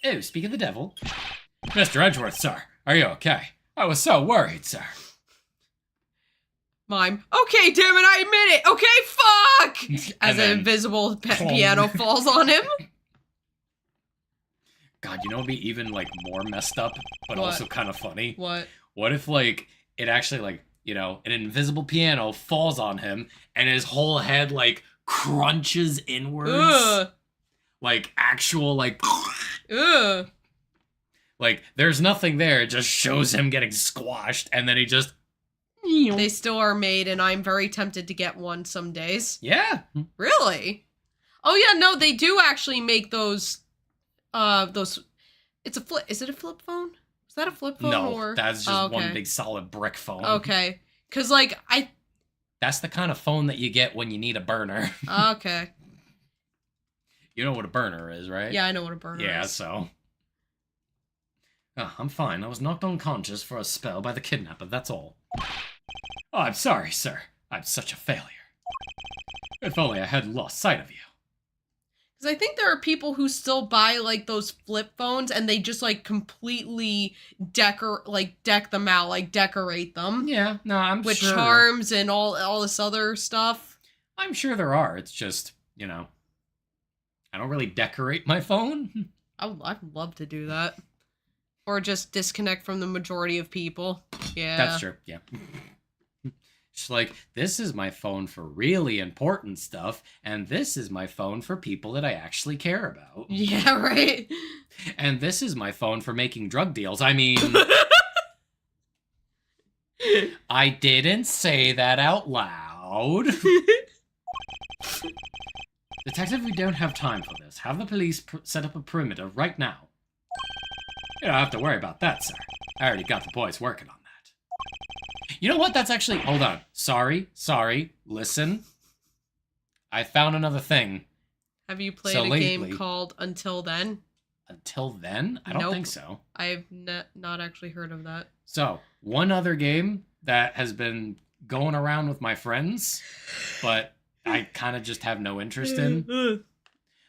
Oh, speak of the devil. Mr. Edgeworth, sir, are you okay? I was so worried, sir. Mime. Okay, damn it, I admit it. Okay, fuck! As then- an invisible piano falls on him. God, you know what'd be even, like, more messed up, but What? also kind of funny? What? What if, like, it actually, like, you know, an invisible piano falls on him, and his whole head, like, crunches inwards? Ugh. Like, actual, like... Ugh. Like, there's nothing there, it just shows him getting squashed, and then he just... They still are made, and I'm very tempted to get one some days. Yeah. Really? Oh yeah, no, they do actually make those. It's a flip. Is it a flip phone? Is that a flip phone? No, or... that's just Oh, okay. one big solid brick phone. Okay, cause like That's the kind of phone that you get when you need a burner. Okay. You know what a burner is, right? Yeah, I know what a burner Yeah, is. so... Oh, I'm fine. I was knocked unconscious for a spell by the kidnapper, that's all. Oh, I'm sorry, sir. I'm such a failure. If only I hadn't lost sight of you. Because I think there are people who still buy like those flip phones and they just like completely deck them out, like decorate them Yeah, no, I'm with sure... charms and all this other stuff. I'm sure there are. It's just, you know... I don't really decorate my phone. I'd love to do that. Or just disconnect from the majority of people. Yeah. That's true, yeah. Just like, this is my phone for really important stuff, and this is my phone for people that I actually care about. Yeah, right? And this is my phone for making drug deals. I mean... I didn't say that out loud. Detective, we don't have time for this. Have the police set up a perimeter right now. You don't have to worry about that, sir. I already got the boys working on that. You know what? That's actually... Hold on. Sorry. Listen. I found another thing. Have you played So a lately- game called Until Then? Until then? I don't Nope. think so. I've not actually heard of that. So, one other game that has been going around with my friends, but I kind of just have no interest in.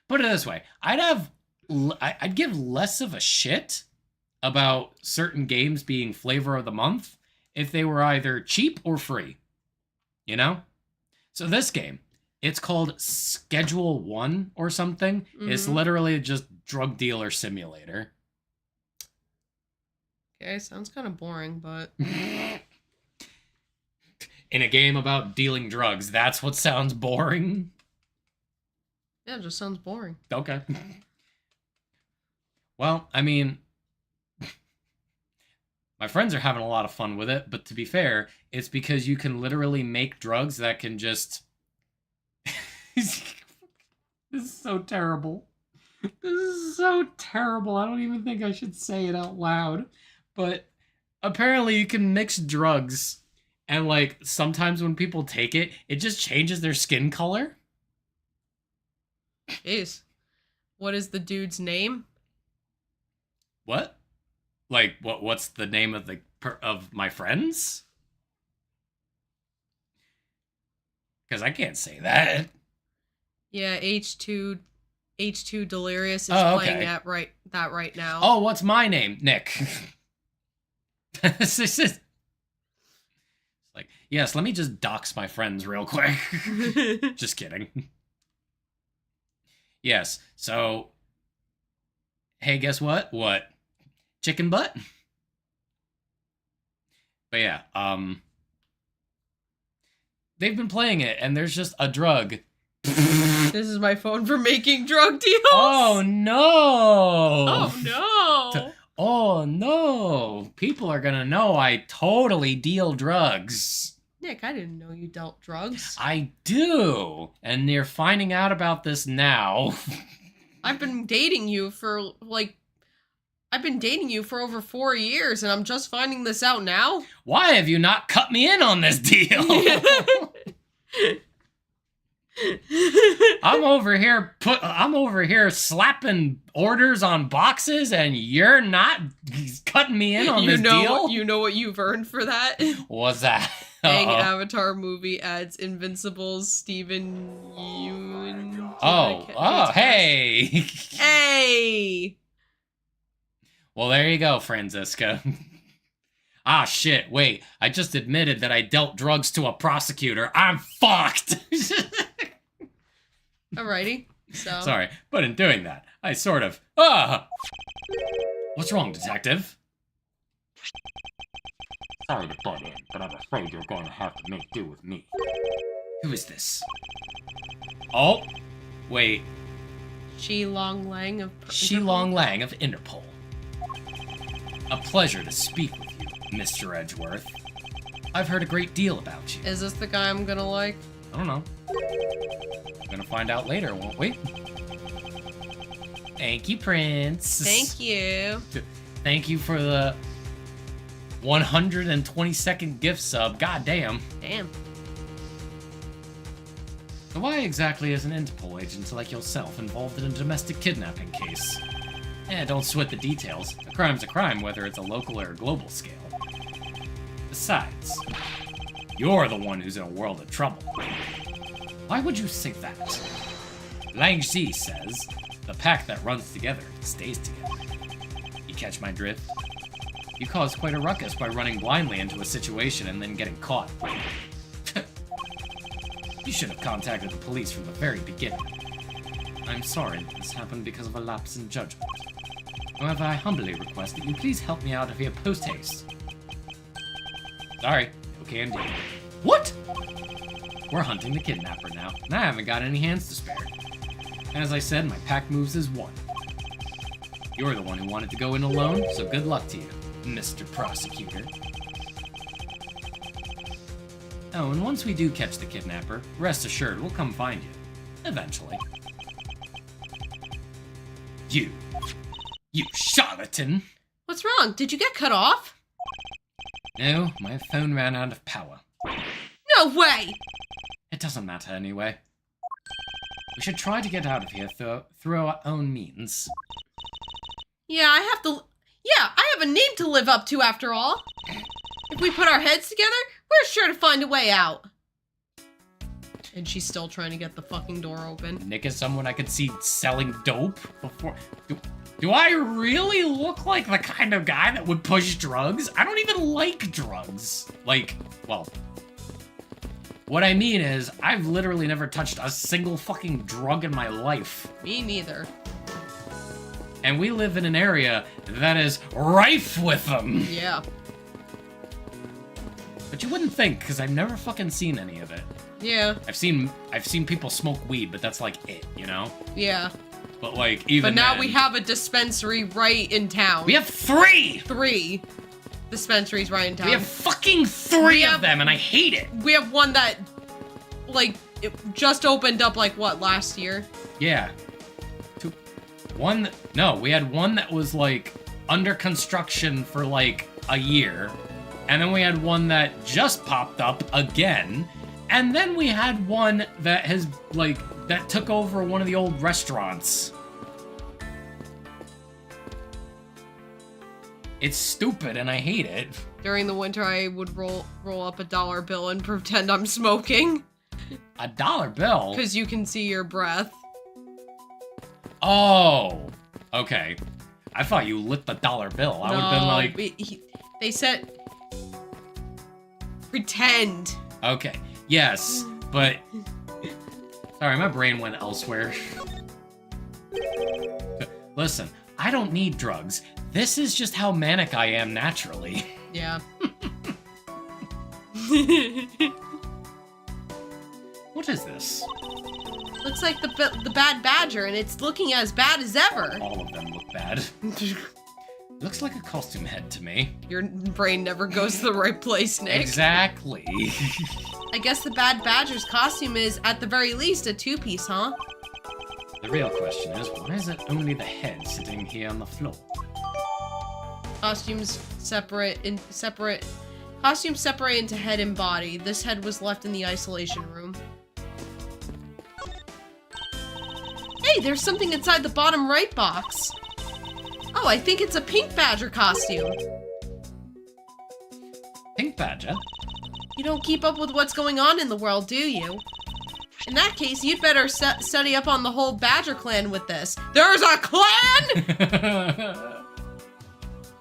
Put it this way. I'd give less of a shit about certain games being flavor of the month if they were either cheap or free. You know? So this game, it's called Schedule 1 or something. It's Mhm. literally just drug dealer simulator. Okay, sounds kind of boring, but... In a game about dealing drugs, that's what sounds boring? Yeah, it just sounds boring. Okay. Well, I mean, my friends are having a lot of fun with it, but to be fair, it's because you can literally make drugs that can just... This is so terrible. This is so terrible. I don't even think I should say it out loud. But apparently you can mix drugs, and like sometimes when people take it, it just changes their skin color. Jeez. What is the dude's name? What? Like, what's the name of of my friends? Because I can't say that. Yeah, H2 Delirious is Oh, okay. playing that right now. Oh, what's my name? Nick. This is like, yes, let me just dox my friends real quick. Just kidding. Yes, so, hey, guess what? What? Chicken butt? But yeah, they've been playing it, and there's just a drug This is my phone for making drug deals. Oh no! Oh no! Oh no! People are gonna know I totally deal drugs. Nick, I didn't know you dealt drugs. I do, and you're finding out about this now. I've been dating you for over 4 years, and I'm just finding this out now. Why have you not cut me in on this deal? I'm over here slapping orders on boxes, and you're not cutting me in on this deal. You know what you've earned for that? What's that? Dang Uh-oh. Avatar movie adds Invincible's Steven Yeun. Hey. Hey! Well, there you go, Francisca. Ah, shit, wait. I just admitted that I dealt drugs to a prosecutor. I'm fucked! Alrighty, so... Sorry, but in doing that, I sort of... What's wrong, detective? Sorry to butt in, but I'm afraid you're going to have to make do with me. Who is this? Oh, wait. Shilong Lang of... Shilong Lang of Interpol. A pleasure to speak with you, Mr. Edgeworth. I've heard a great deal about you. Is this the guy I'm gonna like? I don't know. We're gonna find out later, won't we? Thank you, Prince. Thank you. Thank you for the 122nd gift sub. God damn. Damn. So why exactly is an Interpol agent like yourself involved in a domestic kidnapping case? Don't sweat the details. A crime's a crime, whether it's a local or a global scale. Besides, you're the one who's in a world of trouble. Why would you say that? Lang Zi says, the pack that runs together stays together. You catch my drift? You caused quite a ruckus by running blindly into a situation and then getting caught. You should have contacted the police from the very beginning. I'm sorry this happened because of a lapse in judgment. However, I humbly request that you please help me out of here post-haste. Sorry, okay indeed. What? We're hunting the kidnapper now, and I haven't got any hands to spare. As I said, my pack moves as one. You're the one who wanted to go in alone, so good luck to you, Mr. Prosecutor. Oh, and once we do catch the kidnapper, rest assured we'll come find you. Eventually. You charlatan! What's wrong? Did you get cut off? No, my phone ran out of power. No way! It doesn't matter anyway. We should try to get out of here through our own means. Yeah, I have a name to live up to after all. If we put our heads together, we're sure to find a way out. And she's still trying to get the fucking door open. Nick is someone I could see selling dope before. Do I really look like the kind of guy that would push drugs? I don't even like drugs. Like, well, what I mean is, I've literally never touched a single fucking drug in my life. Me neither. And we live in an area that is rife with them. Yeah. But you wouldn't think, because I've never fucking seen any of it. Yeah. I've seen people smoke weed, but that's like it, you know? Yeah. But like, even But now then, we have a dispensary right in town. We have 3! 3 dispensaries right in town. We have fucking 3 of them, and I hate it! We have one that, like, it just opened up, like, what, last year? Yeah. We had one that was, like, under construction for, like, a year. And then we had one that just popped up again. And then we had one that has, like, that took over one of the old restaurants. It's stupid, and I hate it. During the winter, I would roll up a dollar bill and pretend I'm smoking. A dollar bill? Because you can see your breath. Oh, okay. I thought you lit the dollar bill. I would have been like... they said... Pretend. Okay, yes, but... Sorry, my brain went elsewhere. Listen, I don't need drugs. This is just how manic I am naturally. Yeah. What is this? Looks like the bad badger, and it's looking as bad as ever. All of them look bad. Looks like a costume head to me. Your brain never goes to the right place, Nick. Exactly. I guess the bad badger's costume is, at the very least, a two-piece, huh? The real question is, why is it only the head sitting here on the floor? Costumes separate into head and body. This head was left in the isolation room. Hey, there's something inside the bottom right box. Oh, I think it's a pink badger costume. Pink badger? You don't keep up with what's going on in the world, do you? In that case, you'd better study up on the whole badger clan with this. There's a clan?!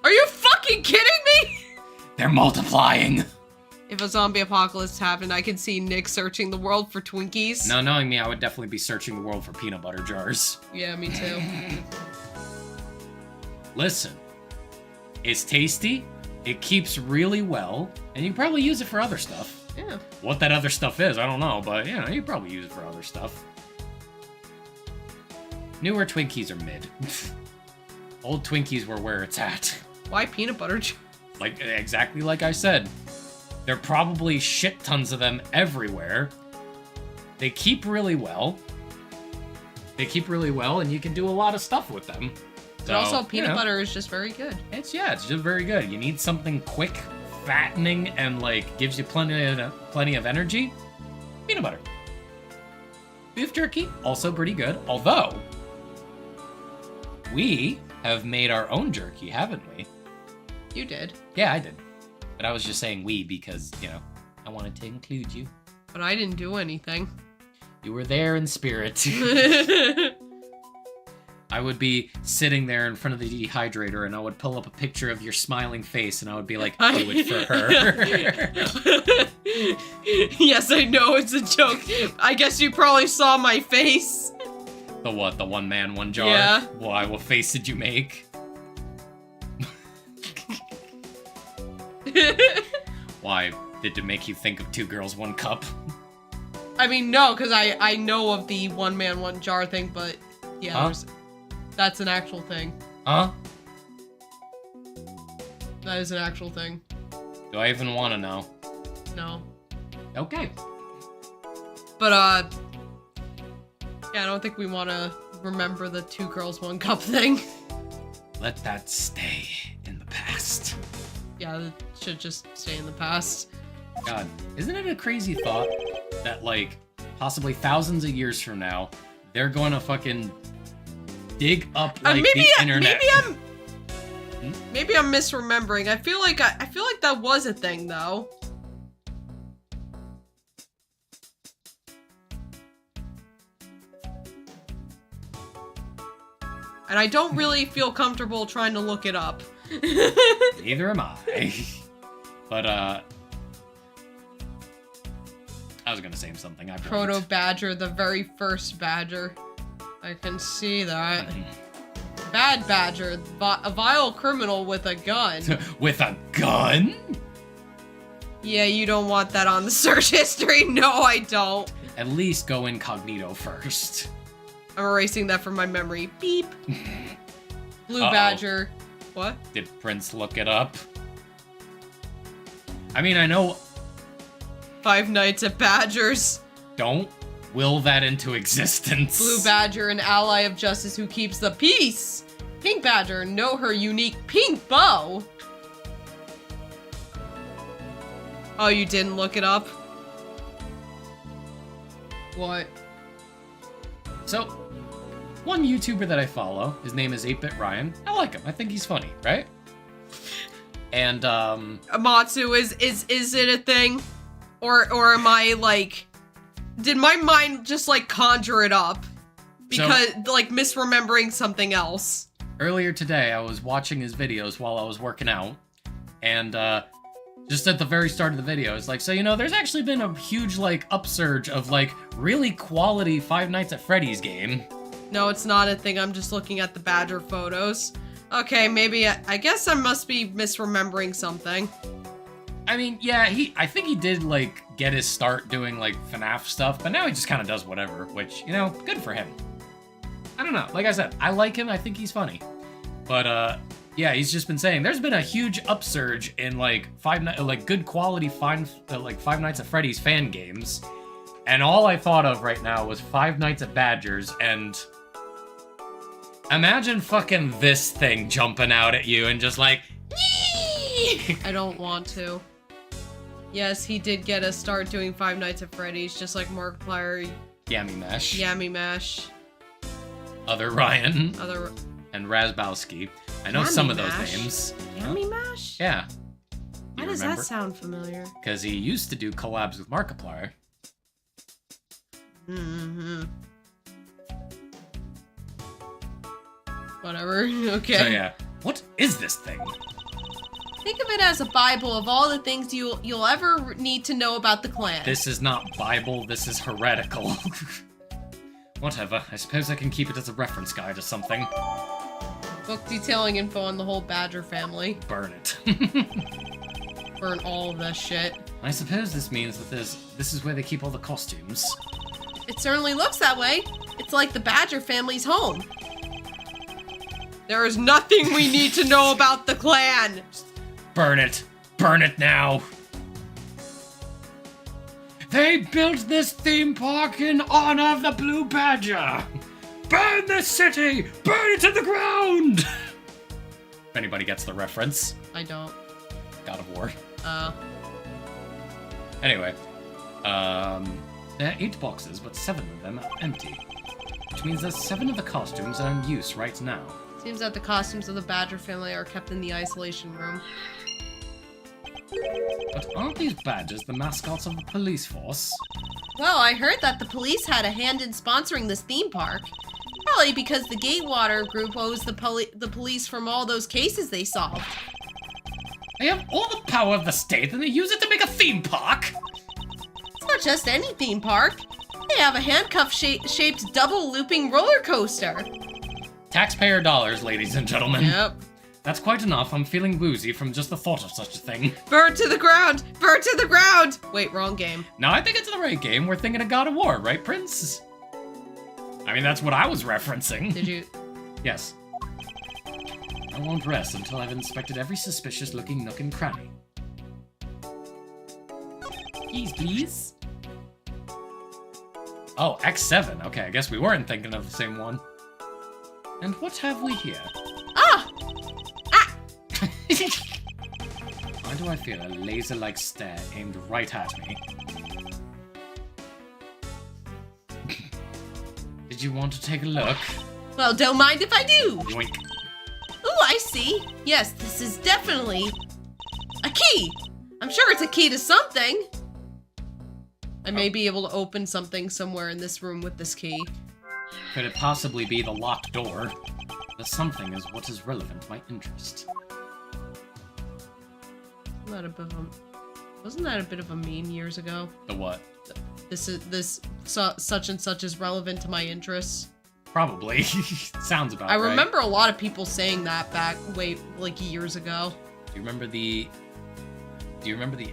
Are you fucking kidding me?! They're multiplying! If a zombie apocalypse happened, I could see Nick searching the world for Twinkies. No, knowing me, I would definitely be searching the world for peanut butter jars. Yeah, me too. Listen, it's tasty, it keeps really well, and you can probably use it for other stuff. Yeah. What that other stuff is, I don't know, but you know, you probably use it for other stuff. Newer Twinkies are mid. Old Twinkies were where it's at. Why peanut butter jar? Like, exactly like I said. There are probably shit tons of them everywhere. They keep really well. And you can do a lot of stuff with them. But also, peanut butter is just very good. It's just very good. You need something quick, fattening, and like gives you plenty of energy. Peanut butter. Beef jerky, also pretty good. Although, we have made our own jerky, haven't we? You did. Yeah, I did. But I was just saying we because, you know, I wanted to include you. But I didn't do anything. You were there in spirit. I would be sitting there in front of the dehydrator and I would pull up a picture of your smiling face and I would be like, do it for her. Yes, I know, it's a joke. I guess you probably saw my face. The what? The one man, one jar? Yeah. Why? What face did you make? Why? Did it make you think of two girls, one cup? I mean, no, because I know of the one man, one jar thing, but yeah, that's an actual thing. Huh? That is an actual thing. Do I even want to know? No. Okay. But, yeah, I don't think we want to remember the two girls, one cup thing. Let that stay in the past. Yeah, it should just stay in the past. God, isn't it a crazy thought that, like, possibly thousands of years from now, they're going to fucking dig up, like, the internet? Maybe I'm misremembering. I feel like that was a thing, though. And I don't really feel comfortable trying to look it up. Neither am I. But, I was gonna say something. I Proto Badger, the very first Badger. I can see that. Bad Badger, a vile criminal with a gun. With a gun? Yeah, you don't want that on the search history. No, I don't. At least go incognito first. I'm erasing that from my memory. Beep. Blue Badger. What? Did Prince look it up? I mean, I know... Five Nights at Badgers. Don't will that into existence. Blue Badger, an ally of justice who keeps the peace. Pink Badger, know her unique pink bow. Oh, you didn't look it up? What? So, one YouTuber that I follow, his name is 8-Bit Ryan. I like him. I think he's funny, right? And, Amatsu, is it a thing? Or am I, like... Did my mind just, like, conjure it up? Because, like, misremembering something else. Earlier today, I was watching his videos while I was working out. And, just at the very start of the video, it's like, so, you know, there's actually been a huge, like, upsurge of, like, really quality Five Nights at Freddy's game. No, it's not a thing. I'm just looking at the Badger photos. Okay, maybe, I guess I must be misremembering something. I mean, yeah, I think he did, like, get his start doing, like, FNAF stuff, but now he just kind of does whatever, which, you know, good for him. I don't know. Like I said, I like him. I think he's funny. But, yeah, he's just been saying there's been a huge upsurge in, like, good quality Five Nights at Freddy's fan games. And all I thought of right now was Five Nights at Badgers, and imagine fucking this thing jumping out at you and just like, yee! I don't want to. Yes, he did get a start doing Five Nights at Freddy's, just like Markiplier, Yammy Mesh, Yammy Mash, Other Ryan, other and Razbowski. I know Yammy some of those Mash? names. Yammy Mash? Yeah. Why does that sound familiar? Because he used to do collabs with Markiplier. Mm-hmm. Whatever. Okay. So yeah, what is this thing? Think of it as a Bible of all the things you'll ever need to know about the clan. This is not Bible, this is heretical. Whatever, I suppose I can keep it as a reference guide or something. Book detailing info on the whole Badger family. Burn it. Burn all of this shit. I suppose this means that this is where they keep all the costumes. It certainly looks that way. It's like the Badger family's home. There is nothing we need to know about the clan. Burn it! Burn it now! They built this theme park in honor of the Blue Badger! Burn this city! Burn it to the ground! If anybody gets the reference. I don't. God of War. Anyway. There are 8 boxes, but 7 of them are empty. Which means that 7 of the costumes are in use right now. Seems that the costumes of the Badger family are kept in the isolation room. But aren't these badgers the mascots of the police force? Well, I heard that the police had a hand in sponsoring this theme park. Probably because the Gatewater group owes the police from all those cases they solved. They have all the power of the state and they use it to make a theme park! It's not just any theme park. They have a handcuff-shaped double-looping roller coaster. Taxpayer dollars, ladies and gentlemen. Yep. That's quite enough. I'm feeling woozy from just the thought of such a thing. Burn to the ground! Burn to the ground! Wait, wrong game. No, I think it's the right game. We're thinking of God of War, right, Prince? I mean, that's what I was referencing. Did you? Yes. I won't rest until I've inspected every suspicious-looking nook and cranny. Please. Oh, X7. Okay, I guess we weren't thinking of the same one. And what have we here? Ah! Why do I feel a laser-like stare aimed right at me? Did you want to take a look? Well, don't mind if I do. Yoink. Ooh, I see. Yes, this is definitely a key. I'm sure it's a key to something. I may be able to open something somewhere in this room with this key. Could it possibly be the locked door? The something is what is relevant to my interest. Wasn't that a bit of a meme years ago? The what? Such and such is relevant to my interests. Probably. Sounds about I right. remember a lot of people saying that back like years ago. Do you remember the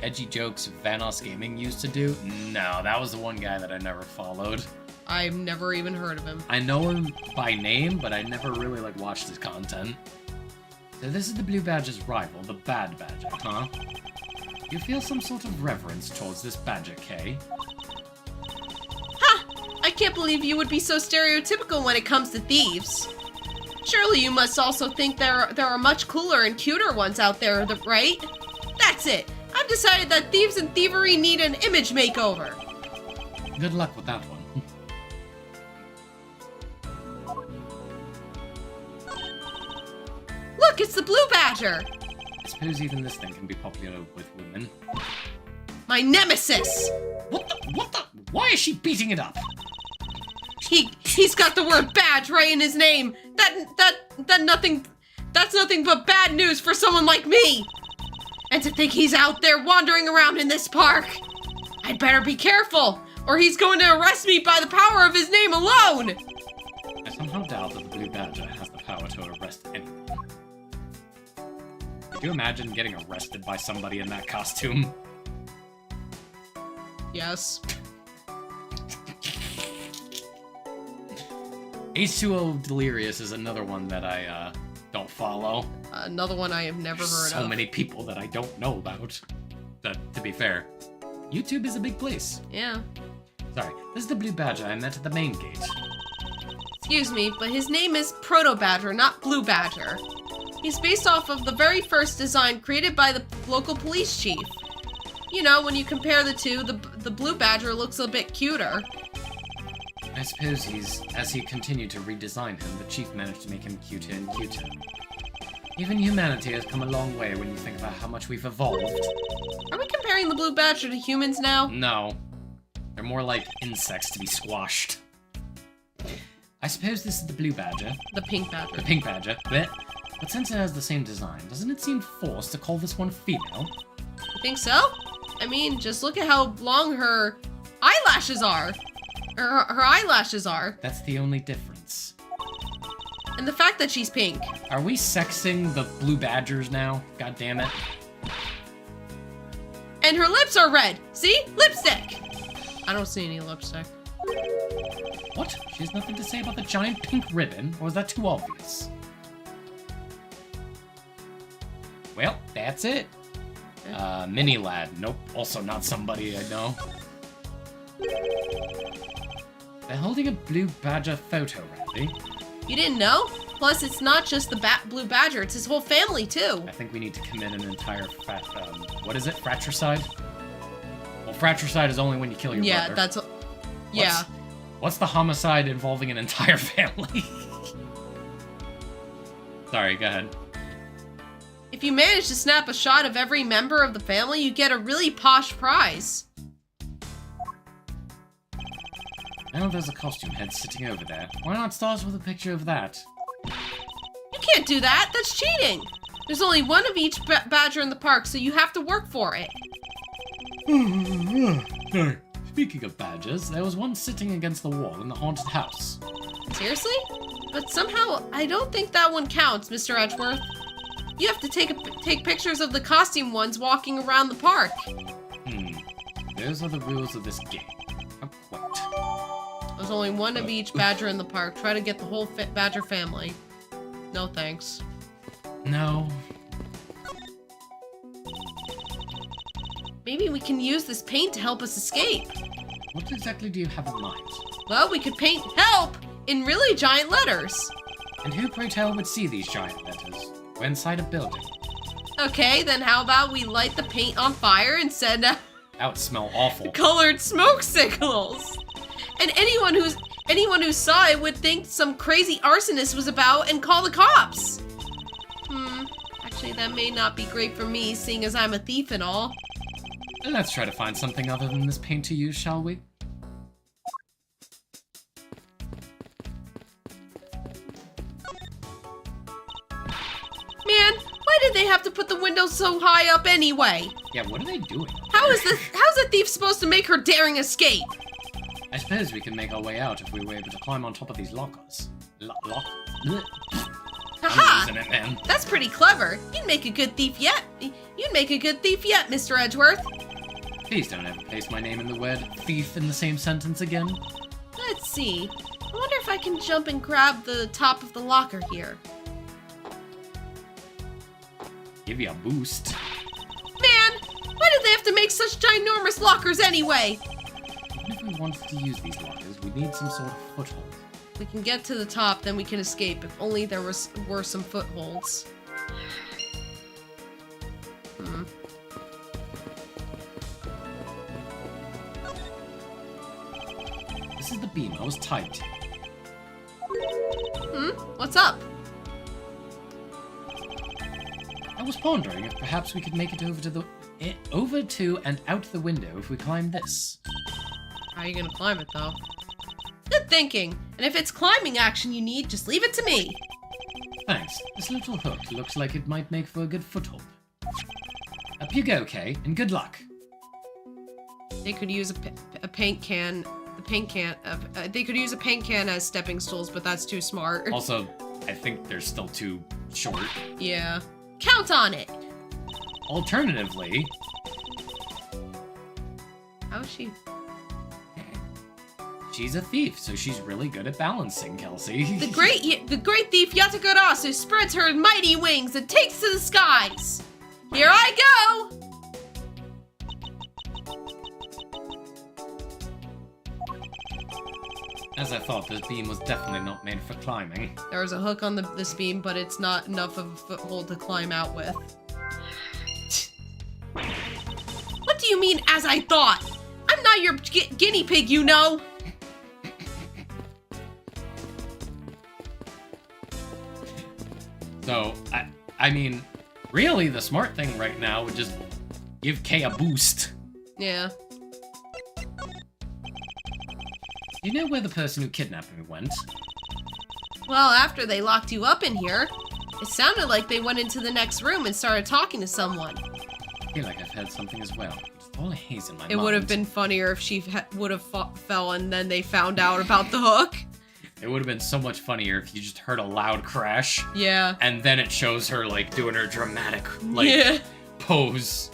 edgy jokes Vanos Gaming used to do? No, that was the one guy that I never followed. I've never even heard of him. I know him by name, but I never really watched his content. So this is the Blue Badger's rival, the Bad Badger, huh? You feel some sort of reverence towards this Badger, Kay? Ha! I can't believe you would be so stereotypical when it comes to thieves. Surely you must also think there are much cooler and cuter ones out there, right? That's it! I've decided that thieves and thievery need an image makeover. Good luck with that one. Look, it's the Blue Badger! I suppose even this thing can be popular with women. My nemesis! What the? Why is she beating it up? He's got the word badge right in his name! That's nothing but bad news for someone like me! And to think he's out there wandering around in this park! I'd better be careful, or he's going to arrest me by the power of his name alone! I somehow doubt that the Blue Badger has the power to arrest anyone. Could you imagine getting arrested by somebody in that costume? Yes. H2O Delirious is another one that I don't follow. Another one I have never heard So of. many people that I don't know about. To be fair, YouTube is a big place. Yeah. Sorry, this is the Blue Badger I met at the main gate. Excuse me, but his name is Proto Badger, not Blue Badger. He's based off of the very first design created by the local police chief. You know, when you compare the two, the Blue Badger looks a bit cuter. I suppose as he continued to redesign him, the chief managed to make him cuter and cuter. Even humanity has come a long way when you think about how much we've evolved. Are we comparing the Blue Badger to humans now? No. They're more like insects to be squashed. I suppose this is the Blue Badger. The Pink Badger. The Pink Badger. But since it has the same design, doesn't it seem forced to call this one female? You think so? I mean, just look at how long her eyelashes are. Her eyelashes are. That's the only difference. And the fact that she's pink. Are we sexing the Blue Badgers now? God damn it. And her lips are red. See? Lipstick. I don't see any lipstick. What? She has nothing to say about the giant pink ribbon, or is that too obvious? Well, that's it. Mini Lad. Nope. Also not somebody I know. They're holding a Blue Badger photo rally. You didn't know? Plus, it's not just the Blue Badger, it's his whole family, too. I think we need to commit an entire what is it? Fratricide? Well, fratricide is only when you kill your Yeah, brother. that's... Yeah. What's the homicide involving an entire family? Sorry, go ahead. If you manage to snap a shot of every member of the family, you get a really posh prize. Now there's a costume head sitting over there. Why not start with a picture of that? You can't do that. That's cheating. There's only one of each badger in the park, so you have to work for it. Sorry. Speaking of badgers, there was one sitting against the wall in the haunted house. Seriously? But somehow, I don't think that one counts, Mr. Edgeworth. You have to take pictures of the costume ones walking around the park. Those are the rules of this game. How quaint. There's only one of each badger in the park. Try to get the whole badger family. No thanks. No. Maybe we can use this paint to help us escape. What exactly do you have in mind? Well, we could paint HELP in really giant letters. And who, pray tell, would see these giant letters? We're inside a building. Okay, then how about we light the paint on fire and send out That would smell awful. colored smoke signals? And anyone who saw it would think some crazy arsonist was about and call the cops. Actually, that may not be great for me, seeing as I'm a thief and all. Let's try to find something other than this paint to use, shall we? Man, why did they have to put the windows so high up anyway? Yeah, what are they doing? How's a thief supposed to make her daring escape? I suppose we can make our way out if we were able to climb on top of these lockers. I'm Haha! losing it, man. That's pretty clever. You'd make a good thief yet. You'd make a good thief yet, Mr. Edgeworth. Please don't ever place my name in the word thief in the same sentence again. Let's see. I wonder if I can jump and grab the top of the locker here. Give you a boost. Man, why did they have to make such ginormous lockers anyway? Even if we wanted to use these lockers, we need some sort of foothold. We can get to the top, then we can escape. If only there were some footholds. This is the beam I was tied to. What's up? I was pondering if perhaps we could make it over to and out the window if we climb this. How are you gonna climb it, though? Good thinking. And if it's climbing action you need, just leave it to me. Thanks. This little hook looks like it might make for a good foothold. Up you go, Kay, and good luck. They could use a paint can. They could use a paint can as stepping stools, but that's too smart. Also, I think they're still too short. Yeah. Count on it. Alternatively, How is she? she's a thief, so she's really good at balancing, Kelsey. The great thief Yatagarasu spreads her mighty wings and takes to the skies. Here I go! As I thought, this beam was definitely not made for climbing. There was a hook on this beam, but it's not enough of a foothold to climb out with. What do you mean, as I thought? I'm not your guinea pig, you know! So, I mean, really, the smart thing right now would just give Kay a boost. Yeah. You know where the person who kidnapped me went? Well, after they locked you up in here, it sounded like they went into the next room and started talking to someone. I feel like I've heard something as well. It's all a haze in my mind. It would have been funnier if she would have fell and then they found out about the hook. It would have been so much funnier if you just heard a loud crash. Yeah. And then it shows her, like, doing her dramatic, like, Yeah. pose.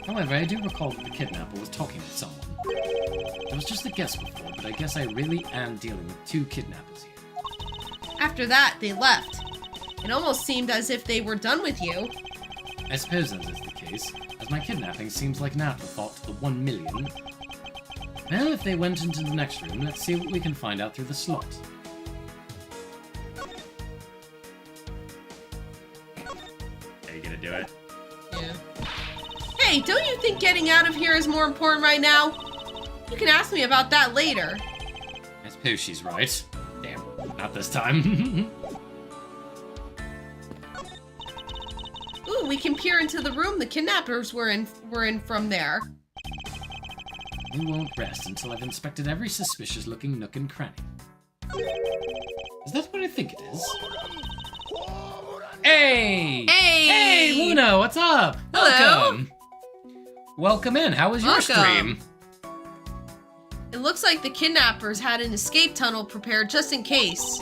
However, I do recall that the kidnapper was talking to someone. It was just a guess before, but I guess I really am dealing with two kidnappers here. After that, they left. It almost seemed as if they were done with you. I suppose that is the case, as my kidnapping seems like an afterthought to the 1 million. Well, if they went into the next room, let's see what we can find out through the slot. Are you gonna do it? Yeah. Hey, don't you think getting out of here is more important right now? You can ask me about that later. I suppose she's right. Damn, not this time. Ooh, we can peer into the room the kidnappers were in from there. We won't rest until I've inspected every suspicious-looking nook and cranny. Is that what I think it is? Hey! Hey! Hey, Luna, what's up? Hello. Welcome! Welcome in. How was your Welcome. stream? It looks like the kidnappers had an escape tunnel prepared just in case.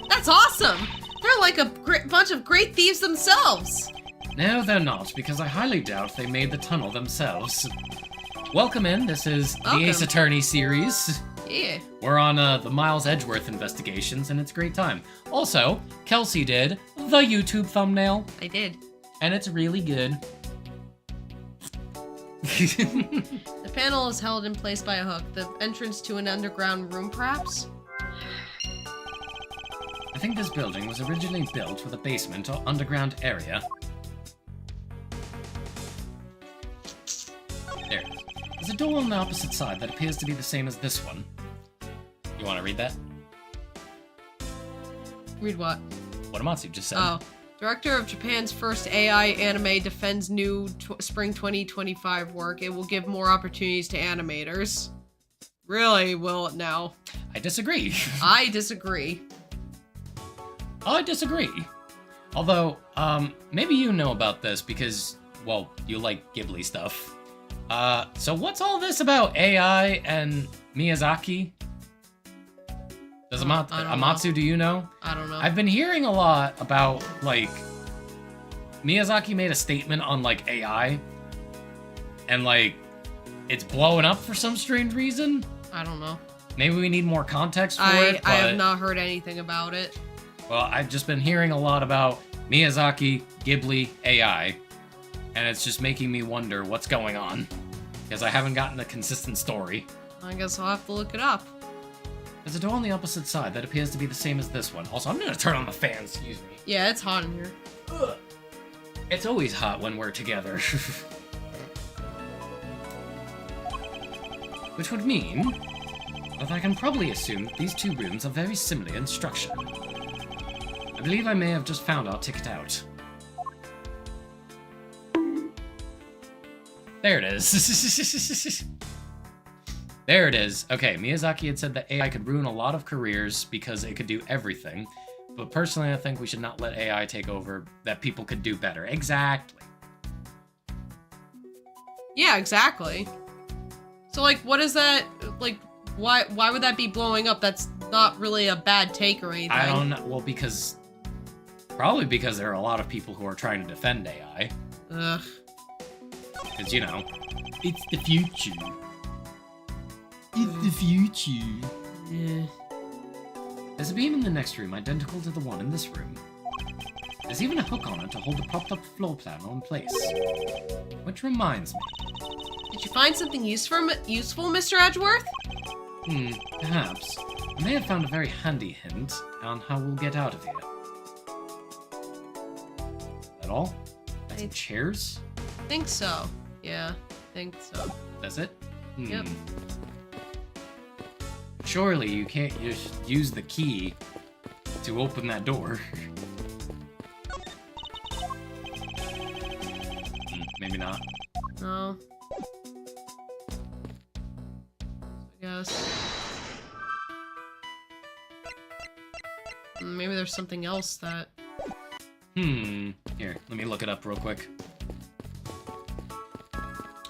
That's awesome! They're like a bunch of great thieves themselves. No, they're not, because I highly doubt they made the tunnel themselves. Welcome in. This is the Welcome. Ace Attorney series. Yeah. We're on the Miles Edgeworth investigations, and it's a great time. Also, Kelsey did the YouTube thumbnail, I did. and it's really good. The panel is held in place by a hook. The entrance to an underground room, perhaps? I think this building was originally built with a basement or underground area. There it is. There's a door on the opposite side that appears to be the same as this one. You want to read that? Read what? What Amatsu just said. Oh. Director of Japan's first AI anime defends new spring 2025 work. It will give more opportunities to animators. Really, will it now? I disagree. I disagree. I disagree. Although, maybe you know about this because, well, you like Ghibli stuff. So what's all this about AI and Miyazaki? Does I don't Amatsu, do you know? I don't know. I've been hearing a lot about, like, Miyazaki made a statement on, like, AI, and, like, it's blowing up for some strange reason. I don't know. Maybe we need more context for it, but... I have not heard anything about it. Well, I've just been hearing a lot about Miyazaki, Ghibli, AI, and it's just making me wonder what's going on, because I haven't gotten a consistent story. I guess I'll have to look it up. There's a door on the opposite side that appears to be the same as this one. Also, I'm gonna turn on the fan, excuse me. Yeah, it's hot in here. Ugh. It's always hot when we're together. Which would mean that I can probably assume that these two rooms are very similar in structure. I believe I may have just found our ticket out. There it is. There it is. Okay, Miyazaki had said that AI could ruin a lot of careers because it could do everything. But personally, I think we should not let AI take over, that people could do better. Exactly. Yeah, exactly. So, like, what is that? Like, why would that be blowing up? That's not really a bad take or anything. I don't know. Well, because Probably because there are a lot of people who are trying to defend AI. Ugh. Because, you know, it's the future. It's the future. Eh. There's a beam in the next room identical to the one in this room. There's even a hook on it to hold the propped-up floor panel in place. Which reminds me. Did you find something useful, Mr. Edgeworth? Perhaps. I may have found a very handy hint on how we'll get out of here. That all? That's some chairs? Think so. Yeah, think so. That's it? Yep. Surely you can't just use the key to open that door. Maybe not. No. I guess. Maybe there's something else that... Here, let me look it up real quick.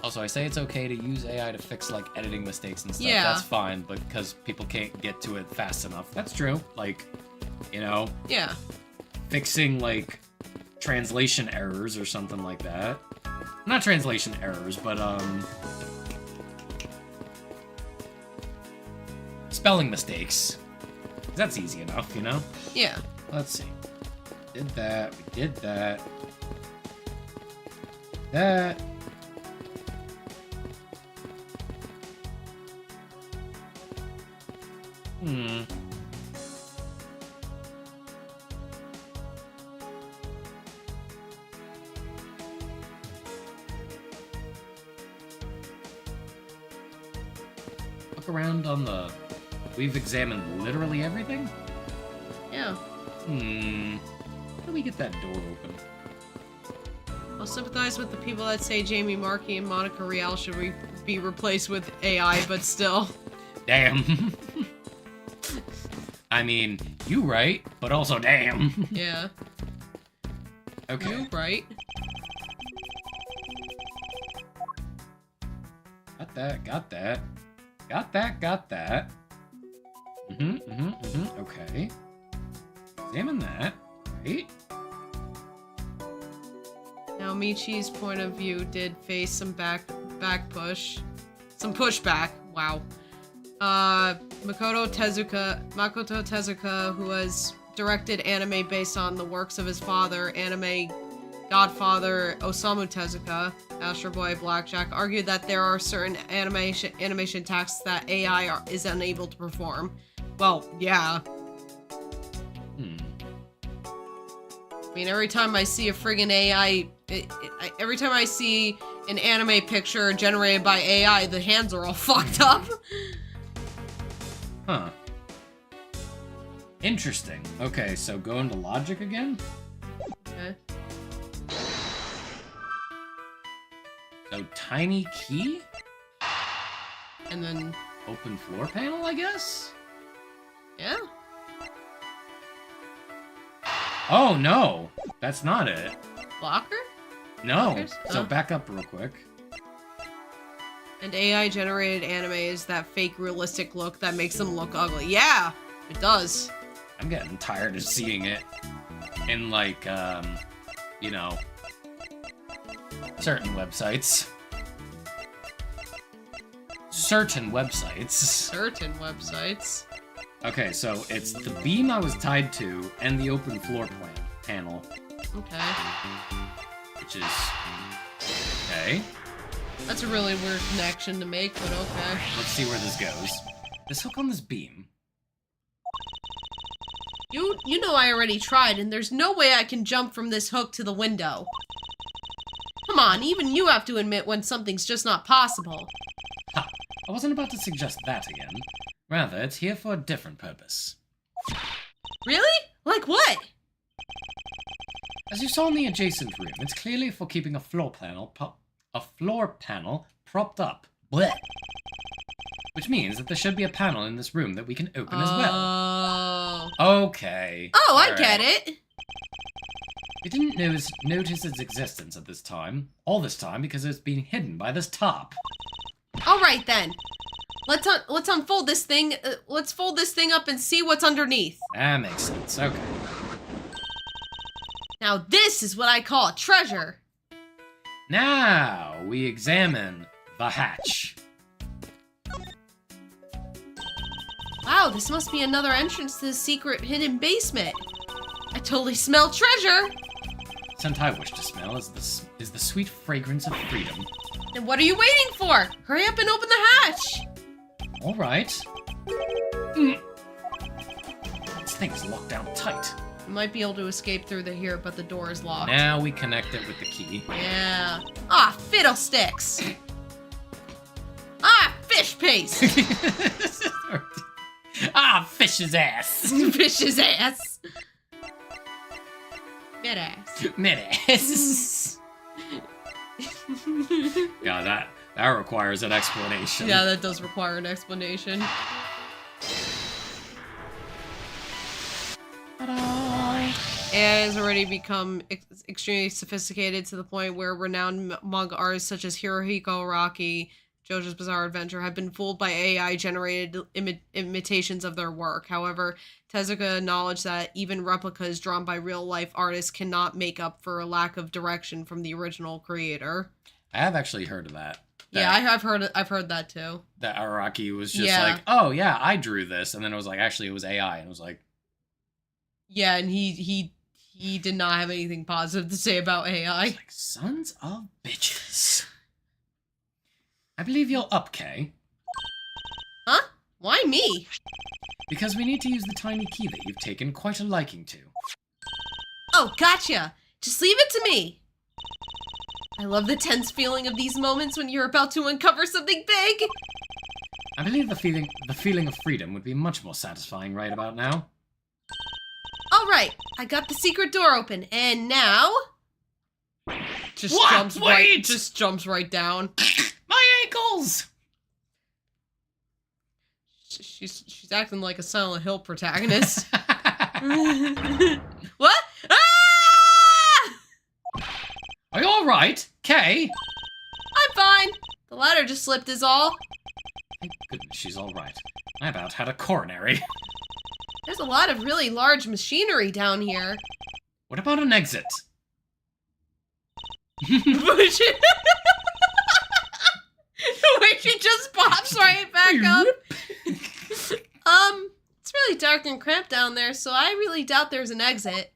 Also, I say it's okay to use AI to fix, like, editing mistakes and stuff. Yeah. That's fine, but because people can't get to it fast enough. That's true. Like, you know, Yeah. fixing, like, translation errors or something like that. Not translation errors, but, spelling mistakes. That's easy enough, you know? Yeah. Let's see. Did that. We did that. That. Look around on the... We've examined literally everything? Yeah. How do we get that door open? I'll sympathize with the people that say Jamie Markey and Monica Rial should be replaced with AI, but still. Damn. I mean, you right, but also damn. Yeah. Okay. You right. Got that, got that. Got that, got that. Okay. Examine that. Right. Now Michi's point of view did face some pushback. Wow. Makoto Tezuka, who has directed anime based on the works of his father, anime godfather Osamu Tezuka, Astro Boy, Blackjack, argued that there are certain animation tasks that AI is unable to perform. Well, yeah. I mean, every time I see a friggin' AI, every time I see an anime picture generated by AI, the hands are all fucked up. Huh. Interesting. Okay, so go into logic again? Okay. So, tiny key? And then, Open floor panel, I guess? yeah. Oh, no! That's not it. Locker? No. Lockers? So Oh. back up real quick. And AI-generated anime is that fake realistic look that makes them look ugly. Yeah, it does. I'm getting tired of seeing it in, like, you know, certain websites. Certain websites. Okay, so it's the beam I was tied to and the open floor panel, Okay. which is... Okay. That's a really weird connection to make, but okay. Let's see where this goes. This hook on this beam. You know I already tried, and there's no way I can jump from this hook to the window. Come on, even you have to admit when something's just not possible. Ha! I wasn't about to suggest that again. Rather, it's here for a different purpose. Really? Like what? As you saw in the adjacent room, it's clearly for keeping a floor panel propped up. Blech. Which means that there should be a panel in this room that we can open as well. Okay. Oh, I All get right. it. We didn't notice its existence at this time. All this time because it's been hidden by this top. All right then. Let's unfold this thing. Let's fold this thing up and see what's underneath. That makes sense. Okay. Now this is what I call a treasure. Now we examine the hatch. Wow, this must be another entrance to the secret hidden basement. I totally smell treasure. The scent I wish to smell is the sweet fragrance of freedom. Then what are you waiting for? Hurry up and open the hatch. All right. This thing is locked down tight. You might be able to escape through here, but the door is locked. Now we connect it with the key. Yeah. Ah, fiddlesticks. Ah, fish paste. Ah, fish's ass. Fish's ass. Mid ass. Mid-ass. God, that requires an explanation. Yeah, that does require an explanation. AI has already become extremely sophisticated to the point where renowned manga artists such as Hirohiko Araki, JoJo's Bizarre Adventure have been fooled by AI-generated imitations of their work. However, Tezuka acknowledged that even replicas drawn by real-life artists cannot make up for a lack of direction from the original creator. I have actually heard of that. Yeah, I've heard that too. That Araki was just Yeah. like, oh yeah, I drew this, and then it was like, actually, it was AI, and it was like, Yeah, and he did not have anything positive to say about AI. like sons of bitches. I believe you're up, Kay. Huh? Why me? Because we need to use the tiny key that you've taken quite a liking to. Oh, gotcha. Just leave it to me. I love the tense feeling of these moments when you're about to uncover something big. I believe the feeling of freedom would be much more satisfying right about now. All right, I got the secret door open, and now just What? Wait! jumps right down. My ankles! She's acting like a Silent Hill protagonist. What? Ah! Are you alright, Kay? I'm fine. The ladder just slipped is all. Thank goodness she's alright. I about had a coronary. There's a lot of really large machinery down here. What about an exit? The way she just pops right back up. It's really dark and cramped down there, so I really doubt there's an exit.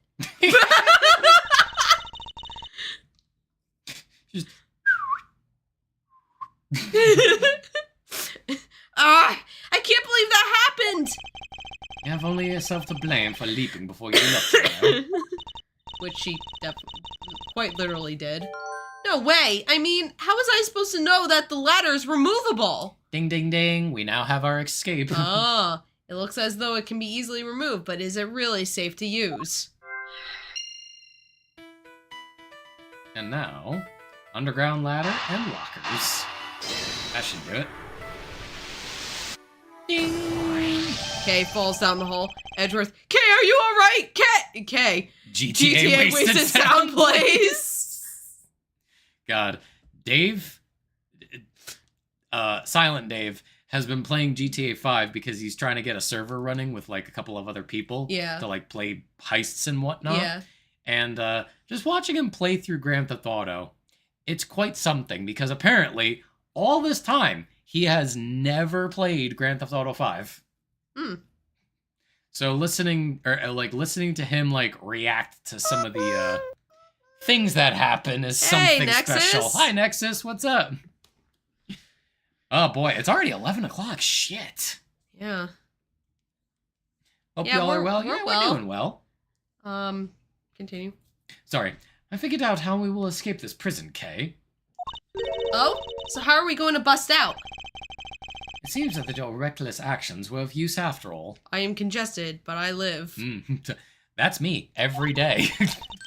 Just... I can't believe that happened! You have only yourself to blame for leaping before you looked around. Which she quite literally did. No way! I mean, how was I supposed to know that the ladder's removable? Ding ding ding, we now have our escape. Oh, it looks as though it can be easily removed, but is it really safe to use? And now, underground ladder and lockers. That should do it. Ding! Kay falls down the hole. Edgeworth, Kay, are you alright? Kay! GTA wasted sound plays! God, Dave, Silent Dave, has been playing GTA 5 because he's trying to get a server running with, like, a couple of other people. Yeah. To, like, play heists and whatnot. Yeah. And, just watching him play through Grand Theft Auto, it's quite something, because apparently, all this time, he has never played Grand Theft Auto 5. Hmm. So listening to him, like, react to some of the, things that happen is something Nexus. special. Hi, Nexus, what's up? Oh, boy, it's already 11 o'clock. Shit. Yeah. Hope Yeah, y'all are we're- well. we're Yeah, well. we're doing well. Continue. Sorry, I figured out how we will escape this prison, Kay. Oh? So how are we going to bust out? It seems that your reckless actions were of use after all. I am congested, but I live. That's me, every day.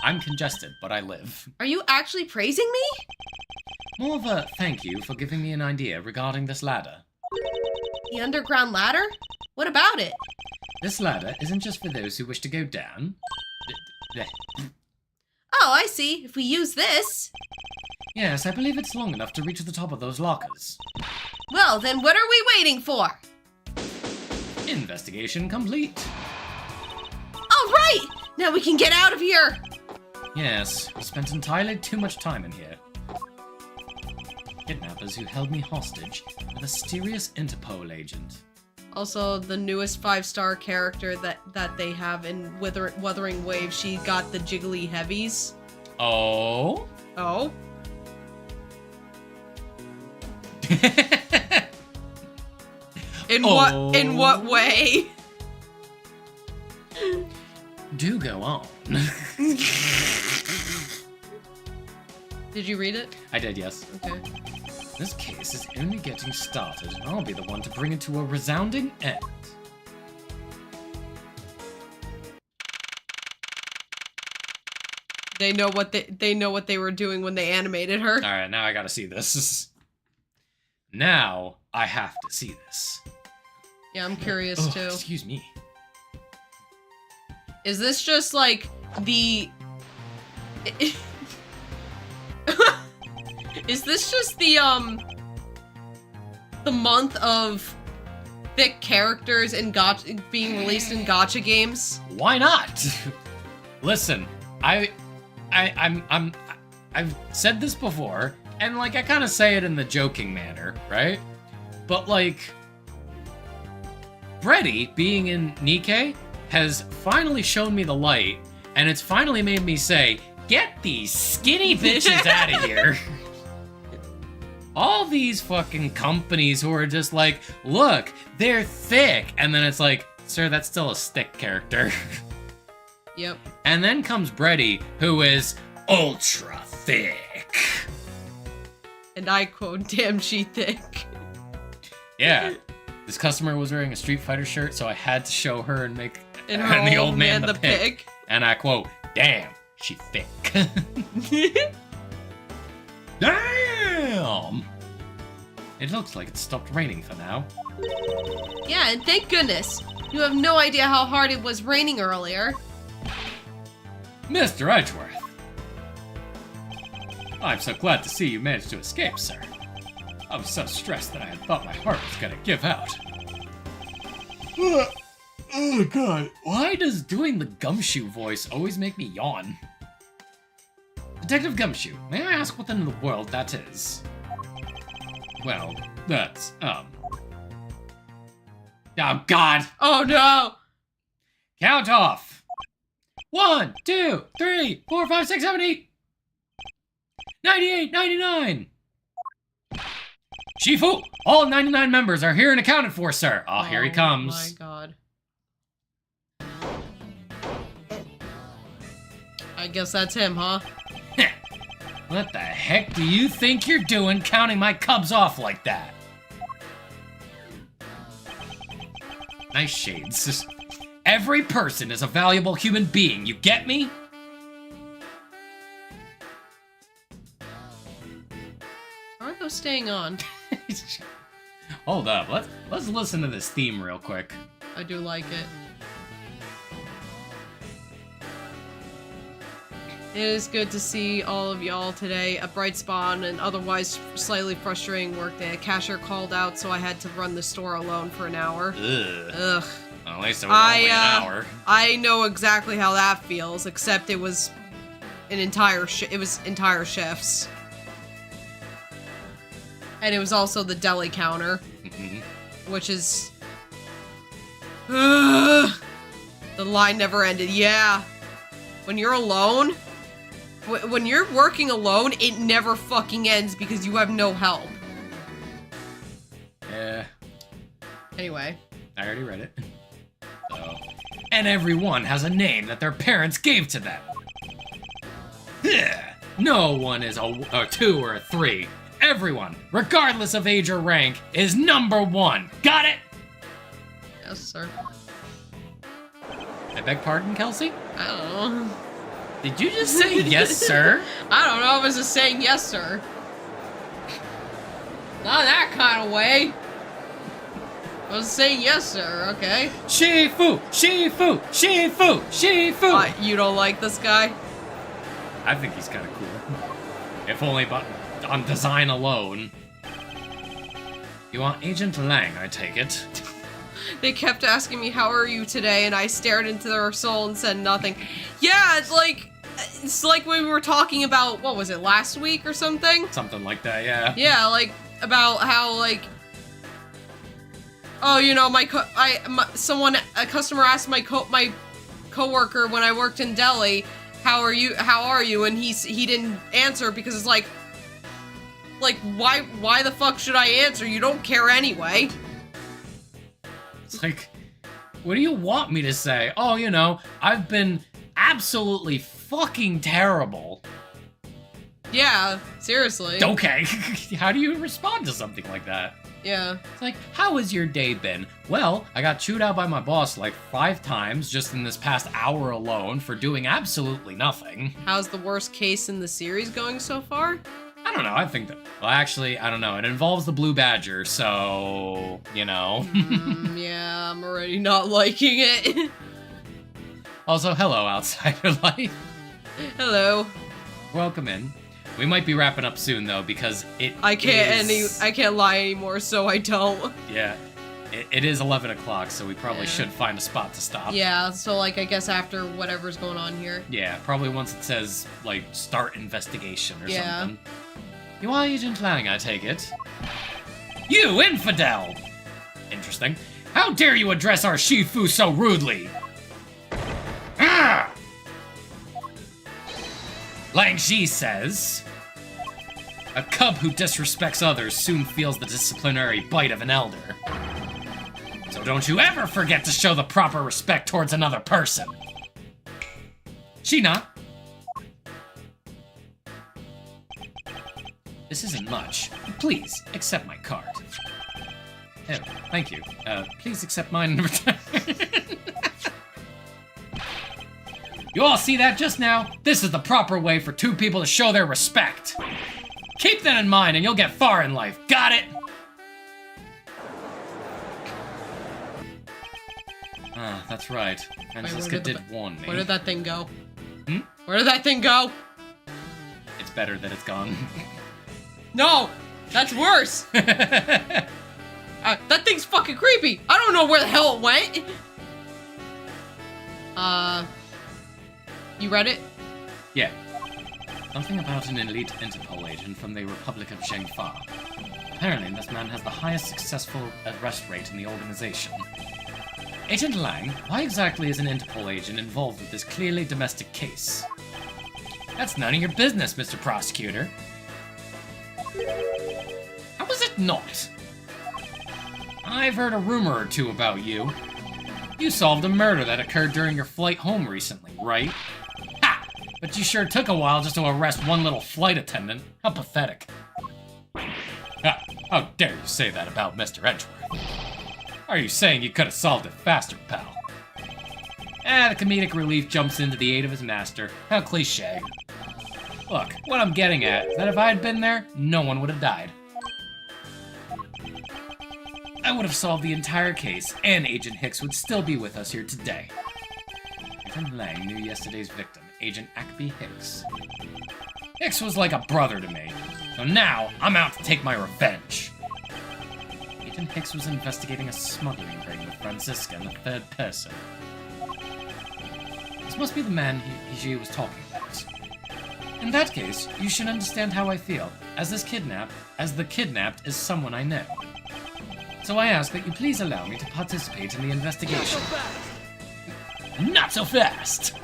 I'm congested, but I live. Are you actually praising me? More of a thank you for giving me an idea regarding this ladder. The underground ladder? What about it? This ladder isn't just for those who wish to go down. Oh, I see. If we use this. Yes, I believe it's long enough to reach the top of those lockers. Well, then what are we waiting for? Investigation complete. All right! Now we can get out of here! Yes, we spent entirely too much time in here. Kidnappers who held me hostage, a mysterious Interpol agent. Also, the newest 5-star character that they have in Wuthering Waves, she got the jiggly heavies. Oh? Oh? In what way? Do go on. Did you read it? I did, yes. Okay. This case is only getting started, and I'll be the one to bring it to a resounding end. They know what they were doing when they animated her. Alright, now I gotta see this. Now I have to see this. Yeah, I'm curious Oh, too. excuse me. Is this just like the... Is this just the month of thick characters and being released in gacha games? Why not? Listen, I've said this before, and like I kind of say it in the joking manner, right? But like, Freddy being in Nikkei has finally shown me the light, and it's finally made me say, get these skinny bitches out of here. All these fucking companies who are just like, look, they're thick, and then it's like, sir, that's still a stick character. Yep. And then comes Brady, who is ultra thick. And I quote, damn she thick. Yeah. This customer was wearing a Street Fighter shirt, so I had to show her and make And and the old man the pig. And I quote, damn, she thick. Damn! It looks like it stopped raining for now. Yeah, and thank goodness. You have no idea how hard it was raining earlier. Mr. Edgeworth. I'm so glad to see you managed to escape, sir. I was so stressed that I had thought my heart was gonna give out. Oh god. Why does doing the Gumshoe voice always make me yawn? Detective Gumshoe, may I ask what in the world that is? Well, that's, Oh god! Oh no! Count off! 1, 2, 3, 4, 5, 6, 7, 8! 98, 99! Shifu, all 99 members are here and accounted for, sir. Oh, here he comes. Oh my god. I guess that's him, huh? What the heck do you think you're doing counting my cubs off like that? Nice shades. Every person is a valuable human being, you get me? Aren't those staying on? Hold up, let's listen to this theme real quick. I do like it. It is good to see all of y'all today. A bright spot on an otherwise slightly frustrating workday. A cashier called out, so I had to run the store alone for an hour. Ugh. Ugh. Well, at least it was only an hour. I know exactly how that feels, except it was an entire entire shifts. And it was also the deli counter, which is... Ugh. The line never ended. Yeah. When you're alone... When you're working alone, it never fucking ends because you have no help. Yeah. Anyway. I already read it. So. And everyone has a name that their parents gave to them. Yeah. No one is a 2 or a 3. Everyone, regardless of age or rank, is number 1. Got it? Yes, sir. I beg pardon, Kelsey? I don't know. Did you just say yes, sir? I don't know. I was just saying yes, sir. Not that kind of way. I was saying yes, sir. Okay. Shifu! Shifu! Shifu! Shifu! You don't like this guy? I think he's kind of cool. If only but on design alone. You are Agent Lang, I take it. They kept asking me, how are you today? And I stared into their soul and said nothing. Yeah, it's like, it's like when we were talking about, what was it, last week or something? Something like that, yeah. Yeah, like, about how, like, oh, you know, a customer asked my coworker when I worked in Delhi, how are you? And he didn't answer because it's like, why the fuck should I answer? You don't care anyway. It's like, what do you want me to say? Oh, you know, I've been absolutely fucking terrible. Yeah, seriously. Okay, how do you respond to something like that? Yeah. It's like, how has your day been? Well, I got chewed out by my boss like 5 times just in this past hour alone for doing absolutely nothing. How's the worst case in the series going so far? I don't know, I think that... Well, actually, I don't know. It involves the blue badger, so... You know. Yeah, I'm already not liking it. Also, hello, outsider life. Hello. Welcome in. We might be wrapping up soon, though, because I can't lie anymore, so I don't. Yeah. It is 11 o'clock, so we probably should find a spot to stop. Yeah, so, like, I guess after whatever's going on here. Yeah, probably once it says, like, start investigation or Yeah. something. You are Agent Lang, I take it. You infidel! Interesting. How dare you address our Shifu so rudely? Ah! Lang Ji says, a cub who disrespects others soon feels the disciplinary bite of an elder. So don't you ever forget to show the proper respect towards another person. Sheena. This isn't much. Please, accept my card. Oh, thank you. Please accept mine in return. You all see that just now? This is the proper way for 2 people to show their respect. Keep that in mind and you'll get far in life. Got it? Ah, that's right. Franziska did warn me. Where did that thing go? Hmm? Where did that thing go? It's better that it's gone. No! That's worse! That thing's fucking creepy! I don't know where the hell it went! You read it? Yeah. Something about an elite Interpol agent from the Republic of Zhengfa. Apparently, this man has the highest successful arrest rate in the organization. Agent Lang, why exactly is an Interpol agent involved with this clearly domestic case? That's none of your business, Mr. Prosecutor. How is it not? I've heard a rumor or two about you. You solved a murder that occurred during your flight home recently, right? Ha! But you sure took a while just to arrest one little flight attendant. How pathetic. Ah, how dare you say that about Mr. Edgeworth? Are you saying you could have solved it faster, pal? The comedic relief jumps in to the aid of his master. How cliche. Look, what I'm getting at is that if I had been there, no one would have died. I would have solved the entire case, and Agent Hicks would still be with us here today. Agent Lang knew yesterday's victim, Agent Ackby Hicks. Hicks was like a brother to me, so now I'm out to take my revenge. Agent Hicks was investigating a smuggling ring with Franziska and the 3rd person. This must be the man he was talking about. In that case, you should understand how I feel, as the kidnapped is someone I know. So I ask that you please allow me to participate in the investigation. Not so fast!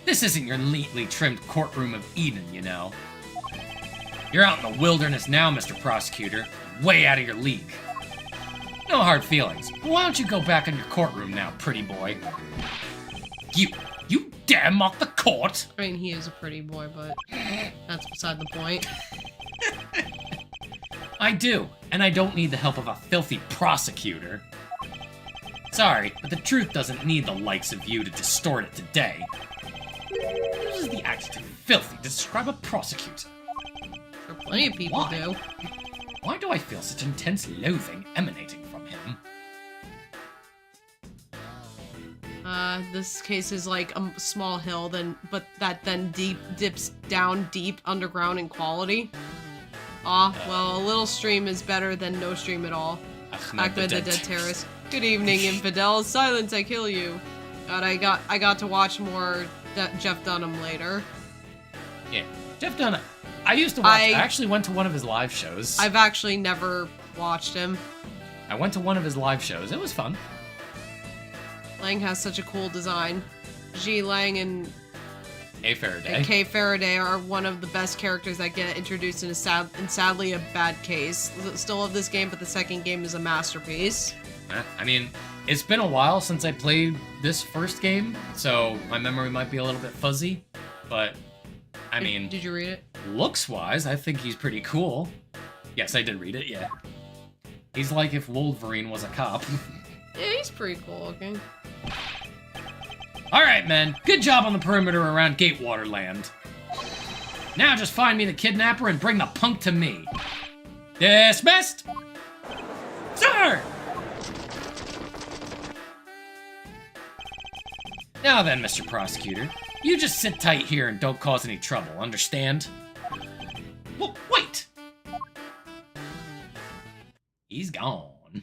This isn't your neatly trimmed courtroom of Eden, you know. You're out in the wilderness now, Mr. Prosecutor. Way out of your league. No hard feelings. Why don't you go back in your courtroom now, pretty boy? You dare mock the court? I mean, he is a pretty boy, but that's beside the point. I do, and I don't need the help of a filthy prosecutor. Sorry, but the truth doesn't need the likes of you to distort it today. What is the adjective filthy to describe a prosecutor? Sure, plenty of people Why? do. Why do I feel such intense loathing emanating from him? This case is like a small hill, but that then dips down deep underground in quality. Well, a little stream is better than no stream at all. Ahmed Ahmed the Dead Terrorist. Good evening, infidels. Silence, I kill you. And I got to watch more Jeff Dunham later. Yeah, Jeff Dunham. I used to watch. I actually went to one of his live shows. I've actually never watched him. I went to one of his live shows. It was fun. Lang has such a cool design. G Lang and Kay Faraday are one of the best characters that get introduced in sadly a bad case. Still love this game, but the second game is a masterpiece. I mean, it's been a while since I played this first game, so my memory might be a little bit fuzzy, but I mean... Did you read it? Looks-wise, I think he's pretty cool. Yes, I did read it, yeah. He's like if Wolverine was a cop. Yeah, he's pretty cool looking. Alright, men. Good job on the perimeter around Gatewater Land. Now just find me the kidnapper and bring the punk to me. Dismissed! Sir! Now then, Mr. Prosecutor, you just sit tight here and don't cause any trouble, understand? Well, wait! He's gone.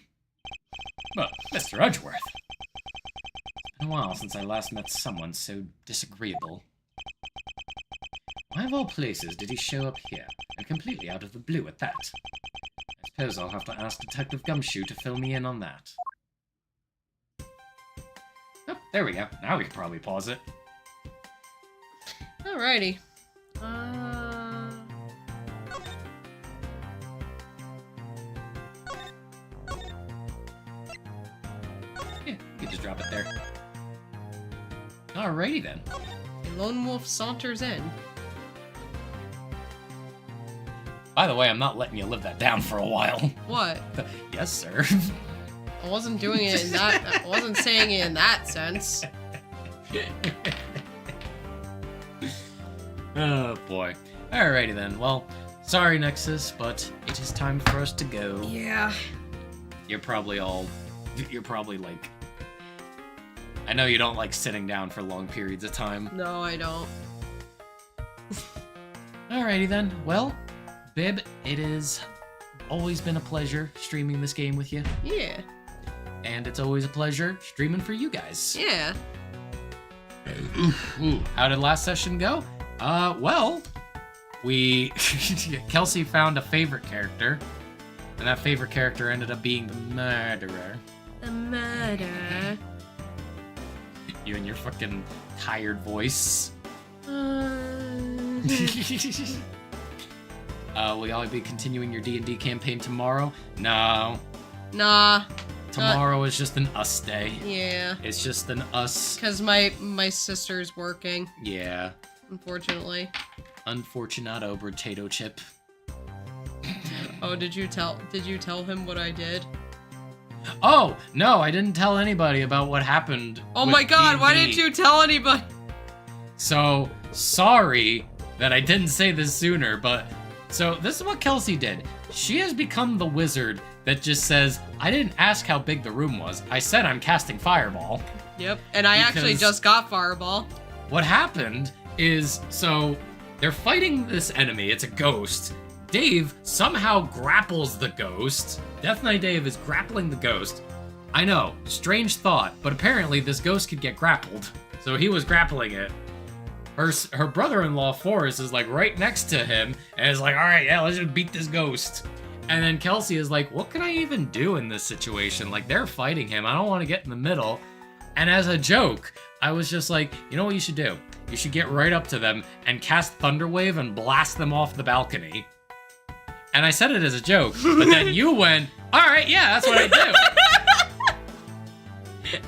Well, Mr. Edgeworth. It's been a while since I last met someone so disagreeable. Why of all places did he show up here, and completely out of the blue at that? I suppose I'll have to ask Detective Gumshoe to fill me in on that. Oh, there we go. Now we can probably pause it. Alrighty. Yeah, you can just drop it there. Alrighty then. A lone wolf saunters in. By the way, I'm not letting you live that down for a while. What? Yes, sir. I wasn't doing it in that. I wasn't saying it in that sense. Oh boy. Alrighty then. Well, sorry Nexus, but it is time for us to go. Yeah. You're probably like, I know you don't like sitting down for long periods of time. No, I don't. Alrighty then. Well, Bib, it has always been a pleasure streaming this game with you. Yeah. And it's always a pleasure streaming for you guys. Yeah. How did last session go? Well, Kelsey found a favorite character, and that favorite character ended up being the murderer. The murder. You and your fucking tired voice. Will y'all be continuing your D&D campaign tomorrow? No. Nah. Tomorrow is just an us day. Yeah. It's just an us. Cause my sister's working. Yeah. Unfortunately. Unfortunato potato chip. Oh, did you tell him what I did? Oh, no, I didn't tell anybody about what happened. Oh with my god, D&D. why didn't you tell anybody? So, sorry that I didn't say this sooner, but so this is what Kelsey did. She has become the wizard that just says, I didn't ask how big the room was. I said I'm casting Fireball. Yep, and I actually Because- just got Fireball. What happened is, so they're fighting this enemy. It's a ghost. Dave somehow grapples the ghost. Death Knight Dave is grappling the ghost. I know, strange thought, but apparently this ghost could get grappled. So he was grappling it. Her brother-in-law, Forrest, is like right next to him and is like, all right, yeah, let's just beat this ghost. And then Kelsey is like, what can I even do in this situation? Like, they're fighting him. I don't want to get in the middle. And as a joke, I was just like, you know what you should do? You should get right up to them and cast Thunderwave and blast them off the balcony. And I said it as a joke, but then you went, all right, yeah, that's what I do.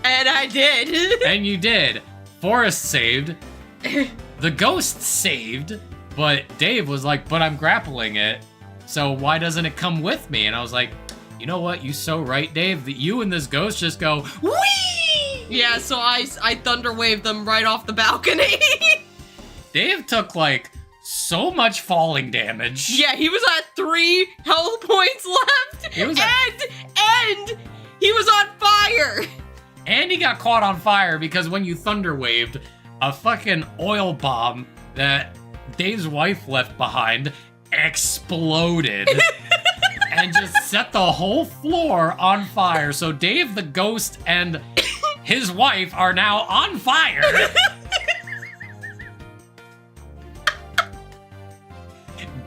And I did. And you did. Forrest saved. The ghost saved, but Dave was like, but I'm grappling it, so why doesn't it come with me? And I was like, you know what? You so right, Dave, that you and this ghost just go, whee! Yeah, so I thunder waved them right off the balcony. Dave took, like, so much falling damage. Yeah, he was at 3 health points left. He was and he was on fire. And he got caught on fire because when you thunder waved, a fucking oil bomb that Dave's wife left behind exploded and just set the whole floor on fire. So Dave the ghost and his wife are now on fire.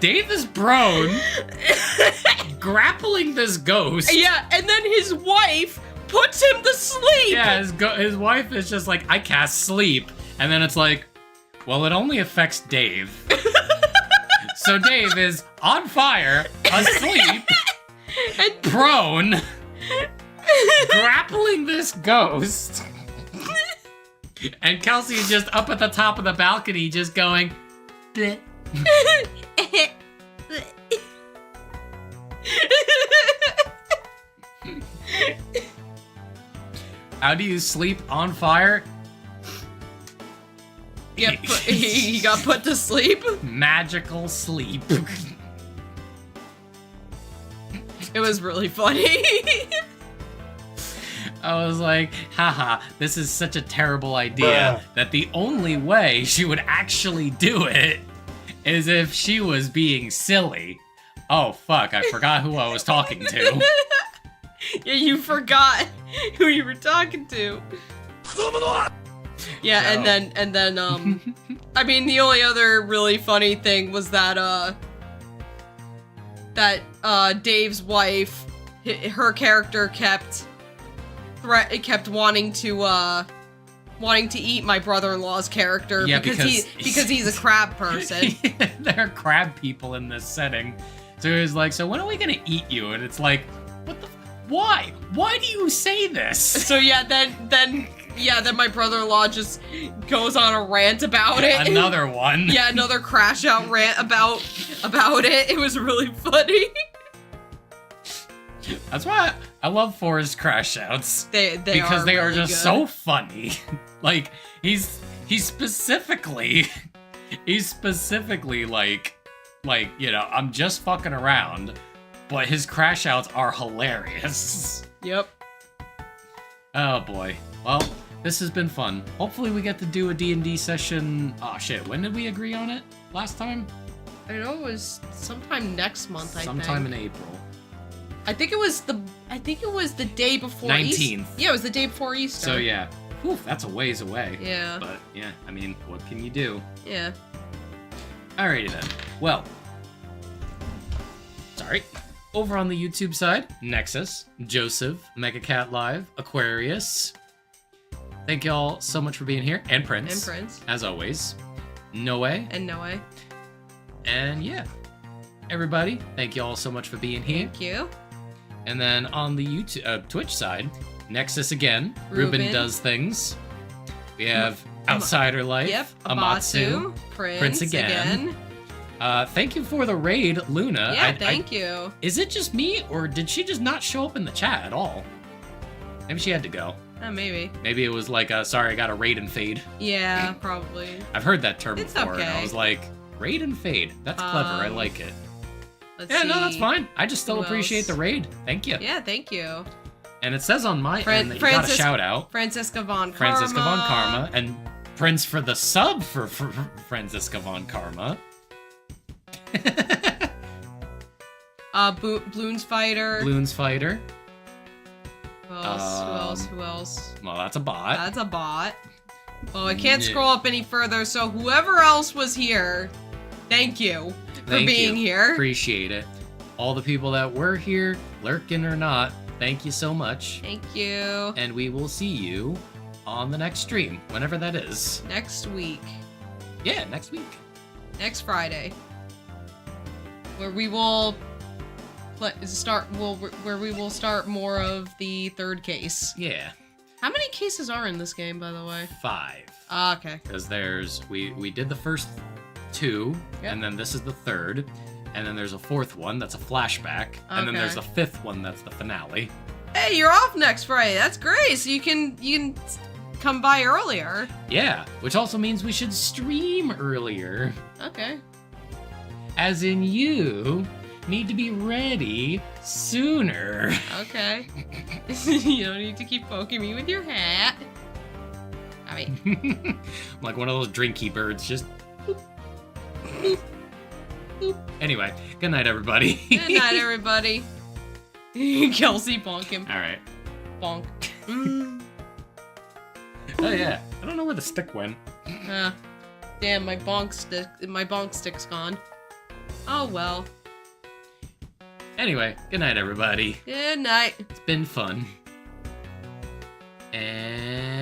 Dave is prone, grappling this ghost. Yeah, and then his wife puts him to sleep. Yeah, his wife is just like, I cast sleep. And then it's like, well, it only affects Dave. So Dave is on fire, asleep, And prone, grappling this ghost. And Kelsey is just up at the top of the balcony just going, bleh. How do you sleep on fire? yeah, he got put to sleep. Magical sleep. It was really funny. I was like, haha, this is such a terrible idea that the only way she would actually do it is if she was being silly. Oh, fuck, I forgot who I was talking to. Yeah, you forgot who you were talking to. Yeah, So- and then I mean, the only other really funny thing was that Dave's wife, her character kept wanting to eat my brother-in-law's character Yeah, because he's a crab person. There are crab people in this setting. So he's like, so when are we gonna eat you? And it's like, what the why? Why do you say this? So yeah, then my brother-in-law just goes on a rant about it. Another one. Yeah, another crash out rant about it. It was really funny. That's why I love Forrest crash outs. They Because they are really just good. so funny. Like, he's specifically like, you know, I'm just fucking around, but his crash outs are hilarious. Yep. Oh boy. Well, this has been fun. Hopefully we get to do a D&D session. Oh shit, when did we agree on it last time? I know it was sometime next month. Sometime in April. I think it was the day before 19th. Easter. Yeah, it was the day before Easter. So yeah. Whew, that's a ways away. Yeah. But yeah, I mean, what can you do? Yeah. Alrighty then. Well, sorry. Over on the YouTube side, Nexus, Joseph, Megacat Live, Aquarius. Thank y'all so much for being here. And Prince. And Prince. As always. Noe. And Noah. And yeah. Everybody, thank y'all so much for being here. Thank you. And then on the YouTube, Twitch side, Nexus again. Ruben does things. We have Outsider Life. Yep. Amatsu. Prince again. Thank you for the raid, Luna. Yeah, thank you. Is it just me, or did she just not show up in the chat at all? Maybe she had to go. Maybe. Maybe it was like, sorry, I got a raid and fade. Yeah, probably. I've heard that term It's before, and I okay. was like, raid and fade. That's clever. I like it. Let's Yeah, no, that's see. fine. I just still Who appreciate else? the raid. Thank you. Yeah, thank you. And it says on my end that you got a shout out. Francisca Von Karma. Francisca Von Karma, and Prince for the sub for Francisca Von Karma. Bloons Fighter. Bloons Fighter. Who else? Who else? Well, that's a bot. That's a bot. Oh, I can't Yeah. scroll up any further, so whoever else was here, thank you for Thank being you. here. Appreciate it. All the people that were here, lurking or not, thank you so much. Thank you. And we will see you on the next stream, whenever that is. Next week. Yeah, next week. Next Friday. Where we will where we will start more of the third case. Yeah, How many cases are in this game, by the way? 5. Ah, okay. Because we did the first 2, Yep. and then this is the 3rd, and then there's a 4th one that's a flashback, and then Okay. there's the 5th one that's the finale. Hey, you're off next Friday. That's great. So you can come by earlier. Yeah, which also means we should stream earlier. Okay. As in you need to be ready sooner. Okay. You don't need to keep poking me with your hat. I mean, Like one of those drinky birds, just boop, boop, boop. Anyway, good night, everybody. good night, everybody. Kelsey bonk him. All right. Bonk. Oh yeah. I don't know where the stick went. Damn, my bonk stick's gone. Oh well. Anyway, good night, everybody. Good night. It's been fun. And